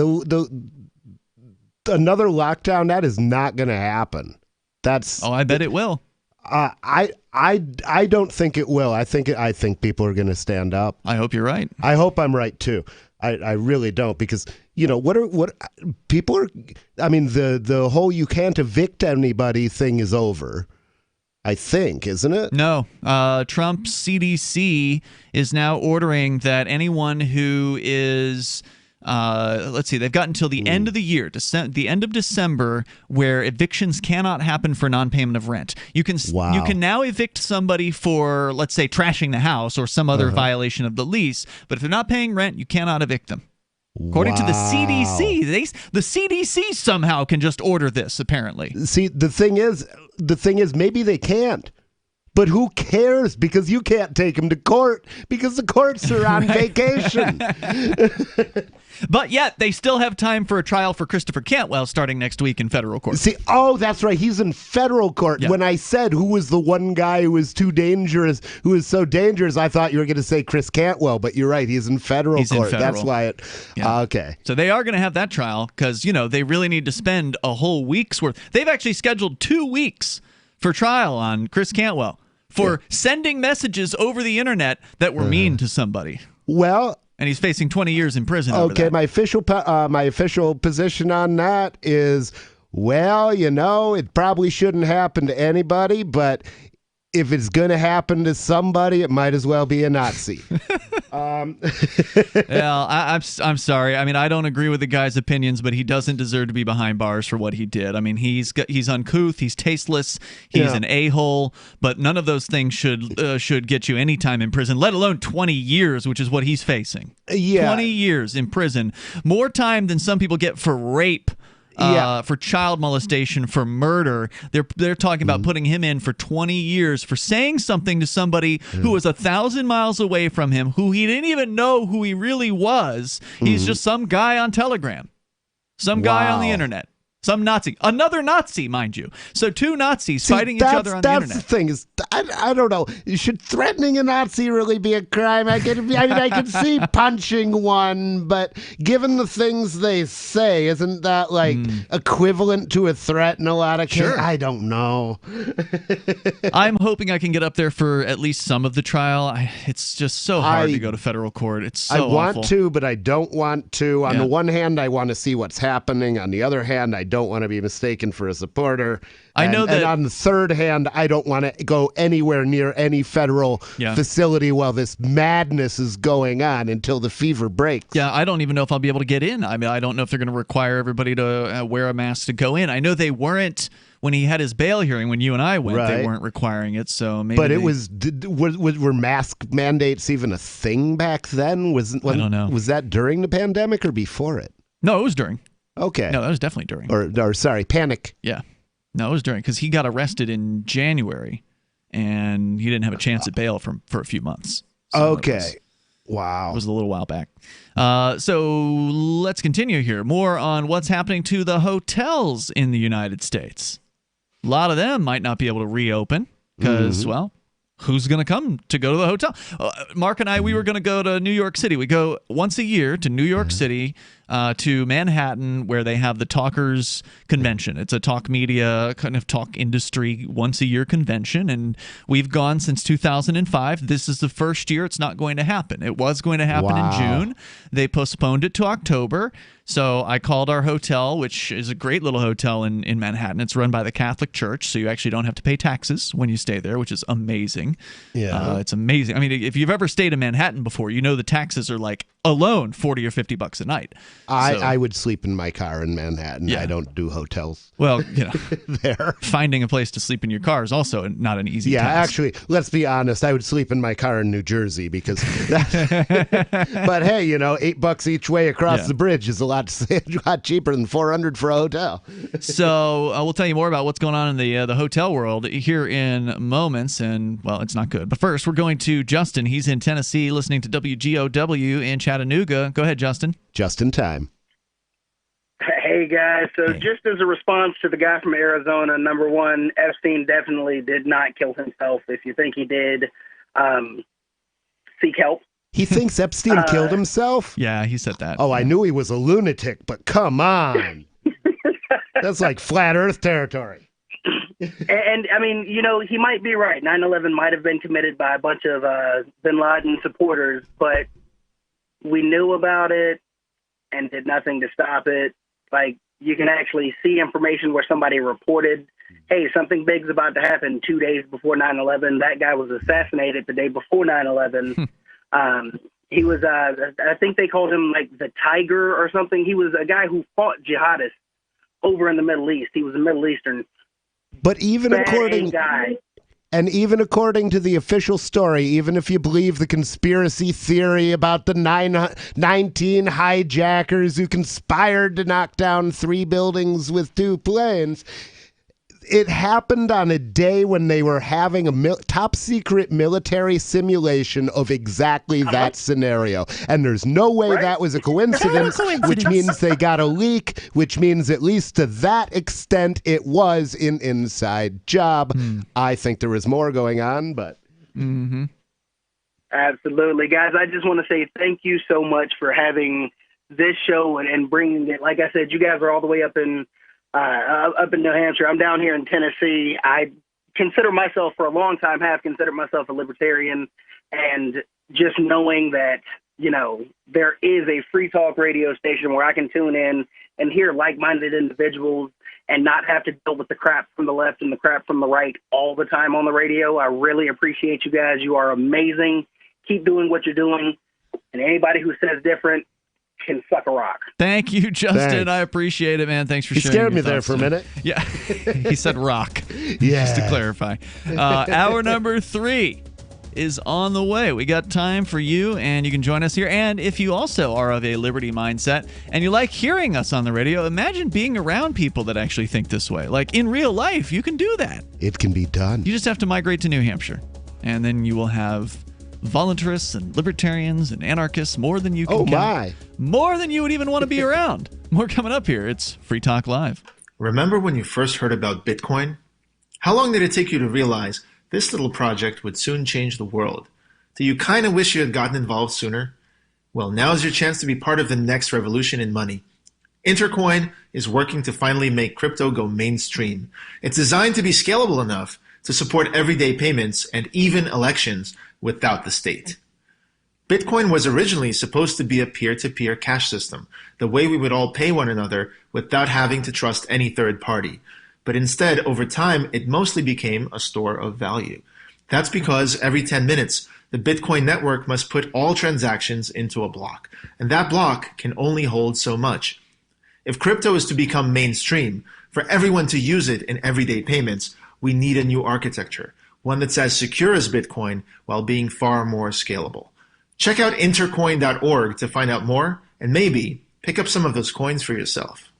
another lockdown, that is not going to happen. I bet it will. I don't think it will. I think people are going to stand up. I hope you're right. I hope I'm right too. I really don't, because what people are. I mean, the whole you can't evict anybody thing is over, I think, isn't it? No. Trump's CDC is now ordering that anyone who is, let's see, they've got until the end of the year, the end of December, where evictions cannot happen for non-payment of rent. You can now evict somebody for, let's say, trashing the house or some other violation of the lease, but if they're not paying rent, you cannot evict them. According to the CDC, the CDC somehow can just order this, apparently. See, the thing is, maybe they can't. But who cares? Because you can't take them to court because the courts are on vacation. But yet, they still have time for a trial for Christopher Cantwell starting next week in federal court. See, that's right. He's in federal court. Yeah. When I said who was the one guy who was too dangerous, who was so dangerous, I thought you were going to say Chris Cantwell. But you're right. He's in federal court. That's why it... Yeah. Okay. So they are going to have that trial because, they really need to spend a whole week's worth. They've actually scheduled 2 weeks for trial on Chris Cantwell for sending messages over the internet that were mean to somebody. Well... And he's facing 20 years in prison. Okay, my official position on that is, it probably shouldn't happen to anybody, but if it's going to happen to somebody, it might as well be a Nazi. I'm sorry. I mean, I don't agree with the guy's opinions, but he doesn't deserve to be behind bars for what he did. I mean, he's uncouth, he's tasteless, he's an a-hole, but none of those things should get you any time in prison, let alone 20 years, which is what he's facing. Yeah. 20 years in prison. More time than some people get for rape. For child molestation, for murder. They're talking about putting him in for 20 years for saying something to somebody who was 1,000 miles away from him, who he didn't even know who he really was. He's just some guy on Telegram, some guy on the internet. Some Nazi. Another Nazi, mind you. So two Nazis fighting each other on the internet. That's the thing. I don't know. Should threatening a Nazi really be a crime? I can see punching one, but given the things they say, isn't that equivalent to a threat in a lot of cases? Sure. I don't know. I'm hoping I can get up there for at least some of the trial. It's just so hard to go to federal court. It's so awful. I want to, but I don't want to. On the one hand, I want to see what's happening. On the other hand, I don't want to be mistaken for a supporter. And on the third hand, I don't want to go anywhere near any federal facility while this madness is going on until the fever breaks. Yeah, I don't even know if I'll be able to get in. I mean, I don't know if they're going to require everybody to wear a mask to go in. I know they weren't when he had his bail hearing. When you and I went, they weren't requiring it. So maybe. But were mask mandates even a thing back then? I don't know. Was that during the pandemic or before it? No, it was during. Okay. No, that was definitely during. Or sorry, panic. Yeah. No, it was during, because he got arrested in January, and he didn't have a chance at bail for a few months. So okay. Wow. It was a little while back. So let's continue here. More on what's happening to the hotels in the United States. A lot of them might not be able to reopen because, well, who's going to come to go to the hotel? Mark and I, we were going to go to New York City. We go once a year to New York City, to Manhattan, where they have the Talkers Convention. It's a talk media, kind of talk industry once-a-year convention, and we've gone since 2005. This is the first year it's not going to happen. It was going to happen in June. They postponed it to October. So I called our hotel, which is a great little hotel in Manhattan. It's run by the Catholic Church, so you actually don't have to pay taxes when you stay there, which is amazing. Yeah. It's amazing. I mean, if you've ever stayed in Manhattan before, you know the taxes are like alone $40 or $50 a night. I would sleep in my car in Manhattan. Yeah. I don't do hotels. Well, there. Finding a place to sleep in your car is also not an easy task. Actually, let's be honest. I would sleep in my car in New Jersey because but hey, $8 each way across the bridge is a lot cheaper than $400 for a hotel. So we'll tell you more about what's going on in the hotel world here in moments, and well, it's not good. But first, we're going to Justin. He's in Tennessee, listening to WGOW in Chattanooga. Go ahead, Justin. Just in time. Hey, guys. So just as a response to the guy from Arizona, number one, Epstein definitely did not kill himself. If you think he did, seek help. He thinks Epstein killed himself? Yeah, he said that. Oh, I knew he was a lunatic, but come on. That's like flat earth territory. And I mean, he might be right. 9/11 might have been committed by a bunch of bin Laden supporters, but we knew about it and did nothing to stop it. Like, you can actually see information where somebody reported, hey, something big's about to happen 2 days before 9/11. That guy was assassinated the day before 9/11. He was, I think they called him like the Tiger or something. He was a guy who fought jihadists over in the Middle East. He was a Middle Eastern. But even according to the official story, even if you believe the conspiracy theory about the 19 hijackers who conspired to knock down 3 buildings with 2 planes, it happened on a day when they were having a top secret military simulation of exactly that scenario. And there's no way that was a coincidence, which means they got a leak, which means at least to that extent it was an inside job. I think there was more going on, but... Absolutely. Guys, I just want to say thank you so much for having this show and bringing it. Like I said, you guys are all the way up in New Hampshire. I'm down here in Tennessee. I consider myself, for a long time, have considered myself a libertarian, and just knowing that, there is a free talk radio station where I can tune in and hear like-minded individuals and not have to deal with the crap from the left and the crap from the right all the time on the radio. I really appreciate you guys. You are amazing. Keep doing what you're doing. And anybody who says different can suck a rock. Thank you, Justin. Thanks. I appreciate it, man. Thanks for sharing. You scared me your there thoughts for a minute. Yeah. He said rock. Yeah. Just to clarify. Hour number 3 is on the way. We got time for you, and you can join us here. And if you also are of a liberty mindset and you like hearing us on the radio, imagine being around people that actually think this way. Like in real life, you can do that. It can be done. You just have to migrate to New Hampshire, and then you will have voluntarists and libertarians and anarchists more than you can count. More than you would even want to be around. More coming up here. It's Free Talk Live. Remember when you first heard about Bitcoin? How long did it take you to realize this little project would soon change the world? Do you kind of wish you had gotten involved sooner? Well, now's your chance to be part of the next revolution in money. Intercoin is working to finally make crypto go mainstream. It's designed to be scalable enough to support everyday payments and even elections without the state. Bitcoin was originally supposed to be a peer-to-peer cash system, the way we would all pay one another without having to trust any third party. But instead, over time, it mostly became a store of value. That's because every 10 minutes, the Bitcoin network must put all transactions into a block, and that block can only hold so much. If crypto is to become mainstream, for everyone to use it in everyday payments, we need a new architecture, one that's as secure as Bitcoin while being far more scalable. Check out intercoin.org to find out more, and maybe pick up some of those coins for yourself.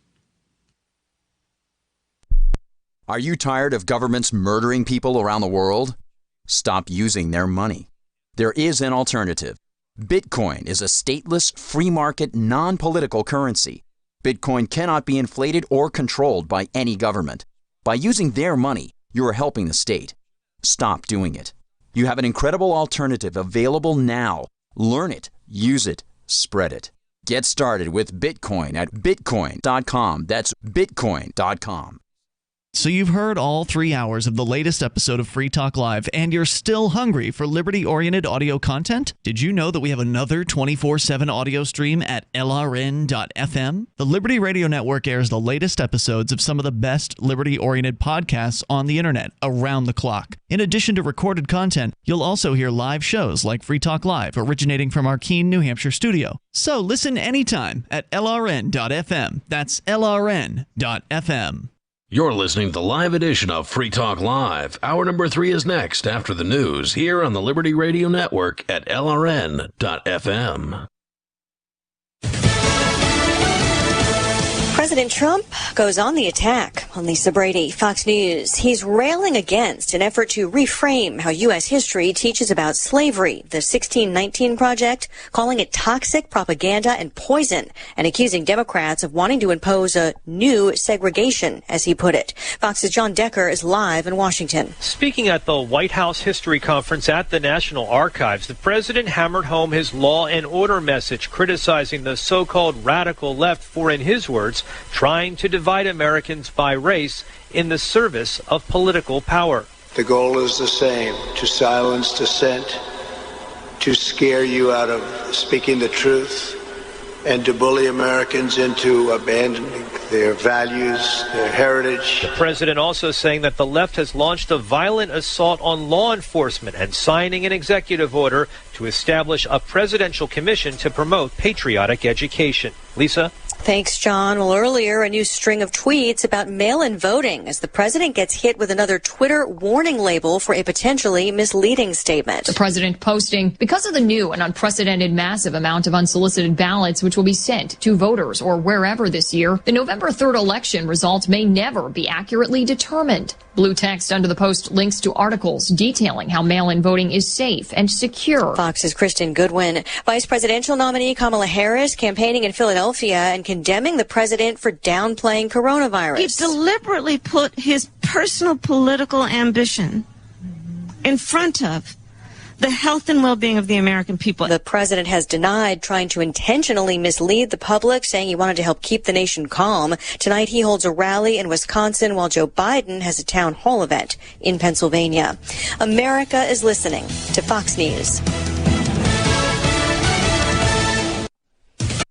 Are you tired of governments murdering people around the world? Stop using their money. There is an alternative. Bitcoin is a stateless, free market, non-political currency. Bitcoin cannot be inflated or controlled by any government. By using their money, you are helping the state. Stop doing it. You have an incredible alternative available now. Learn it, use it, spread it. Get started with Bitcoin at bitcoin.com. That's bitcoin.com. So you've heard all 3 hours of the latest episode of Free Talk Live, and you're still hungry for liberty-oriented audio content? Did you know that we have another 24/7 audio stream at LRN.FM? The Liberty Radio Network airs the latest episodes of some of the best liberty-oriented podcasts on the internet around the clock. In addition to recorded content, you'll also hear live shows like Free Talk Live, originating from our Keene, New Hampshire studio. So listen anytime at LRN.FM. That's LRN.FM. You're listening to the live edition of Free Talk Live. Hour number 3 is next after the news here on the Liberty Radio Network at LRN.FM. President Trump goes on the attack on Lisa Brady, Fox News. He's railing against an effort to reframe how U.S. history teaches about slavery, the 1619 Project, calling it toxic propaganda and poison, and accusing Democrats of wanting to impose a new segregation, as he put it. Fox's John Decker is live in Washington. Speaking at the White House History Conference at the National Archives, the president hammered home his law and order message, criticizing the so-called radical left for, in his words, trying to divide Americans by race in the service of political power. The goal is the same: to silence dissent, to scare you out of speaking the truth, and to bully Americans into abandoning their values, their heritage. The president also saying that the left has launched a violent assault on law enforcement and signing an executive order to establish a presidential commission to promote patriotic education. Lisa? Thanks, John. Well, earlier, a new string of tweets about mail-in voting as the president gets hit with another Twitter warning label for a potentially misleading statement. The president posting, because of the new and unprecedented massive amount of unsolicited ballots which will be sent to voters or wherever this year, the November 3rd election results may never be accurately determined. Blue text under the post links to articles detailing how mail-in voting is safe and secure. Fox's Kristen Goodwin. Vice presidential nominee Kamala Harris campaigning in Philadelphia and condemning the president for downplaying coronavirus. He deliberately put his personal political ambition in front of the health and well-being of the American people. The president has denied trying to intentionally mislead the public, saying he wanted to help keep the nation calm. Tonight he holds a rally in Wisconsin while Joe Biden has a town hall event in Pennsylvania. America is listening to Fox News.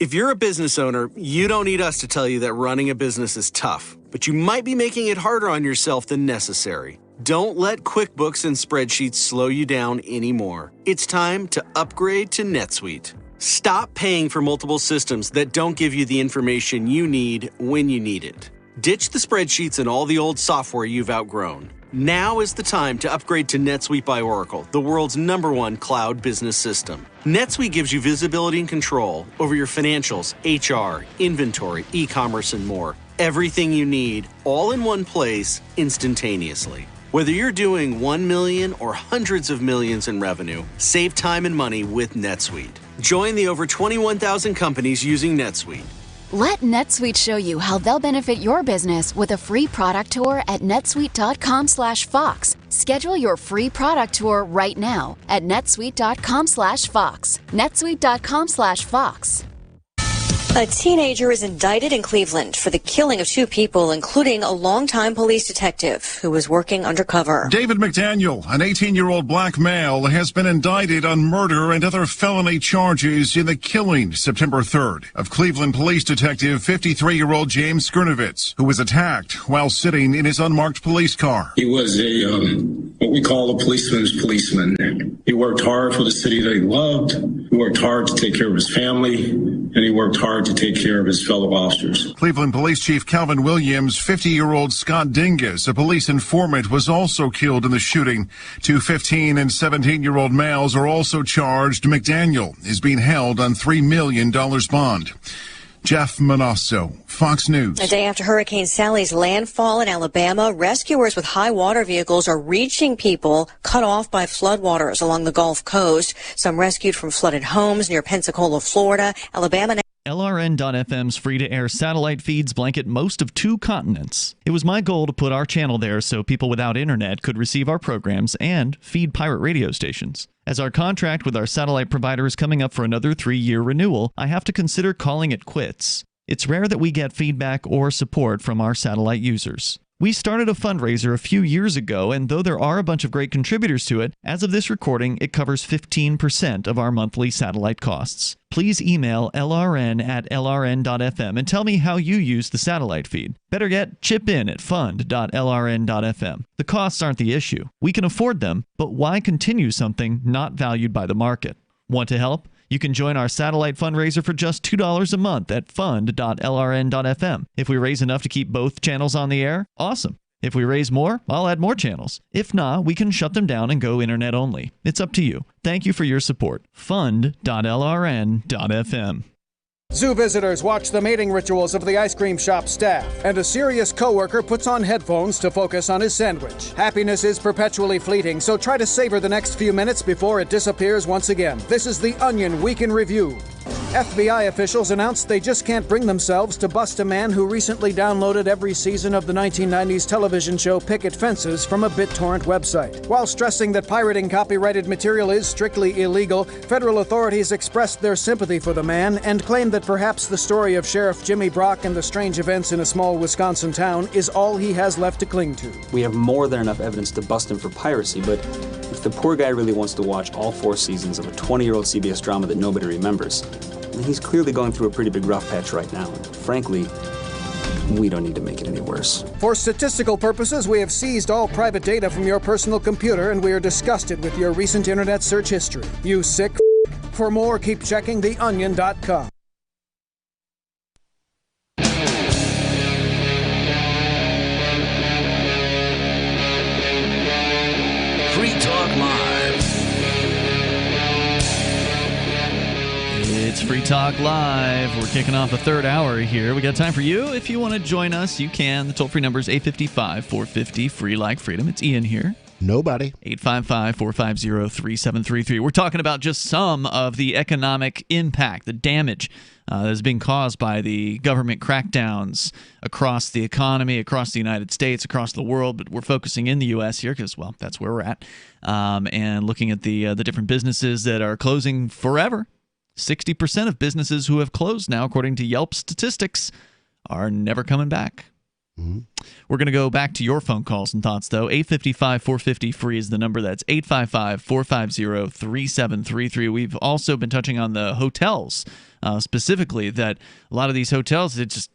If you're a business owner, you don't need us to tell you that running a business is tough, but you might be making it harder on yourself than necessary. Don't let QuickBooks and spreadsheets slow you down anymore. It's time to upgrade to NetSuite. Stop paying for multiple systems that don't give you the information you need when you need it. Ditch the spreadsheets and all the old software you've outgrown. Now is the time to upgrade to NetSuite by Oracle, the world's #1 cloud business system. NetSuite gives you visibility and control over your financials, HR, inventory, e-commerce, and more. Everything you need, all in one place, instantaneously. Whether you're doing 1 million or hundreds of millions in revenue, save time and money with NetSuite. Join the over 21,000 companies using NetSuite. Let NetSuite show you how they'll benefit your business with a free product tour at netsuite.com/Fox. Schedule your free product tour right now at netsuite.com/Fox. netsuite.com/Fox. A teenager is indicted in Cleveland for the killing of 2 people, including a longtime police detective who was working undercover. David McDaniel, an 18-year-old black male, has been indicted on murder and other felony charges in the killing September 3rd of Cleveland police detective 53-year-old James Skirnovitz, who was attacked while sitting in his unmarked police car. He was what we call a policeman's policeman. He worked hard for the city that he loved. He worked hard to take care of his family, and he worked hard to take care of his fellow officers. Cleveland Police Chief Calvin Williams, 50-year-old Scott Dingus, a police informant, was also killed in the shooting. 2 15 and 17-year-old males are also charged. McDaniel is being held on $3 million bond. Jeff Manasso, Fox News. A day after Hurricane Sally's landfall in Alabama, rescuers with high water vehicles are reaching people cut off by floodwaters along the Gulf Coast. Some rescued from flooded homes near Pensacola, Florida. Alabama. LRN.FM's free-to-air satellite feeds blanket most of 2 continents. It was my goal to put our channel there so people without internet could receive our programs and feed pirate radio stations. As our contract with our satellite provider is coming up for another 3-year renewal, I have to consider calling it quits. It's rare that we get feedback or support from our satellite users. We started a fundraiser a few years ago, and though there are a bunch of great contributors to it, as of this recording, it covers 15% of our monthly satellite costs. Please email lrn@lrn.fm and tell me how you use the satellite feed. Better yet, chip in at fund.lrn.fm. The costs aren't the issue. We can afford them, but why continue something not valued by the market? Want to help? You can join our satellite fundraiser for just $2 a month at fund.lrn.fm. If we raise enough to keep both channels on the air, awesome. If we raise more, I'll add more channels. If not, we can shut them down and go internet only. It's up to you. Thank you for your support. Fund.lrn.fm. Zoo visitors watch the mating rituals of the ice cream shop staff, and a serious coworker puts on headphones to focus on his sandwich. Happiness is perpetually fleeting, so try to savor the next few minutes before it disappears once again. This is the Onion Week in Review. FBI officials announced they just can't bring themselves to bust a man who recently downloaded every season of the 1990s television show Picket Fences from a BitTorrent website. While stressing that pirating copyrighted material is strictly illegal, federal authorities expressed their sympathy for the man and claimed that perhaps the story of Sheriff Jimmy Brock and the strange events in a small Wisconsin town is all he has left to cling to. We have more than enough evidence to bust him for piracy, but if the poor guy really wants to watch all 4 seasons of a 20-year-old CBS drama that nobody remembers, he's clearly going through a pretty big rough patch right now. And frankly, we don't need to make it any worse. For statistical purposes, we have seized all private data from your personal computer, and we are disgusted with your recent internet search history. You sick f***. For more, keep checking theonion.com. Free Talk Live. It's Free Talk Live. We're kicking off the 3rd hour here. We got time for you. If you want to join us, you can. The toll-free number is 855-450-FREE like freedom. It's Ian here. Nobody. 855-450-3733. We're talking about just some of the economic impact, the damage that has been caused by the government crackdowns across the economy, across the United States, across the world. But we're focusing in the U.S. here because, well, that's where we're at. And looking at the different businesses that are closing forever. 60% of businesses who have closed now, according to Yelp statistics, are never coming back. Mm-hmm. We're going to go back to your phone calls and thoughts, though. 855-450-FREE is the number. That's 855-450-3733. We've also been touching on the hotels, specifically, that a lot of these hotels, it's just...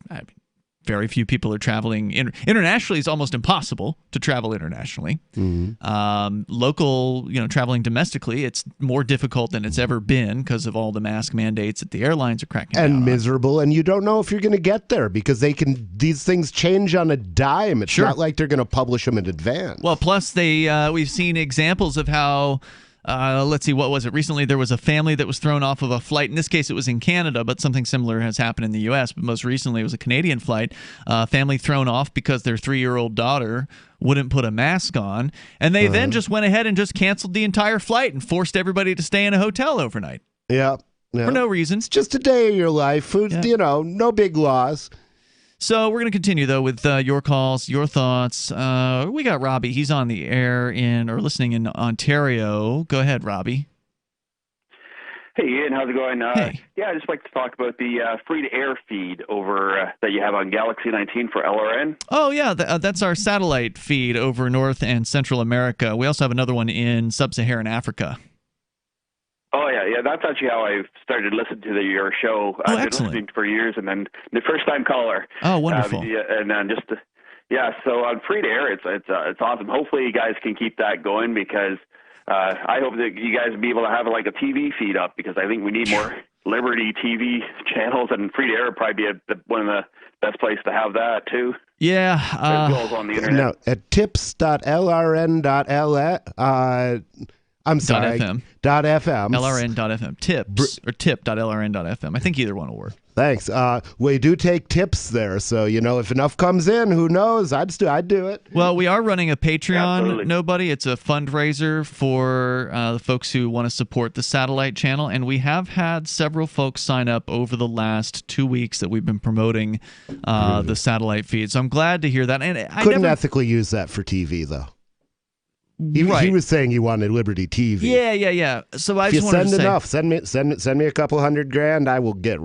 very few people are traveling. Internationally, it's almost impossible to travel internationally. Mm-hmm. Local, traveling domestically, it's more difficult than it's ever been because of all the mask mandates that the airlines are cracking down on. And miserable, and you don't know if you're going to get there because these things change on a dime. It's not like they're going to publish them in advance. Well, plus we've seen examples of how... let's see, what was it? Recently, there was a family that was thrown off of a flight. In this case, it was in Canada, but something similar has happened in the U.S. But most recently, it was a Canadian flight. Family thrown off because their 3-year-old daughter wouldn't put a mask on. And they then just went ahead and just canceled the entire flight and forced everybody to stay in a hotel overnight. Yeah. for no reason. It's just a day of your life. No big loss. So we're going to continue, though, with your calls, your thoughts. We got Robbie. He's on the air listening in Ontario. Go ahead, Robbie. Hey, Ian, how's it going? Hey. Yeah, I'd just like to talk about the free-to-air feed over that you have on Galaxy 19 for LRN. Oh, yeah, that's our satellite feed over North and Central America. We also have another one in Sub-Saharan Africa. Oh, yeah, that's actually how I started listening to your show. Oh, I've been excellent. listening for years, and then the first-time caller. Oh, wonderful. And then so on free-to-air, it's awesome. Hopefully you guys can keep that going because I hope that you guys will be able to have like a TV feed up because I think we need more Liberty TV channels, and free-to-air would probably be one of the best places to have that, too. Yeah. As well as on the internet. No, at tips.lrn.fm. I'm sorry. .fm. .fm. LRN.fm. Tips or tip.lrn.fm. I think either one will work. Thanks. We do take tips there, so if enough comes in, who knows? I'd do it. Well, we are running a Patreon, Absolutely. Nobody. It's a fundraiser for the folks who want to support the satellite channel, and we have had several folks sign up over the last 2 weeks that we've been promoting the satellite feed. So I'm glad to hear that. And Couldn't ethically use that for TV, though. He was saying he wanted Liberty TV. Yeah. So I if you just wanted send to enough, say, send me a couple $100,000. I will get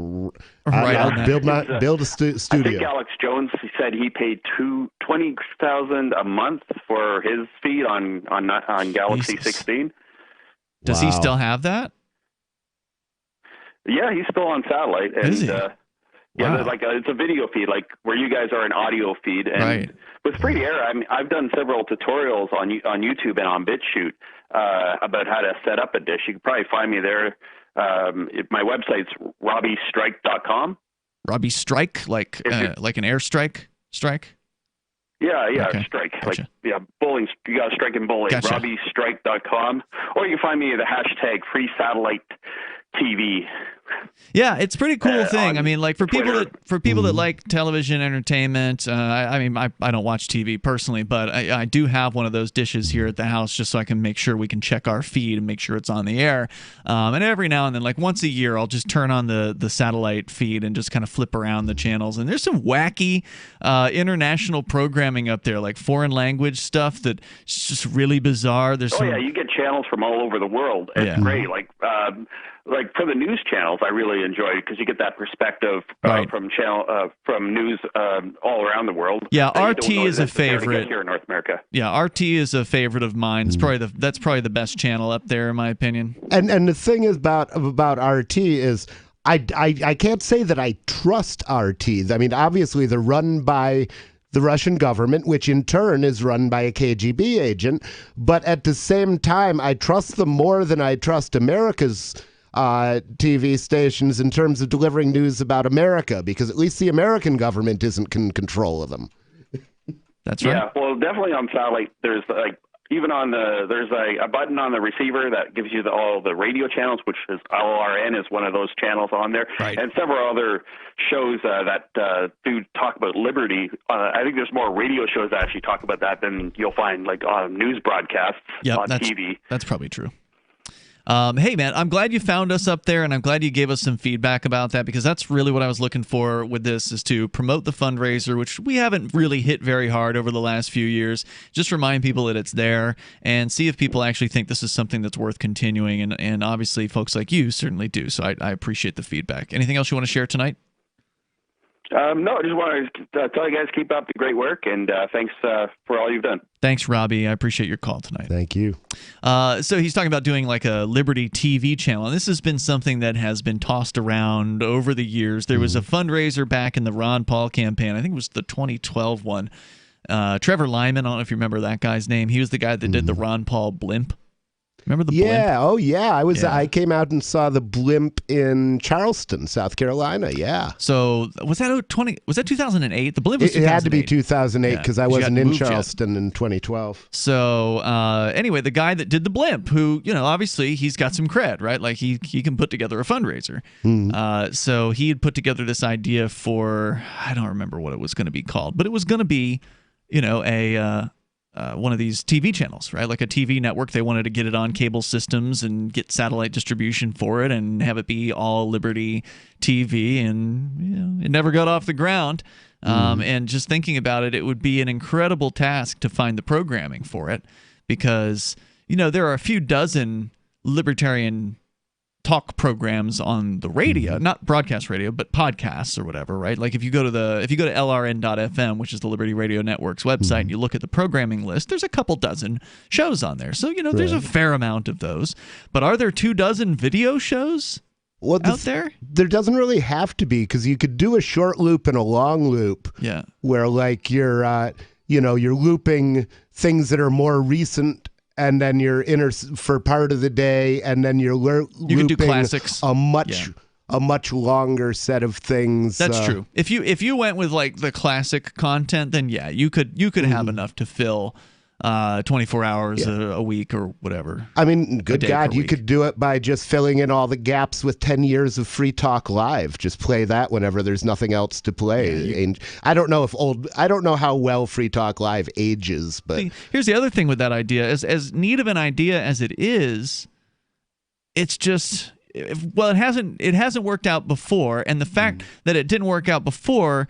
I'll build a studio. I think Alex Jones said he paid $20,000 a month for his feed on Galaxy 16. Does he still have that? Yeah, he's still on satellite. And, Is he? Yeah, Wow. it's a video feed, like where you guys are an audio feed. And Right. with free to air, I've done several tutorials on YouTube and on BitChute about how to set up a dish. You can probably find me there. My website's robbiestrike.com. Robbie Strike, like an airstrike strike? Yeah, Okay. strike. Gotcha. Bowling. You got to strike and bowling. Gotcha. robbiestrike.com. Or you can find me at the hashtag free satellite TV. Yeah, it's a pretty cool thing. I mean, like for people Twitter. that like television entertainment. I don't watch TV personally, but I do have one of those dishes here at the house just so I can make sure we can check our feed and make sure it's on the air. And every now and then, like once a year, I'll just turn on the satellite feed and just kind of flip around the channels. And there's some wacky international programming up there, like foreign language stuff that's just really bizarre. There's Yeah, you get channels from all over the world. It's great. Like for the news channels, I really enjoy it because you get that perspective from news all around the world. Yeah, that you RT don't is a necessarily get favorite here in North America. Yeah, RT is a favorite of mine. It's that's probably the best channel up there, in my opinion. And the thing is about RT is I can't say that I trust RT. I mean, obviously they're run by the Russian government, which in turn is run by a KGB agent. But at the same time, I trust them more than I trust America's TV stations in terms of delivering news about America, because at least the American government isn't in control of them. That's right. Yeah, well, definitely on satellite, there's there's a button on the receiver that gives you all the radio channels, which is LRN is one of those channels on there, and several other shows that do talk about liberty. I think there's more radio shows that actually talk about that than you'll find like news broadcasts on TV. That's probably true. Hey, man, I'm glad you found us up there, and I'm glad you gave us some feedback about that, because that's really what I was looking for with this, is to promote the fundraiser, which we haven't really hit very hard over the last few years. Just remind people that it's there and see if people actually think this is something that's worth continuing, and obviously folks like you certainly do, so I appreciate the feedback. Anything else you want to share tonight? No, I just want to tell you guys keep up the great work, and thanks for all you've done. Thanks, Robbie. I appreciate your call tonight. Thank you. So he's talking about doing like a Liberty TV channel. And this has been something that has been tossed around over the years. There was a fundraiser back in the Ron Paul campaign. I think it was the 2012 one. Trevor Lyman, I don't know if you remember that guy's name. He was the guy that did the Ron Paul blimp. Remember the blimp? Yeah, oh yeah. I came out and saw the blimp in Charleston, South Carolina. Yeah. So was that 2008? The blimp was 2008. It had to be 2008 because I wasn't in moved Charleston in 2012. So anyway, the guy that did the blimp, who, obviously he's got some cred, right? Like he can put together a fundraiser. So he had put together this idea for, I don't remember what it was going to be called, but it was going to be, one of these TV channels, right? Like a TV network. They wanted to get it on cable systems and get satellite distribution for it and have it be all Liberty TV, and it never got off the ground. And just thinking about it, it would be an incredible task to find the programming for it, because there are a few dozen libertarian talk programs on the radio, not broadcast radio, but podcasts or whatever, right? Like if you go to LRN.FM, which is the Liberty Radio Network's website, and you look at the programming list, there's a couple dozen shows on there. So, there's a fair amount of those. But are there 24 video shows out there? There doesn't really have to be, because you could do a short loop and a long loop. Yeah. Where like you're looping things that are more recent, and then you're for part of the day, and then you're looping can do classics. a much longer set of things. That's true. If you went with like the classic content, then yeah, you could have enough to fill 24 hours a week or whatever. I mean, good God, you could do it by just filling in all the gaps with 10 years of Free Talk Live. Just play that whenever there's nothing else to play. I don't know how well Free Talk Live ages, but here's the other thing with that idea: as neat of an idea as it is, it's just it hasn't worked out before, and the fact that it didn't work out before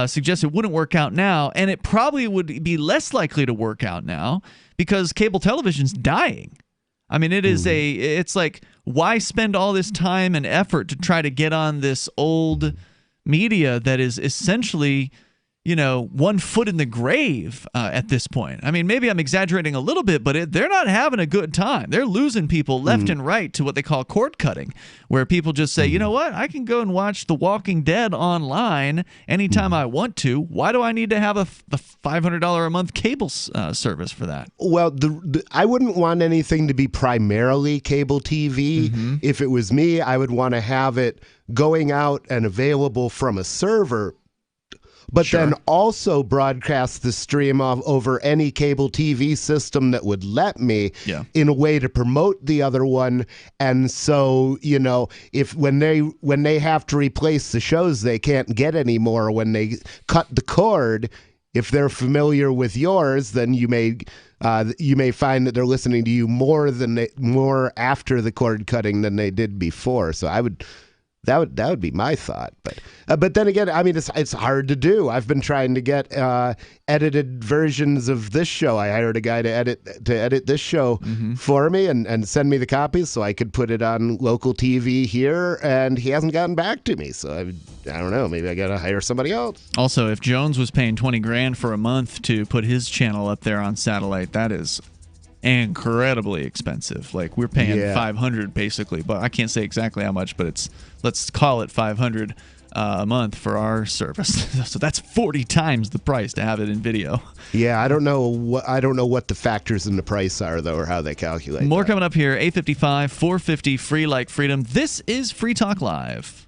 suggests it wouldn't work out now, and it probably would be less likely to work out now because cable television's dying. I mean, it's like, why spend all this time and effort to try to get on this old media that is essentially, 1 foot in the grave at this point? I mean, maybe I'm exaggerating a little bit, but they're not having a good time. They're losing people left and right to what they call cord cutting, where people just say, you know what, I can go and watch The Walking Dead online anytime I want to. Why do I need to have a $500 a month cable service for that? Well, I wouldn't want anything to be primarily cable TV. If it was me, I would want to have it going out and available from a server, but then also broadcast the stream over any cable TV system that would let me, in a way to promote the other one. And so, if when they have to replace the shows they can't get anymore, when they cut the cord, if they're familiar with yours, then you may find that they're listening to you more after the cord cutting than they did before. So that would be my thought, but then again, I mean, it's hard to do. I've been trying to get edited versions of this show. I hired a guy to edit this show for me and send me the copies so I could put it on local TV here, and he hasn't gotten back to me. So I don't know. Maybe I got to hire somebody else. Also, if Jones was paying $20,000 for a month to put his channel up there on satellite, that is incredibly expensive. Like, we're paying $500 basically, but I can't say exactly how much, but let's call it $500 a month for our service. So that's 40 times the price to have it in video. Yeah, I don't know what the factors in the price are though, or how they calculate. More coming up here. 855 450 free like freedom. This is Free Talk Live.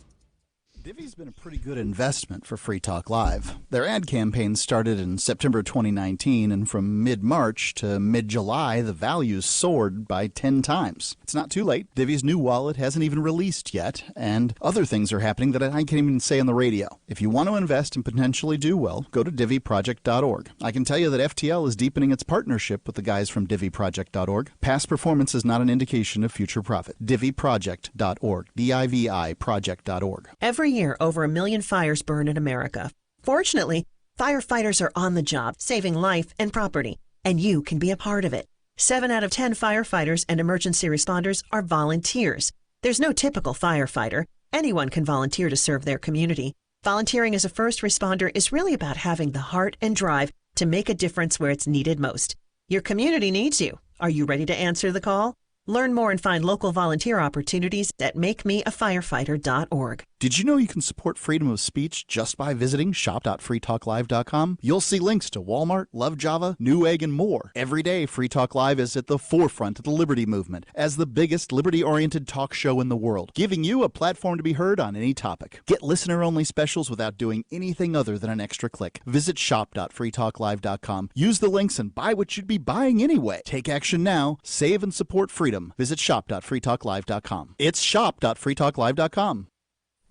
Divvy's been a pretty good investment for Free Talk Live. Their ad campaign started in September 2019, and from mid-March to mid-July, the values soared by 10 times. It's not too late. Divvy's new wallet hasn't even released yet, and other things are happening that I can't even say on the radio. If you want to invest and potentially do well, go to DivvyProject.org. I can tell you that FTL is deepening its partnership with the guys from DivvyProject.org. Past performance is not an indication of future profit. DivvyProject.org. DIVI Project.org. Every year, over 1 million fires burn in America. Fortunately, firefighters are on the job, saving life and property, and you can be a part of it. 7 out of 10 firefighters and emergency responders are volunteers. There's no typical firefighter. Anyone can volunteer to serve their community. Volunteering as a first responder is really about having the heart and drive to make a difference where it's needed most. Your community needs you. Are you ready to answer the call? Learn more and find local volunteer opportunities at makemeafirefighter.org. Did you know you can support freedom of speech just by visiting shop.freetalklive.com? You'll see links to Walmart, Love Java, Newegg, and more. Every day, Free Talk Live is at the forefront of the liberty movement as the biggest liberty-oriented talk show in the world, giving you a platform to be heard on any topic. Get listener-only specials without doing anything other than an extra click. Visit shop.freetalklive.com. Use the links and buy what you'd be buying anyway. Take action now. Save and support freedom. Visit shop.freetalklive.com. It's shop.freetalklive.com.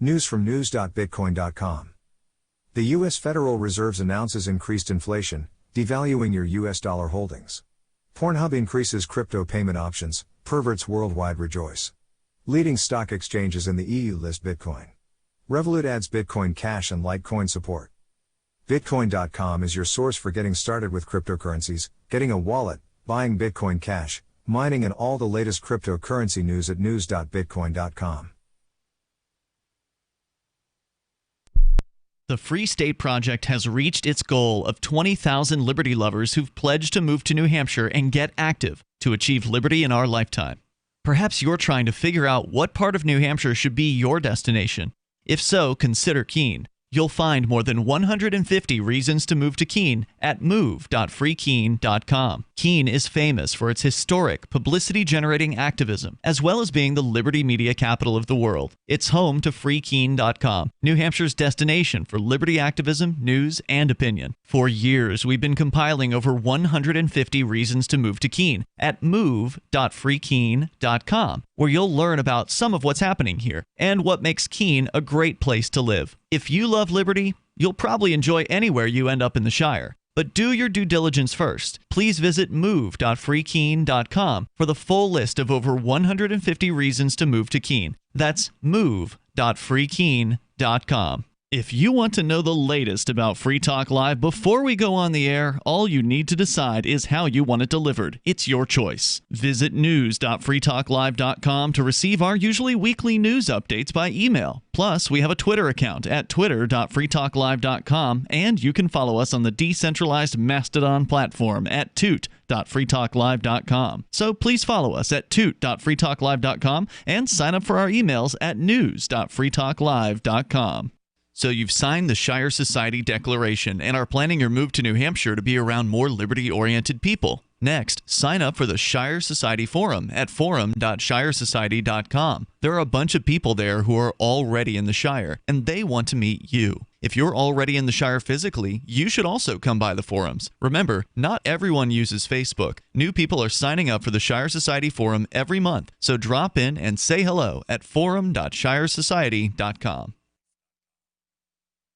News from news.bitcoin.com. The U.S. Federal Reserve announces increased inflation, devaluing your US dollar holdings. Pornhub increases crypto payment options, perverts worldwide rejoice. Leading stock exchanges in the EU list Bitcoin. Revolut adds Bitcoin Cash and Litecoin support. Bitcoin.com is your source for getting started with cryptocurrencies, getting a wallet, buying Bitcoin Cash, mining, and all the latest cryptocurrency news at news.bitcoin.com. The Free State Project has reached its goal of 20,000 liberty lovers who've pledged to move to New Hampshire and get active to achieve liberty in our lifetime. Perhaps you're trying to figure out what part of New Hampshire should be your destination. If so, consider Keene. You'll find more than 150 reasons to move to Keene at move.freekeene.com. Keene is famous for its historic, publicity-generating activism, as well as being the liberty media capital of the world. It's home to freekeene.com, New Hampshire's destination for liberty activism, news, and opinion. For years, we've been compiling over 150 reasons to move to Keene at move.freekeene.com, where you'll learn about some of what's happening here and what makes Keene a great place to live. If you love liberty, you'll probably enjoy anywhere you end up in the Shire. But do your due diligence first. Please visit move.freekeene.com for the full list of over 150 reasons to move to Keene. That's move.freekeene.com. If you want to know the latest about Free Talk Live before we go on the air, all you need to decide is how you want it delivered. It's your choice. Visit news.freetalklive.com to receive our usually weekly news updates by email. Plus, we have a Twitter account at twitter.freetalklive.com, and you can follow us on the decentralized Mastodon platform at toot.freetalklive.com. So please follow us at toot.freetalklive.com and sign up for our emails at news.freetalklive.com. So you've signed the Shire Society Declaration and are planning your move to New Hampshire to be around more liberty-oriented people. Next, sign up for the Shire Society Forum at forum.shiresociety.com. There are a bunch of people there who are already in the Shire, and they want to meet you. If you're already in the Shire physically, you should also come by the forums. Remember, not everyone uses Facebook. New people are signing up for the Shire Society Forum every month, so drop in and say hello at forum.shiresociety.com.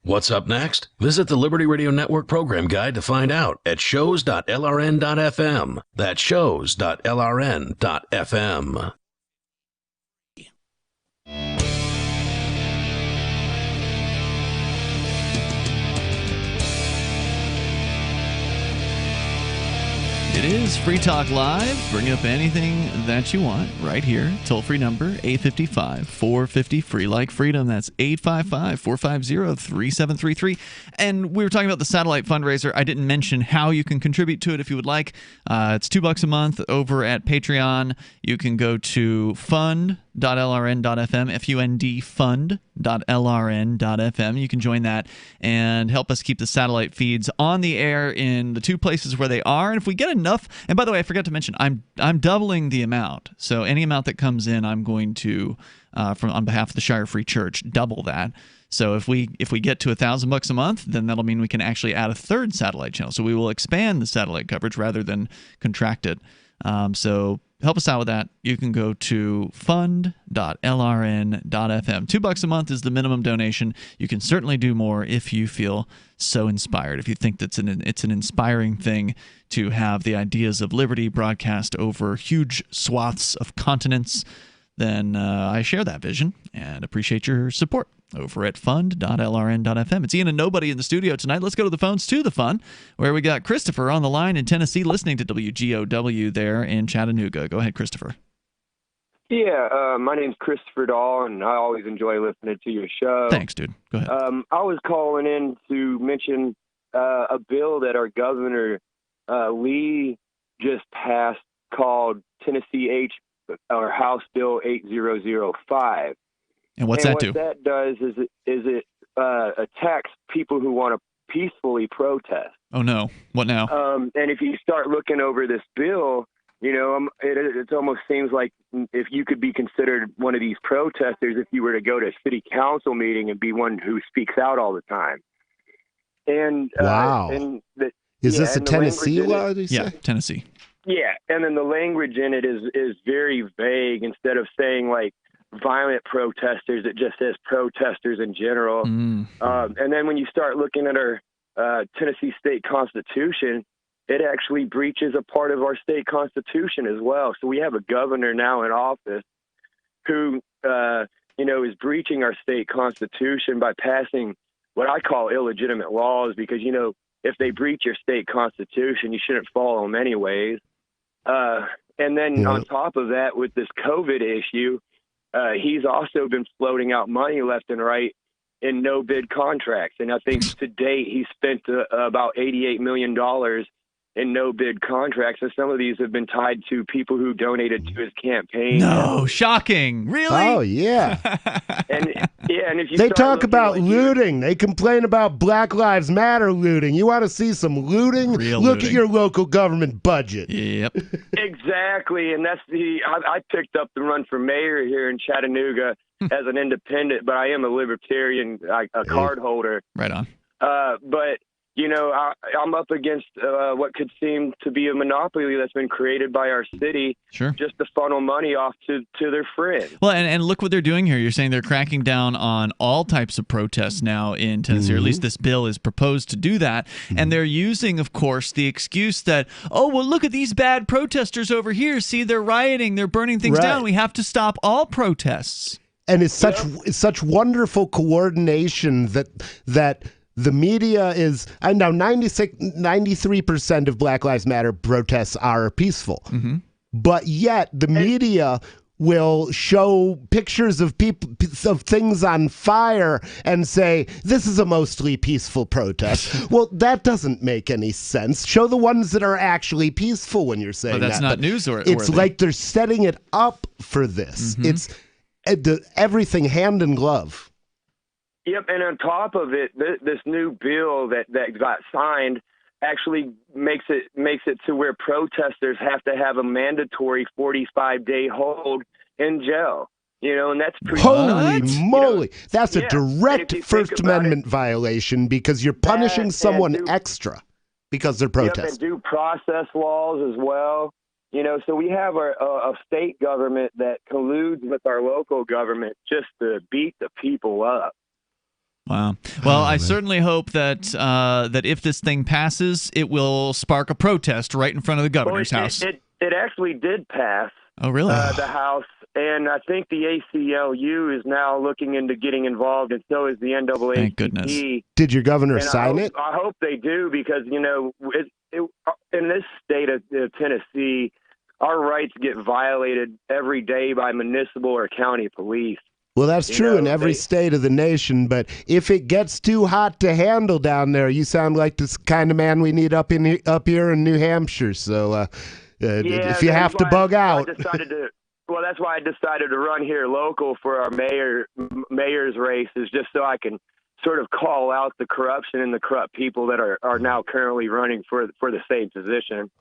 What's up next? Visit the Liberty Radio Network program guide to find out at shows.lrn.fm. That's shows.lrn.fm. It is Free Talk Live. Bring up anything that you want right here. Toll-free number, 855-450-FREE, like freedom. That's 855-450-3733. And we were talking about the satellite fundraiser. I didn't mention how you can contribute to it if you would like. It's $2 a month over at Patreon. You can go to fund.lrn.fm, F-U-N-D, fund.lrn.fm. You can join that and help us keep the satellite feeds on the air in the two places where they are. And if we get enough, and by the way, I forgot to mention, I'm doubling the amount. So any amount that comes in, I'm going to, on behalf of the Shire Free Church, double that. So if we get to $1,000 a month, then that'll mean we can actually add a third satellite channel. So we will expand the satellite coverage rather than contract it. So help us out with that. You can go to fund.lrn.fm. $2 a month is the minimum donation. You can certainly do more if you feel so inspired. If you think it's an inspiring thing to have the ideas of liberty broadcast over huge swaths of continents, then I share that vision and appreciate your support over at fund.lrn.fm. It's Ian and nobody in the studio tonight. Let's go to the phones to the fun, where we got Christopher on the line in Tennessee listening to WGOW there in Chattanooga. Go ahead, Christopher. Yeah, my name's Christopher Dahl, and I always enjoy listening to your show. Thanks, dude. Go ahead. I was calling in to mention a bill that our governor, Lee, just passed called Tennessee House Bill 8005. And what's that do? What that does is it attacks people who want to peacefully protest. Oh, no. What now? And if you start looking over this bill, you know, it almost seems like if you could be considered one of these protesters if you were to go to a city council meeting and be one who speaks out all the time. And wow. Is this a Tennessee law? Yeah, Tennessee. Yeah, and then the language in it is very vague. Instead of saying like violent protesters, it just says protesters in general. And then when you start looking at our Tennessee state constitution, it actually breaches a part of our state constitution as well. So we have a governor now in office who, is breaching our state constitution by passing what I call illegitimate laws because, if they breach your state constitution, you shouldn't follow them anyways. And then on top of that, with this COVID issue, he's also been floating out money left and right in no-bid contracts. And I think to date, he spent about $88 million in no-bid contracts. And some of these have been tied to people who donated to his campaign. No, shocking. Really? Oh, yeah. and if you they start talk looking about like looting. They complain about Black Lives Matter looting. You want to see some looting? Real Look looting. at your local government budget. Yep. Exactly, and that's I picked up the run for mayor here in Chattanooga as an independent, but I am a libertarian, a card holder. Right on. But I'm up against what could seem to be a monopoly that's been created by our city, just to funnel money off to their friends. Well, and look what they're doing here. You're saying they're cracking down on all types of protests now in Tennessee, or at least this bill is proposed to do that. And they're using, of course, the excuse that, oh, well, look at these bad protesters over here. See, they're rioting. They're burning things down. We have to stop all protests. And it's such wonderful coordination that the media is, I know 93% of Black Lives Matter protests are peaceful, but yet the media will show pictures of of things on fire and say, this is a mostly peaceful protest. Well, that doesn't make any sense. Show the ones that are actually peaceful when you're saying that's not newsworthy. It's like they're setting it up for this. It's everything hand in glove. Yep, and on top of it, this new bill that got signed actually makes it to where protesters have to have a mandatory 45-day hold in jail. And that's pretty Holy nuts. moly. That's a direct if you First think about Amendment violation because you're punishing someone extra because they're protesting. And due process laws as well. So we have a state government that colludes with our local government just to beat the people up. Wow. Well, I certainly hope that that if this thing passes, it will spark a protest right in front of the governor's house. It actually did pass. Oh, really? The House, and I think the ACLU is now looking into getting involved, and so is the NAACP. Thank goodness. Did your governor sign it? I hope they do because in this state of Tennessee, our rights get violated every day by municipal or county police. Well, that's true in every state of the nation, but if it gets too hot to handle down there, you sound like this kind of man we need up here in New Hampshire. So if you have to bug out. That's why I decided to run here local for our mayor's race, is just so I can sort of call out the corruption and the corrupt people that are now currently running for the same position.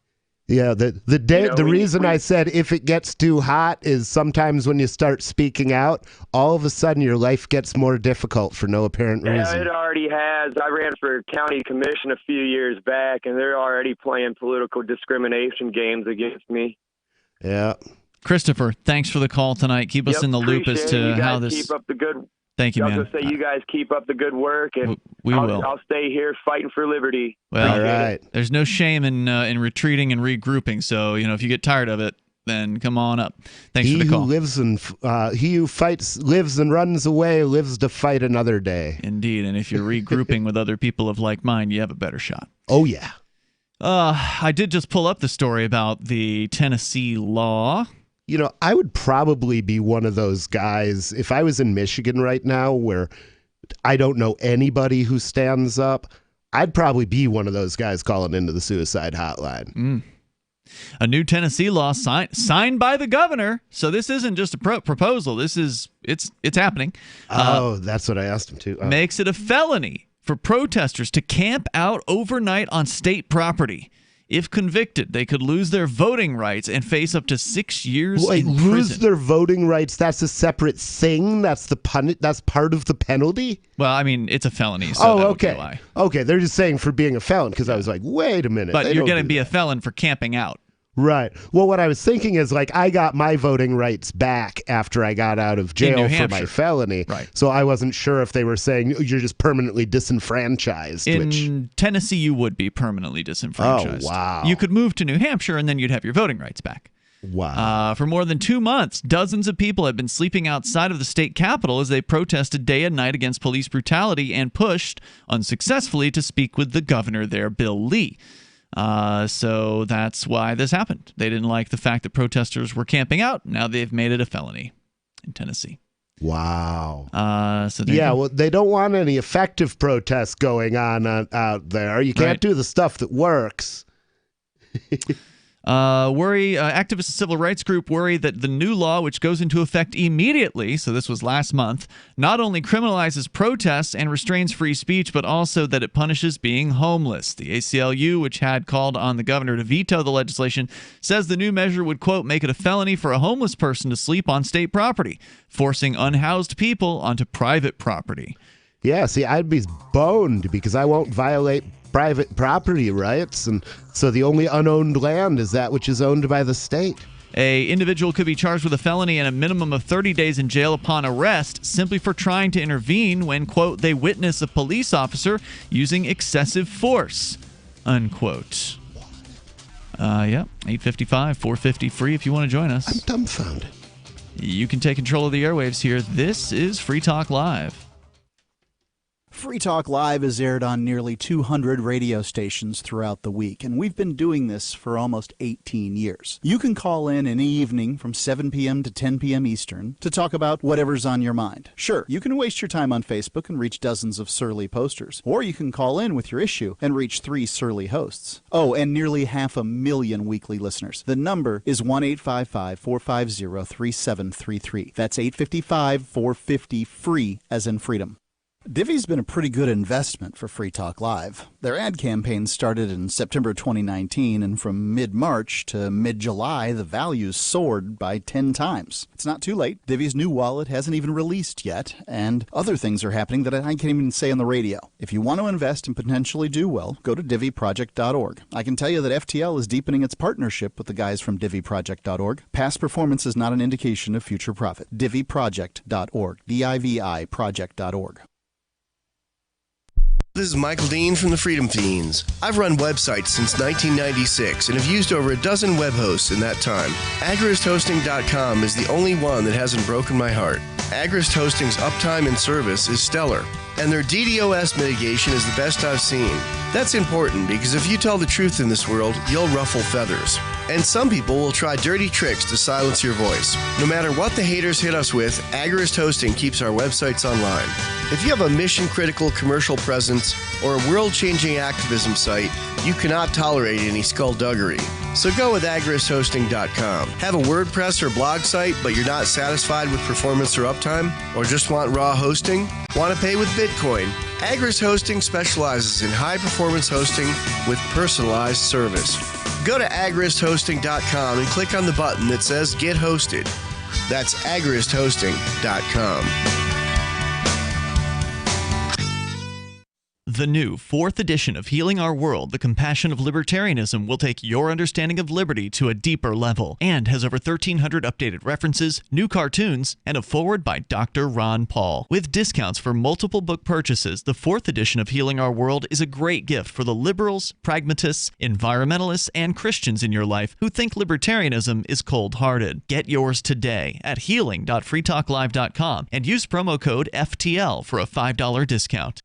Yeah, the reason I said if it gets too hot is sometimes when you start speaking out, all of a sudden your life gets more difficult for no apparent reason. Yeah, it already has. I ran for county commission a few years back, and they're already playing political discrimination games against me. Yeah. Christopher, thanks for the call tonight. Keep us in the loop as to how this... Keep up the good... Thank you, man. I was going to say, you guys keep up the good work, and we will. I'll stay here fighting for liberty. Well, there's no shame in retreating and regrouping. So, if you get tired of it, then come on up. Thanks for the call. He who fights, lives and runs away, lives to fight another day. Indeed, and if you're regrouping with other people of like mind, you have a better shot. Oh, yeah. I did just pull up the story about the Tennessee law. I would probably be one of those guys if I was in Michigan right now where I don't know anybody who stands up. I'd probably be one of those guys calling into the suicide hotline. A new Tennessee law signed by the governor. So this isn't just a proposal. This is it's happening. That's what I asked him to. Makes it a felony for protesters to camp out overnight on state property. If convicted, they could lose their voting rights and face up to 6 years in prison. Lose their voting rights? That's a separate thing? That's that's part of the penalty? Well, I mean, it's a felony, so that would be a lie. Okay, they're just saying for being a felon, because I was like, wait a minute. But you're going to be a felon for camping out. Right. Well, what I was thinking is, like, I got my voting rights back after I got out of jail for my felony. Right. So I wasn't sure if they were saying you're just permanently disenfranchised. In Tennessee, you would be permanently disenfranchised. Oh, wow. You could move to New Hampshire, and then you'd have your voting rights back. Wow. For more than 2 months, dozens of people have been sleeping outside of the state capitol as they protested day and night against police brutality and pushed, unsuccessfully, to speak with the governor there, Bill Lee. So that's why this happened. They didn't like the fact that protesters were camping out. Now they've made it a felony in Tennessee. Wow. Well, they don't want any effective protests going on out there. You can't do the stuff that works. Activist and civil rights group worry that the new law, which goes into effect immediately, so this was last month, not only criminalizes protests and restrains free speech, but also that it punishes being homeless. The ACLU, which had called on the governor to veto the legislation, says the new measure would, quote, make it a felony for a homeless person to sleep on state property, forcing unhoused people onto private property. Yeah, see, I'd be boned because I won't violate private property rights, and so the only unowned land is that which is owned by the state. A individual could be charged with a felony and a minimum of 30 days in jail upon arrest simply for trying to intervene when, quote, they witness a police officer using excessive force, unquote. 855-450 free if you want to join us. I'm dumbfounded. You can take control of the airwaves here. This is Free Talk Live. Free Talk Live is aired on nearly 200 radio stations throughout the week, and we've been doing this for almost 18 years. You can call in any evening from 7 p.m. to 10 p.m. Eastern to talk about whatever's on your mind. Sure, you can waste your time on Facebook and reach dozens of surly posters, or you can call in with your issue and reach 3 surly hosts. Oh, and nearly 500,000 weekly listeners. The number is 1-855-450-3733. That's 855-450-FREE, as in freedom. Divvy's been a pretty good investment for Free Talk Live. Their ad campaign started in September 2019, and from mid-March to mid-July, the values soared by 10 times. It's not too late. Divvy's new wallet hasn't even released yet, and other things are happening that I can't even say on the radio. If you want to invest and potentially do well, go to DivvyProject.org. I can tell you that FTL is deepening its partnership with the guys from DivvyProject.org. Past performance is not an indication of future profit. DivvyProject.org. DIVI Project.org. This is Michael Dean from the Freedom Fiends. I've run websites since 1996 and have used over a dozen web hosts in that time. AgristHosting.com is the only one that hasn't broken my heart. Agrist Hosting's uptime and service is stellar, and their DDoS mitigation is the best I've seen. That's important because if you tell the truth in this world, you'll ruffle feathers. And some people will try dirty tricks to silence your voice. No matter what the haters hit us with, Agrist Hosting keeps our websites online. If you have a mission-critical commercial presence or a world-changing activism site, you cannot tolerate any skullduggery. So go with agristhosting.com. Have a WordPress or blog site, but you're not satisfied with performance or uptime? Or just want raw hosting? Want to pay with Bitcoin? Agrist Hosting specializes in high-performance hosting with personalized service. Go to agristhosting.com and click on the button that says Get Hosted. That's agristhosting.com. The new 4th edition of Healing Our World, The Compassion of Libertarianism, will take your understanding of liberty to a deeper level and has over 1,300 updated references, new cartoons, and a foreword by Dr. Ron Paul. With discounts for multiple book purchases, the 4th edition of Healing Our World is a great gift for the liberals, pragmatists, environmentalists, and Christians in your life who think libertarianism is cold-hearted. Get yours today at healing.freetalklive.com and use promo code FTL for a $5 discount.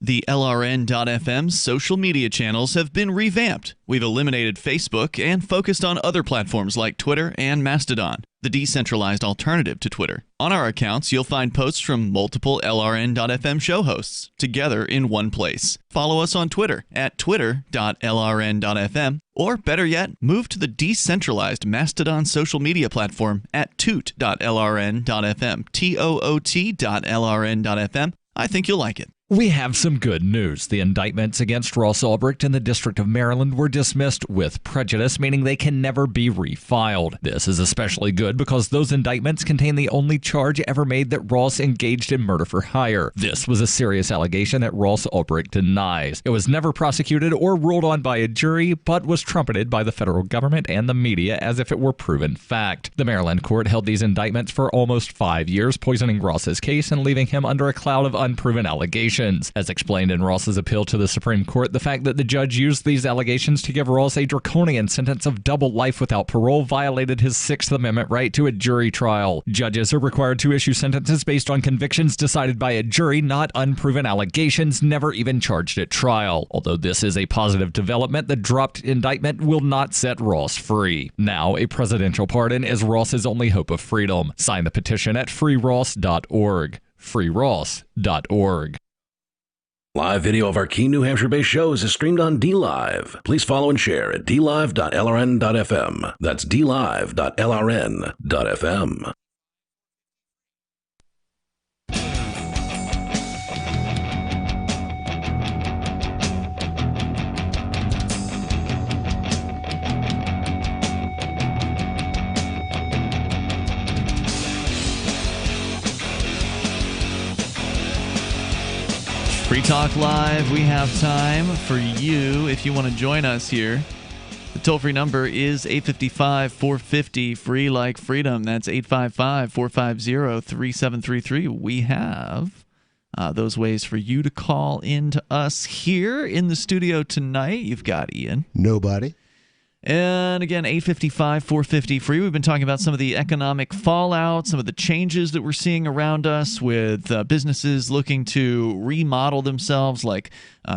The LRN.FM social media channels have been revamped. We've eliminated Facebook and focused on other platforms like Twitter and Mastodon, the decentralized alternative to Twitter. On our accounts, you'll find posts from multiple LRN.FM show hosts together in one place. Follow us on Twitter at twitter.lrn.fm, or better yet, move to the decentralized Mastodon social media platform at toot.lrn.fm, toot.lrn.fm. I think you'll like it. We have some good news. The indictments against Ross Ulbricht in the District of Maryland were dismissed with prejudice, meaning they can never be refiled. This is especially good because those indictments contain the only charge ever made that Ross engaged in murder for hire. This was a serious allegation that Ross Ulbricht denies. It was never prosecuted or ruled on by a jury, but was trumpeted by the federal government and the media as if it were proven fact. The Maryland court held these indictments for almost 5 years, poisoning Ross's case and leaving him under a cloud of unproven allegations. As explained in Ross's appeal to the Supreme Court, the fact that the judge used these allegations to give Ross a draconian sentence of double life without parole violated his Sixth Amendment right to a jury trial. Judges are required to issue sentences based on convictions decided by a jury, not unproven allegations never even charged at trial. Although this is a positive development, the dropped indictment will not set Ross free. Now, a presidential pardon is Ross's only hope of freedom. Sign the petition at freeross.org. freeross.org. Live video of our key New Hampshire-based shows is streamed on DLive. Please follow and share at dlive.lrn.fm. That's dlive.lrn.fm. Free Talk Live, we have time for you if you want to join us here. The toll-free number is 855-450-FREE like freedom. That's 855-450-3733. We have those ways for you to call in to us here in the studio tonight. You've got Ian. Nobody. And again, 855-450-FREE. We've been talking about some of the economic fallout, some of the changes that we're seeing around us with businesses looking to remodel themselves, like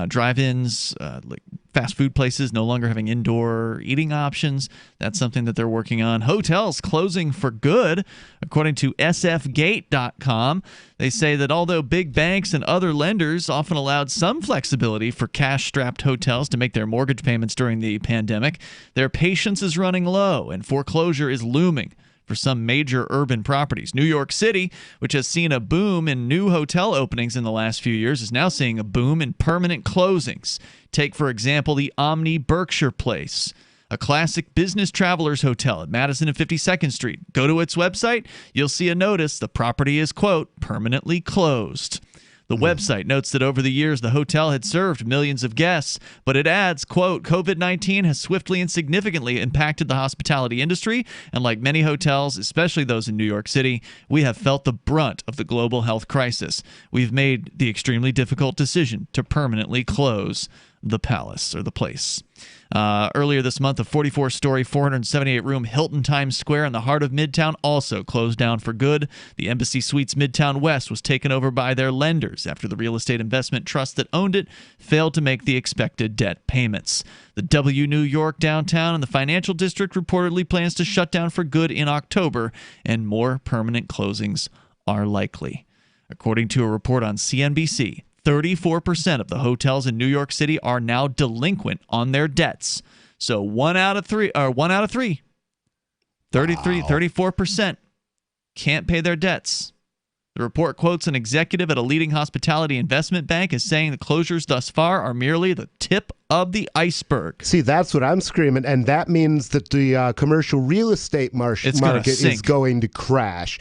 drive-ins, like fast food places no longer having indoor eating options. That's something that they're working on. Hotels closing for good. According to sfgate.com, they say that although big banks and other lenders often allowed some flexibility for cash-strapped hotels to make their mortgage payments during the pandemic, their patience is running low and foreclosure is looming for some major urban properties. New York City, which has seen a boom in new hotel openings in the last few years, is now seeing a boom in permanent closings. Take, for example, the Omni Berkshire Place, a classic business travelers hotel at Madison and 52nd Street. Go to its website, you'll see a notice the property is, quote, permanently closed. The website notes that over the years, the hotel had served millions of guests, but it adds, quote, COVID-19 has swiftly and significantly impacted the hospitality industry, and like many hotels, especially those in New York City, we have felt the brunt of the global health crisis. We've made the extremely difficult decision to permanently close the palace or the place. Earlier this month, a 44-story, 478-room Hilton Times Square in the heart of Midtown also closed down for good. The Embassy Suites Midtown West was taken over by their lenders after the real estate investment trust that owned it failed to make the expected debt payments. The W New York downtown and the financial district reportedly plans to shut down for good in October, and more permanent closings are likely. According to a report on CNBC, 34% of the hotels in New York City are now delinquent on their debts. So 34% can't pay their debts. The report quotes an executive at a leading hospitality investment bank as saying the closures thus far are merely the tip of the iceberg. See, that's what I'm screaming, and that means that the commercial real estate market is going to crash,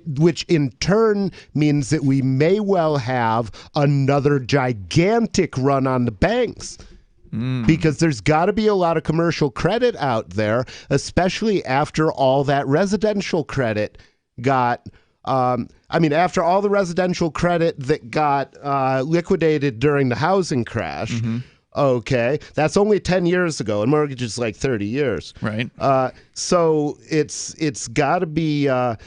which in turn means that we may well have another gigantic run on the banks. Because there's got to be a lot of commercial credit out there, especially after all that residential credit got... after all the residential credit that got liquidated during the housing crash, okay, that's only 10 years ago, and mortgage is like 30 years. Right. So it's got to be the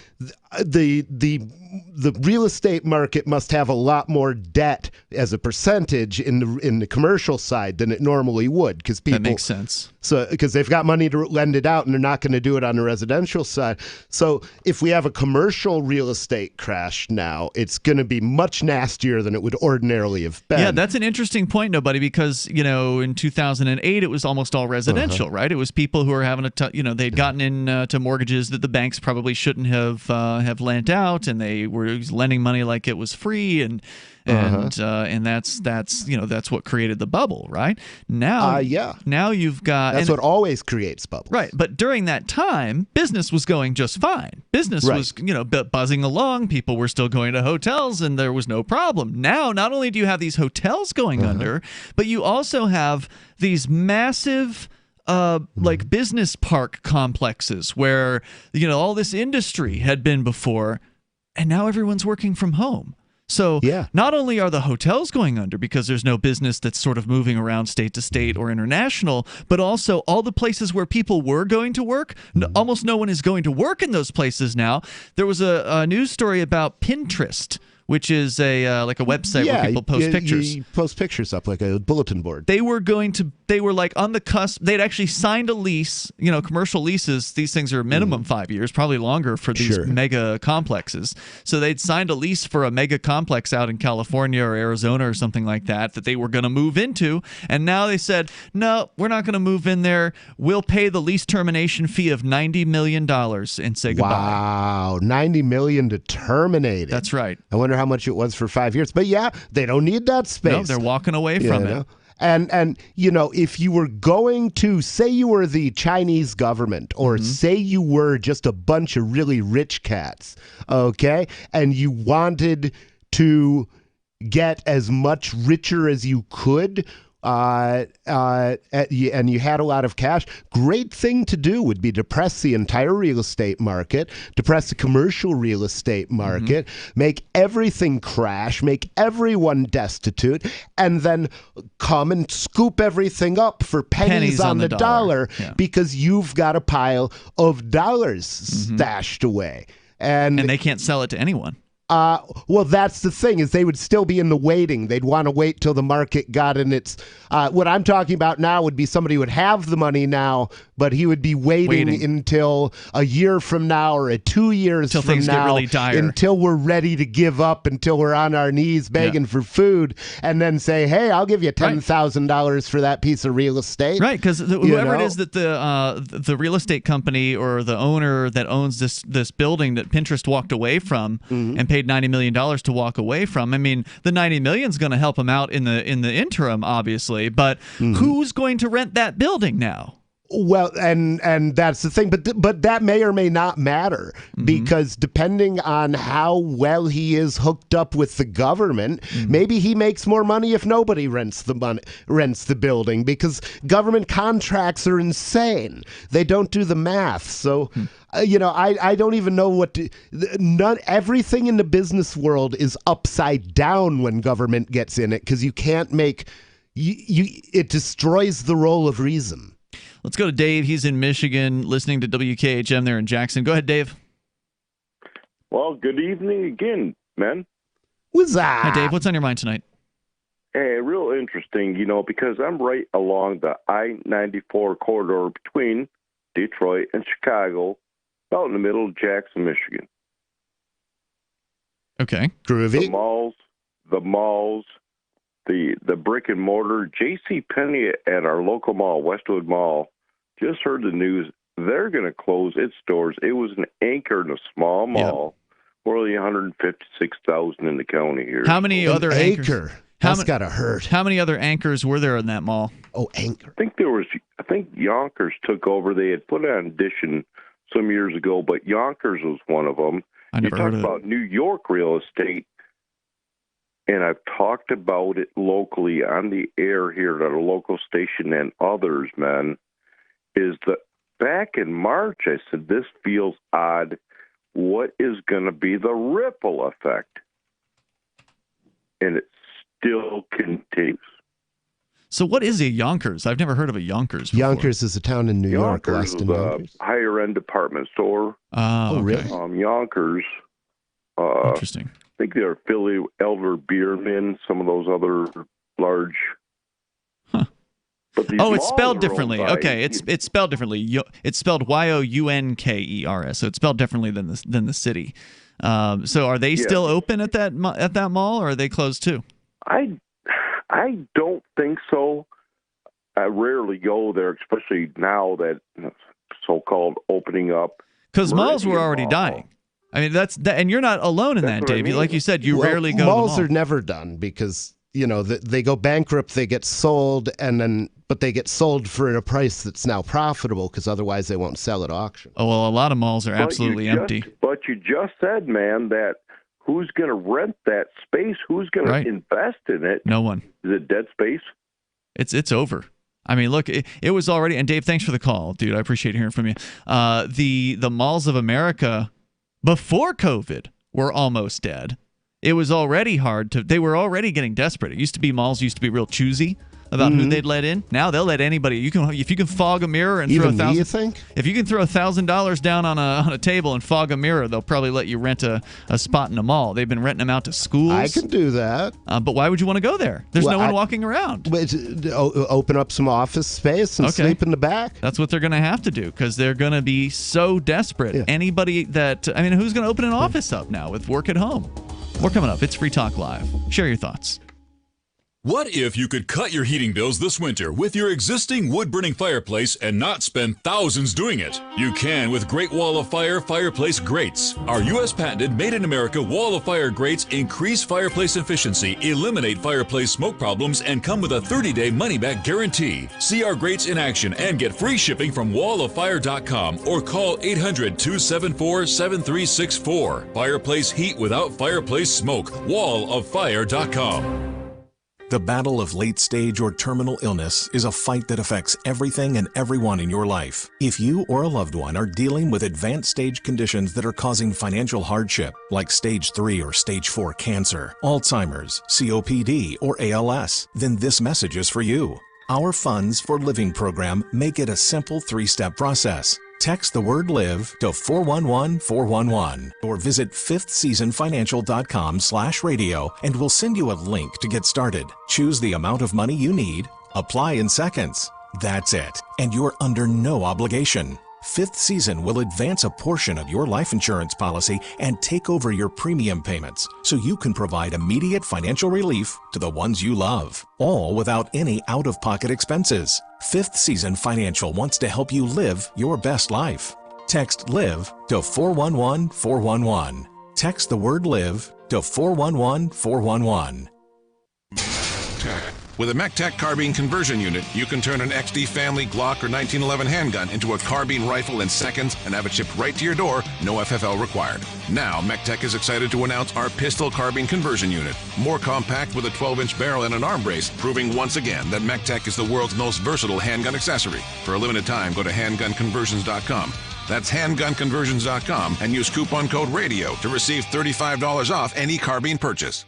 real estate market must have a lot more debt as a percentage in the commercial side than it normally would, because people, that makes sense. So because they've got money to lend it out and they're not going to do it on the residential side. So if we have a commercial real estate crash now, it's going to be much nastier than it would ordinarily have been. Yeah, that's an interesting point, because in 2008 it was almost all residential, right? It was people who were having they'd gotten into mortgages that the banks probably shouldn't have lent out, and they were lending money like it was free, and that's what created the bubble, right? Now, now you've got that's what always creates bubbles, right? But during that time, business was going just fine. Business was buzzing along. People were still going to hotels, and there was no problem. Now, not only do you have these hotels going under, but you also have these massive like business park complexes where all this industry had been before, and now everyone's working from home. So not only are the hotels going under because there's no business that's sort of moving around state to state or international, but also all the places where people were going to work, almost no one is going to work in those places now. There was a news story about Pinterest, which is a like a website where people post pictures. You post pictures up like a bulletin board. They were like on the cusp. They'd actually signed a lease. Commercial leases, these things are minimum 5 years, probably longer for these mega complexes. So they'd signed a lease for a mega complex out in California or Arizona or something like that they were going to move into. And now they said, no, we're not going to move in there. We'll pay the lease termination fee of $90 million and say goodbye. Wow, $90 million to terminate it. That's right. I wonder how much it was for 5 years. But they don't need that space. No, they're walking away from it. And if you were going to, say you were the Chinese government, or say you were just a bunch of really rich cats, okay, and you wanted to get as much richer as you could, and you had a lot of cash, great thing to do would be depress the entire real estate market, depress the commercial real estate market, make everything crash, make everyone destitute, and then come and scoop everything up for pennies on the dollar because you've got a pile of dollars stashed away. And they can't sell it to anyone. Well, that's the thing, is they would still be in the waiting. They'd want to wait till the market got in its... what I'm talking about now would be somebody who would have the money now, but he would be waiting until a year from now or 2 years from things now, get really dire. Until we're ready to give up, until we're on our knees begging for food, and then say, hey, I'll give you $10,000 for that piece of real estate. Right, because whoever it is that the real estate company or the owner that owns this building that Pinterest walked away from and paid $90 million to walk away from. I mean, the $90 million is going to help him out in the interim, obviously, but who's going to rent that building now? Well, and that's the thing, but that may or may not matter because depending on how well he is hooked up with the government, maybe he makes more money if nobody rents the building, because government contracts are insane. They don't do the math. So, I don't even know what to. Everything in the business world is upside down when government gets in it, because you can't make it destroys the role of reason. Let's go to Dave. He's in Michigan, listening to WKHM there in Jackson. Go ahead, Dave. Well, good evening again, man. What's that? Hi, Dave. What's on your mind tonight? Hey, real interesting, because I'm right along the I-94 corridor between Detroit and Chicago, about in the middle of Jackson, Michigan. Okay. Groovy. The malls, the brick and mortar. J.C. Penney at our local mall, Westwood Mall, just heard the news. They're going to close its doors. It was an anchor in a small mall, only 156,000 in the county here. How many other anchors? That's got to hurt. How many other anchors were there in that mall? Oh, anchor. I think Yonkers took over. They had put it on Edition some years ago, but Yonkers was one of them. I never heard of it. You talk about New York real estate, and I've talked about it locally on the air here at a local station and others, man, is that back in March I said, this feels odd. What is going to be the ripple effect? And it still continues. So what is a Yonkers? I've never heard of a Yonkers before. Yonkers is a town in New York. Yonkers is a higher-end department store. Oh, really? Yonkers. Interesting. I think they're Philly Elder Beerman, some of those other large. Huh. But it's spelled differently. Okay, it's spelled differently. It's spelled Younkers. So it's spelled differently than the city. So are they still open at that mall, or are they closed too? I don't think so. I rarely go there, especially now that so-called opening up. Because malls were Meridian already Mall. dying. I mean, and you're not alone in that, what I Dave. mean. Like you said, you rarely go to the malls mall. are never done because, they go bankrupt, they get sold, but they get sold for a price that's now profitable because otherwise they won't sell at auction. Oh, well, a lot of malls are absolutely empty. But you just said, man, that who's going to rent that space? Who's going to invest in it? No one. Is it dead space? It's over. I mean, look, it was already, and Dave, thanks for the call, dude. I appreciate hearing from you. The malls of America before COVID were almost dead. It was already they were already getting desperate. Malls used to be real choosy about who they'd let in. Now they'll let anybody. If you can fog a mirror and Even throw me, you think? If you can throw $1,000 down on a table and fog a mirror, they'll probably let you rent a spot in a mall. They've been renting them out to schools. I can do that. But why would you want to go there? There's no one walking around. Open up some office space and sleep in the back. That's what they're going to have to do because they're going to be so desperate. Yeah. Anybody who's going to open an office up now with work at home? More coming up. It's Free Talk Live. Share your thoughts. What if you could cut your heating bills this winter with your existing wood-burning fireplace and not spend thousands doing it? You can with Great Wall of Fire fireplace grates. Our U.S. patented made-in-America Wall of Fire grates increase fireplace efficiency, eliminate fireplace smoke problems, and come with a 30-day money-back guarantee. See our grates in action and get free shipping from walloffire.com or call 800-274-7364. Fireplace heat without fireplace smoke. walloffire.com. The battle of late-stage or terminal illness is a fight that affects everything and everyone in your life. If you or a loved one are dealing with advanced stage conditions that are causing financial hardship, like stage 3 or stage 4 cancer, Alzheimer's, COPD, or ALS, then this message is for you. Our Funds for Living program make it a simple 3-step process. Text the word LIVE to 411-411 or visit fifthseasonfinancial.com/radio and we'll send you a link to get started. Choose the amount of money you need, apply in seconds. That's it, and you're under no obligation. Fifth Season will advance a portion of your life insurance policy and take over your premium payments so you can provide immediate financial relief to the ones you love, all without any out-of-pocket expenses. Fifth Season Financial wants to help you live your best life. Text LIVE to 411-411. Text the word LIVE to 411-411. With a MechTech carbine conversion unit, you can turn an XD family Glock or 1911 handgun into a carbine rifle in seconds and have it shipped right to your door, no FFL required. Now, MechTech is excited to announce our pistol carbine conversion unit. More compact with a 12-inch barrel and an arm brace, proving once again that MechTech is the world's most versatile handgun accessory. For a limited time, go to handgunconversions.com. That's handgunconversions.com and use coupon code RADIO to receive $35 off any carbine purchase.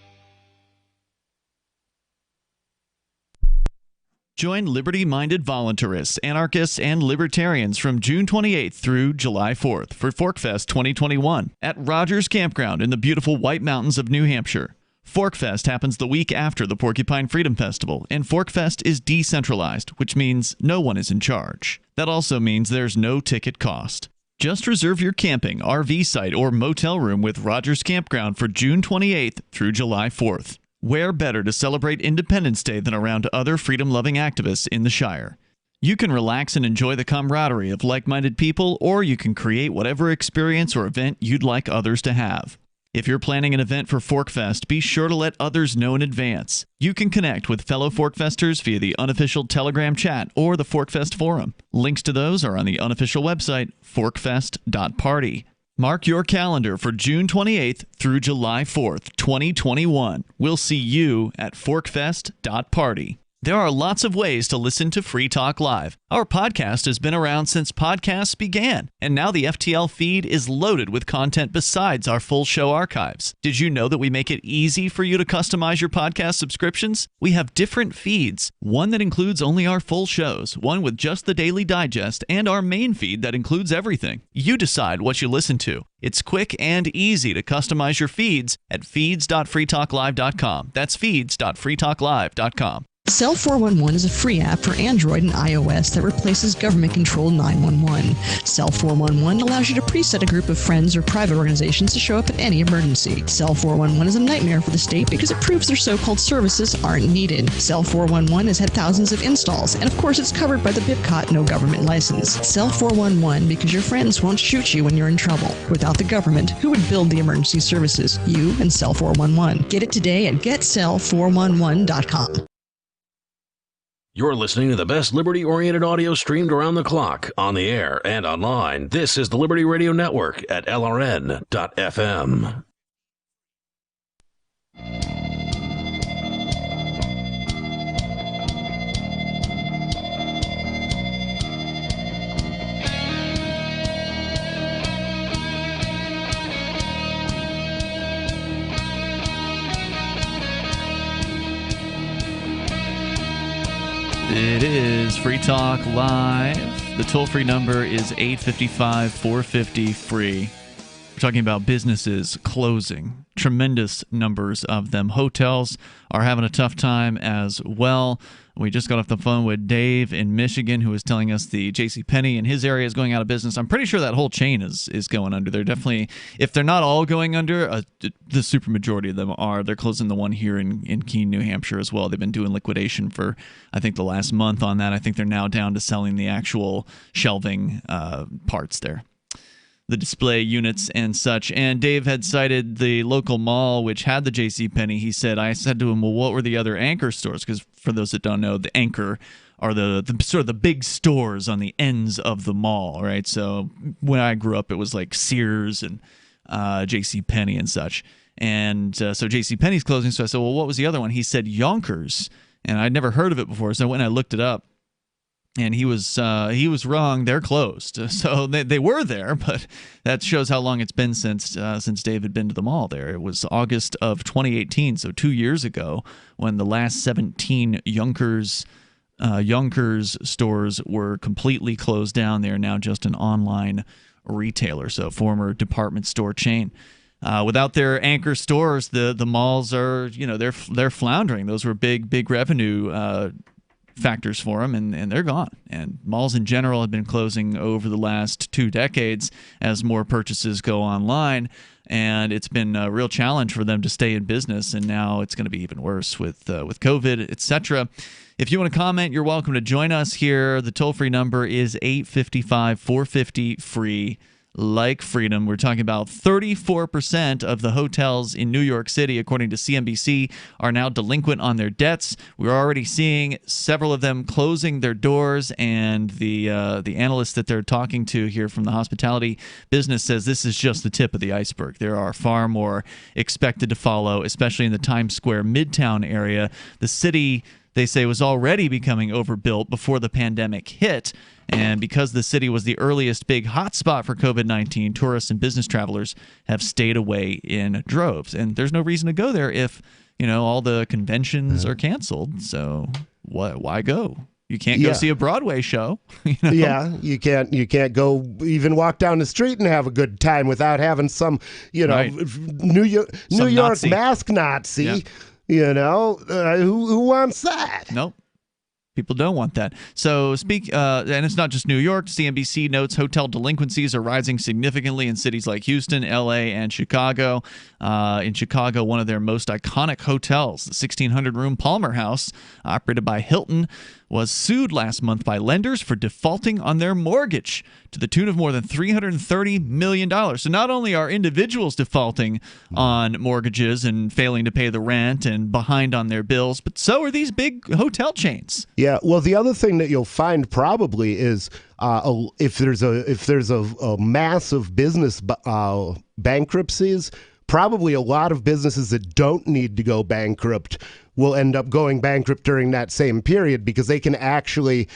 Join liberty-minded voluntarists, anarchists, and libertarians from June 28th through July 4th for ForkFest 2021 at Rogers Campground in the beautiful White Mountains of New Hampshire. ForkFest happens the week after the Porcupine Freedom Festival, and ForkFest is decentralized, which means no one is in charge. That also means there's no ticket cost. Just reserve your camping, RV site, or motel room with Rogers Campground for June 28th through July 4th. Where better to celebrate Independence Day than around other freedom-loving activists in the Shire? You can relax and enjoy the camaraderie of like-minded people, or you can create whatever experience or event you'd like others to have. If you're planning an event for ForkFest, be sure to let others know in advance. You can connect with fellow ForkFesters via the unofficial Telegram chat or the ForkFest forum. Links to those are on the unofficial website, forkfest.party. Mark your calendar for June 28th through July 4th, 2021. We'll see you at forkfest.party. There are lots of ways to listen to Free Talk Live. Our podcast has been around since podcasts began, and now the FTL feed is loaded with content besides our full show archives. Did you know that we make it easy for you to customize your podcast subscriptions? We have different feeds, one that includes only our full shows, one with just the Daily Digest, and our main feed that includes everything. You decide what you listen to. It's quick and easy to customize your feeds at feeds.freetalklive.com. That's feeds.freetalklive.com. Cell 411 is a free app for Android and iOS that replaces government-controlled 911. Cell 411 allows you to preset a group of friends or private organizations to show up at any emergency. Cell 411 is a nightmare for the state because it proves their so-called services aren't needed. Cell 411 has had thousands of installs, and of course it's covered by the BIPCOT no government license. Cell 411 because your friends won't shoot you when you're in trouble. Without the government, who would build the emergency services? You and Cell 411. Get it today at getcell411.com. You're listening to the best liberty-oriented audio streamed around the clock, on the air, and online. This is the Liberty Radio Network at LRN.FM. It is Free Talk Live. The toll-free number is 855-450-FREE. We're talking about businesses closing. Tremendous numbers of them. Hotels are having a tough time as well. We just got off the phone with Dave in Michigan, who was telling us the JCPenney in his area is going out of business. I'm pretty sure that whole chain is going under. They're definitely, if they're not all going under, the super majority of them are. They're closing the one here in Keene, New Hampshire as well. They've been doing liquidation for, I think, the last month on that. I think they're now down to selling the actual shelving parts there, the display units and such. And Dave had cited the local mall, which had the JCPenney. I said to him, well, what were the other anchor stores? Because for those that don't know, the anchor are the sort of the big stores on the ends of the mall, right? So when I grew up, it was like Sears and JCPenney and such. And so JCPenney's closing. So I said, well, what was the other one? He said Yonkers. And I'd never heard of it before. So when I looked it up, and he was wrong. They're closed. So they were there, but that shows how long it's been since Dave had been to the mall there. It was August of 2018, so 2 years ago, when the last 17 Yonkers stores were completely closed down. They are now just an online retailer, so former department store chain. Without their anchor stores, the malls are, they're floundering. Those were big revenue factors for them, and they're gone. And malls in general have been closing over the last 2 decades as more purchases go online, and it's been a real challenge for them to stay in business, and now it's going to be even worse with COVID, etc. If you want to comment, you're welcome to join us here. The toll-free number is 855-450-FREE. Like freedom. We're talking about 34% of the hotels in New York City, according to CNBC, are now delinquent on their debts. We're already seeing several of them closing their doors, and the analyst that they're talking to here from the hospitality business says this is just the tip of the iceberg. There are far more expected to follow, especially in the Times Square Midtown area. The city, they say, was already becoming overbuilt before the pandemic hit. And because the city was the earliest big hotspot for COVID-19, tourists and business travelers have stayed away in droves. And there's no reason to go there if, all the conventions are canceled. So why go? You can't go see a Broadway show. Yeah, you can't go even walk down the street and have a good time without having some, Right. New York Nazi. mask Nazi. Yeah. Who wants that? Nope. People don't want that. So and it's not just New York. CNBC notes hotel delinquencies are rising significantly in cities like Houston, L.A., and Chicago. In Chicago, one of their most iconic hotels, the 1,600-room Palmer House, operated by Hilton, was sued last month by lenders for defaulting on their mortgage to the tune of more than $330 million. So not only are individuals defaulting on mortgages and failing to pay the rent and behind on their bills, but so are these big hotel chains. Yeah, well, the other thing that you'll find probably is if there's a mass of business bankruptcies, probably a lot of businesses that don't need to go bankrupt will end up going bankrupt during that same period because they can actually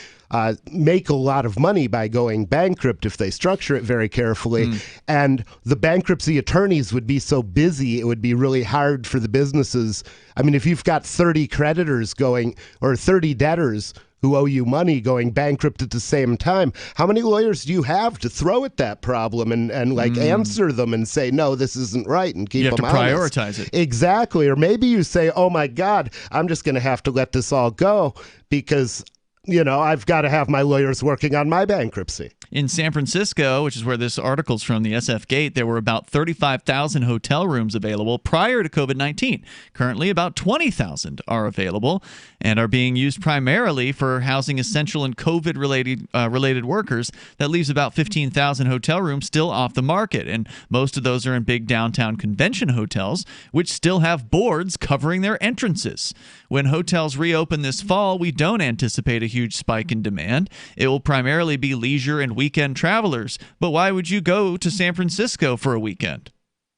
make a lot of money by going bankrupt if they structure it very carefully. And the bankruptcy attorneys would be so busy, it would be really hard for the businesses. I mean, if you've got 30 creditors going or 30 debtors who owe you money going bankrupt at the same time. How many lawyers do you have to throw at that problem and answer them and say, no, this isn't right, and keep them honest? You have to prioritize it. Exactly. Or maybe you say, oh, my God, I'm just going to have to let this all go because, I've got to have my lawyers working on my bankruptcy. In San Francisco, which is where this article's from, the SF Gate, there were about 35,000 hotel rooms available prior to COVID-19. Currently, about 20,000 are available and are being used primarily for housing essential and COVID-related workers. That leaves about 15,000 hotel rooms still off the market, and most of those are in big downtown convention hotels, which still have boards covering their entrances. When hotels reopen this fall, we don't anticipate a huge spike in demand. It will primarily be leisure and weekend travelers. But why would you go to San Francisco for a weekend?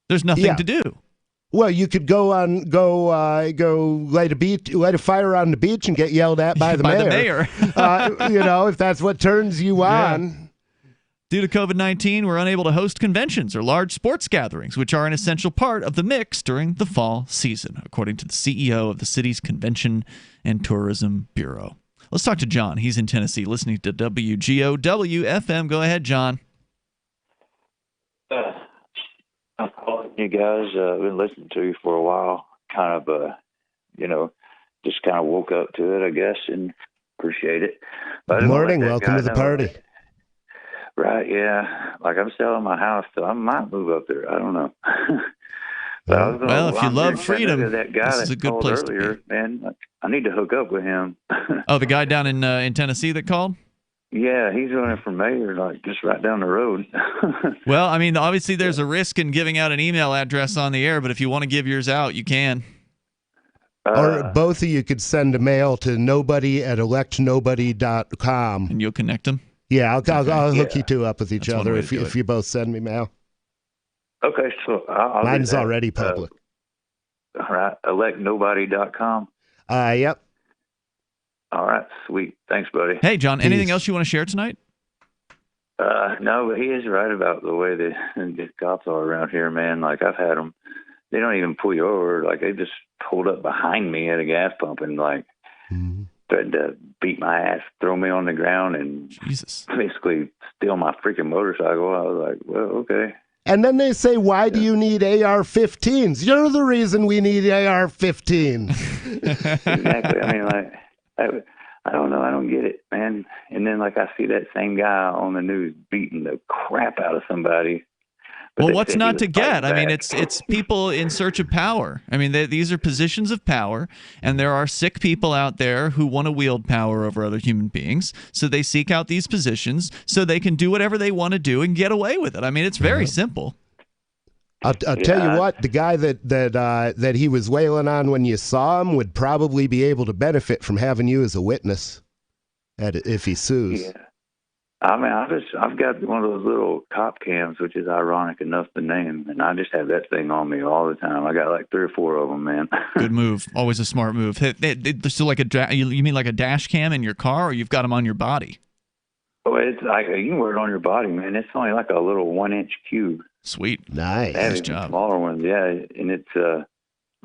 There's nothing to do. Well, you could go light a fire on the beach and get yelled at by the mayor. If that's what turns you on. Due to COVID-19, we're unable to host conventions or large sports gatherings, which are an essential part of the mix during the fall season, according to the CEO of the city's Convention and Tourism Bureau. Let's talk to John. He's in Tennessee, listening to WGOW FM. Go ahead, John. I'm calling you guys. I've been listening to you for a while. Just kind of woke up to it, I guess, and appreciate it. Good morning. Welcome to the party. Right, yeah. I'm selling my house, so I might move up there. I don't know. Well, if you love freedom, that guy this is a good place earlier, to be. Man, I need to hook up with him. Oh, the guy down in Tennessee that called? Yeah, he's running for mayor, just right down the road. Well, I mean, obviously there's a risk in giving out an email address on the air, but if you want to give yours out, you can. Or both of you could send a mail to nobody@electnobody.com. And you'll connect them? Yeah, I'll hook you two up with each other if you both send me mail. Okay, so I'll mine's already public. All right, electnobody.com. Yep. All right, sweet. Thanks, buddy. Hey, John, anything else you want to share tonight? No, but he is right about the way the cops are around here, man. I've had them. They don't even pull you over. They just pulled up behind me at a gas pump and threatened to beat my ass, throw me on the ground, and basically steal my freaking motorcycle. I was like, well, okay. And then they say, why do you need AR-15s? You're the reason we need AR-15s. Exactly. I mean, I don't know. I don't get it, man. And then, I see that same guy on the news beating the crap out of somebody. Well, what's not to get? I mean, it's people in search of power. I mean, these are positions of power, and there are sick people out there who want to wield power over other human beings. So they seek out these positions so they can do whatever they want to do and get away with it. I mean, it's very simple. I'll tell you what, the guy that he was wailing on when you saw him would probably be able to benefit from having you as a witness if he sues. Yeah. I mean, I've got one of those little cop cams, which is ironic enough the name, and I just have that thing on me all the time. I got 3 or 4 of them, man. Good move. Always a smart move. So you mean like a dash cam in your car, or you've got them on your body? Oh, it's you can wear it on your body, man. It's only a little 1-inch cube. Sweet. Nice. Nice job. Smaller ones, yeah, and it's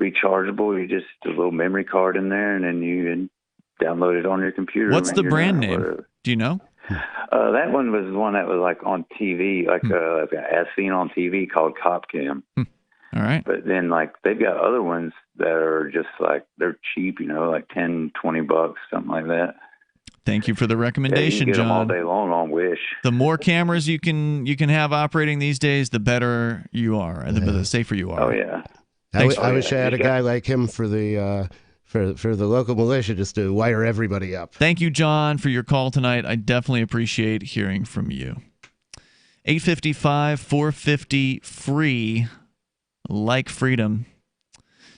rechargeable. You just a little memory card in there, and then you can download it on your computer. What's the brand name? Do you know? That one was one that was on TV, as seen on TV, called Cop Cam. All right. But then they've got other ones that are just they're cheap, $10, $20, something like that. Thank you for the recommendation, you can get John. them all day long on Wish. The more cameras you can have operating these days, the better you are, and the safer you are. Oh yeah. I wish I had a guy like him for the for the local militia just to wire everybody up. Thank you, John, for your call tonight. I definitely appreciate hearing from you. 855-450-FREE, like freedom.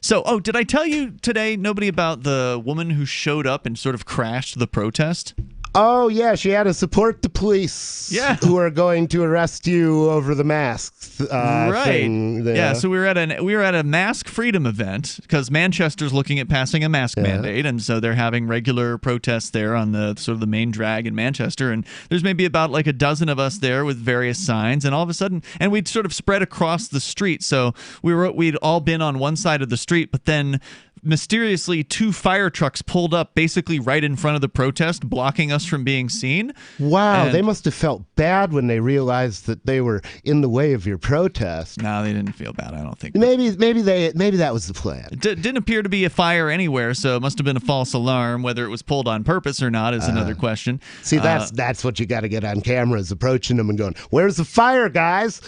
So, did I tell you today, nobody, about the woman who showed up and sort of crashed the protest? Oh, yeah, she had to support the police who are going to arrest you over the masks thing. Yeah, so we were at a mask freedom event because Manchester's looking at passing a mask mandate, and so they're having regular protests there on the sort of the main drag in Manchester, and there's maybe about a dozen of us there with various signs, and all of a sudden, and we'd sort of spread across the street, so we'd all been on one side of the street, but then mysteriously 2 fire trucks pulled up basically right in front of the protest, blocking us from being seen. Wow, they must have felt bad when they realized that they were in the way of your protest. No, they didn't feel bad, I don't think. Maybe that was the plan. It didn't appear to be a fire anywhere, so it must have been a false alarm. Whether it was pulled on purpose or not is another question. See, that's what you got to get on camera, is approaching them and going, "Where's the fire, guys?"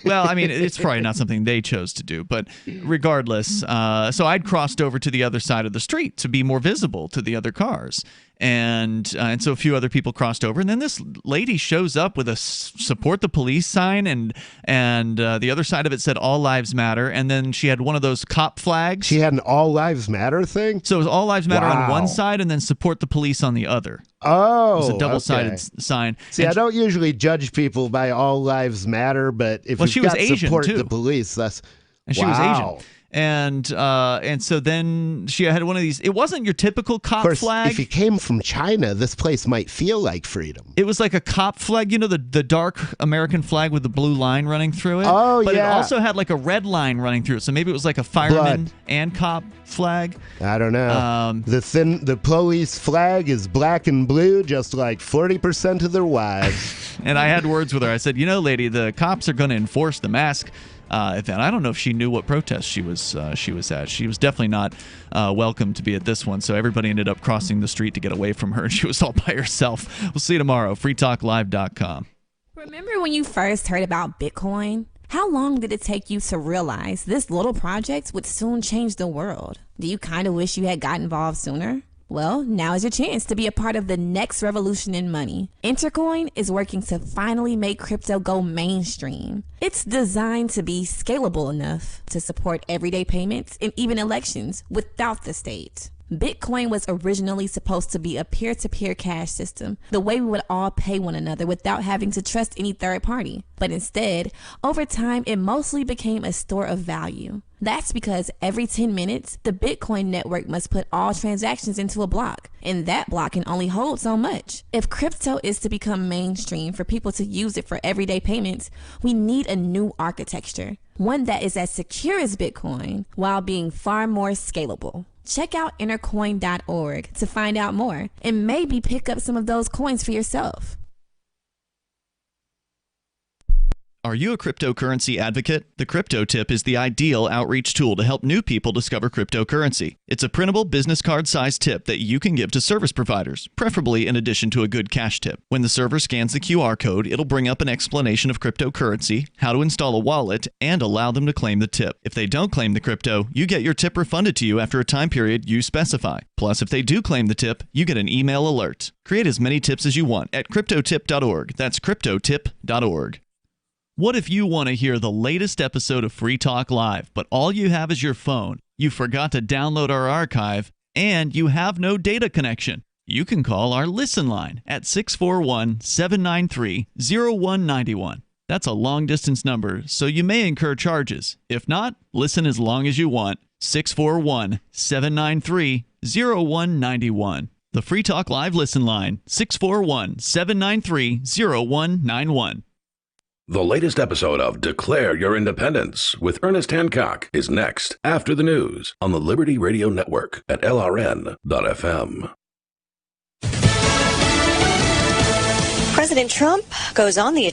Well, I mean, it's probably not something they chose to do, but regardless, so I'd crossed over to the other side of the street to be more visible to the other cars. And so a few other people crossed over, and then this lady shows up with a support the police sign, and the other side of it said all lives matter, and then she had one of those cop flags. She had an all lives matter thing? So it was all lives matter on one side and then support the police on the other. Oh, it was a double-sided sign. See, I don't usually judge people by all lives matter, but if she was Asian support too. The police, that's she was Asian. And so then she had one of these. It wasn't your typical cop flag. If you came from China, this place might feel like freedom. It was like a cop flag, you know, the dark American flag with the blue line running through it. Oh, but yeah. It also had like a red line running through it. So maybe it was like a fireman and cop flag. I don't know. The police flag is black and blue, just like 40% of their wives. And I had words with her. I said, lady, the cops are going to enforce the mask event. I don't know if she knew what protest she was at. She was definitely not welcome to be at this one, so everybody ended up crossing the street to get away from her, and she was all by herself. We'll see you tomorrow. freetalklive.com. Remember when you first heard about Bitcoin? How long did it take you to realize this little project would soon change the world? Do you kind of wish you had got involved sooner? Well, now is your chance to be a part of the next revolution in money. Intercoin is working to finally make crypto go mainstream. It's designed to be scalable enough to support everyday payments and even elections without the state. Bitcoin was originally supposed to be a peer-to-peer cash system, the way we would all pay one another without having to trust any third party. But instead, over time, it mostly became a store of value. That's because every 10 minutes, the Bitcoin network must put all transactions into a block, and that block can only hold so much. If crypto is to become mainstream for people to use it for everyday payments, we need a new architecture, one that is as secure as Bitcoin while being far more scalable. Check out intercoin.org to find out more and maybe pick up some of those coins for yourself. Are you a cryptocurrency advocate? The Crypto Tip is the ideal outreach tool to help new people discover cryptocurrency. It's a printable business card-sized tip that you can give to service providers, preferably in addition to a good cash tip. When the server scans the QR code, it'll bring up an explanation of cryptocurrency, how to install a wallet, and allow them to claim the tip. If they don't claim the crypto, you get your tip refunded to you after a time period you specify. Plus, if they do claim the tip, you get an email alert. Create as many tips as you want at cryptotip.org. That's cryptotip.org. What if you want to hear the latest episode of Free Talk Live, but all you have is your phone, you forgot to download our archive, and you have no data connection? You can call our Listen line at 641-793-0191. That's a long-distance number, so you may incur charges. If not, listen as long as you want. 641-793-0191. The Free Talk Live Listen line, 641-793-0191. The latest episode of Declare Your Independence with Ernest Hancock is next after the news on the Liberty Radio Network at LRN.FM. President Trump goes on the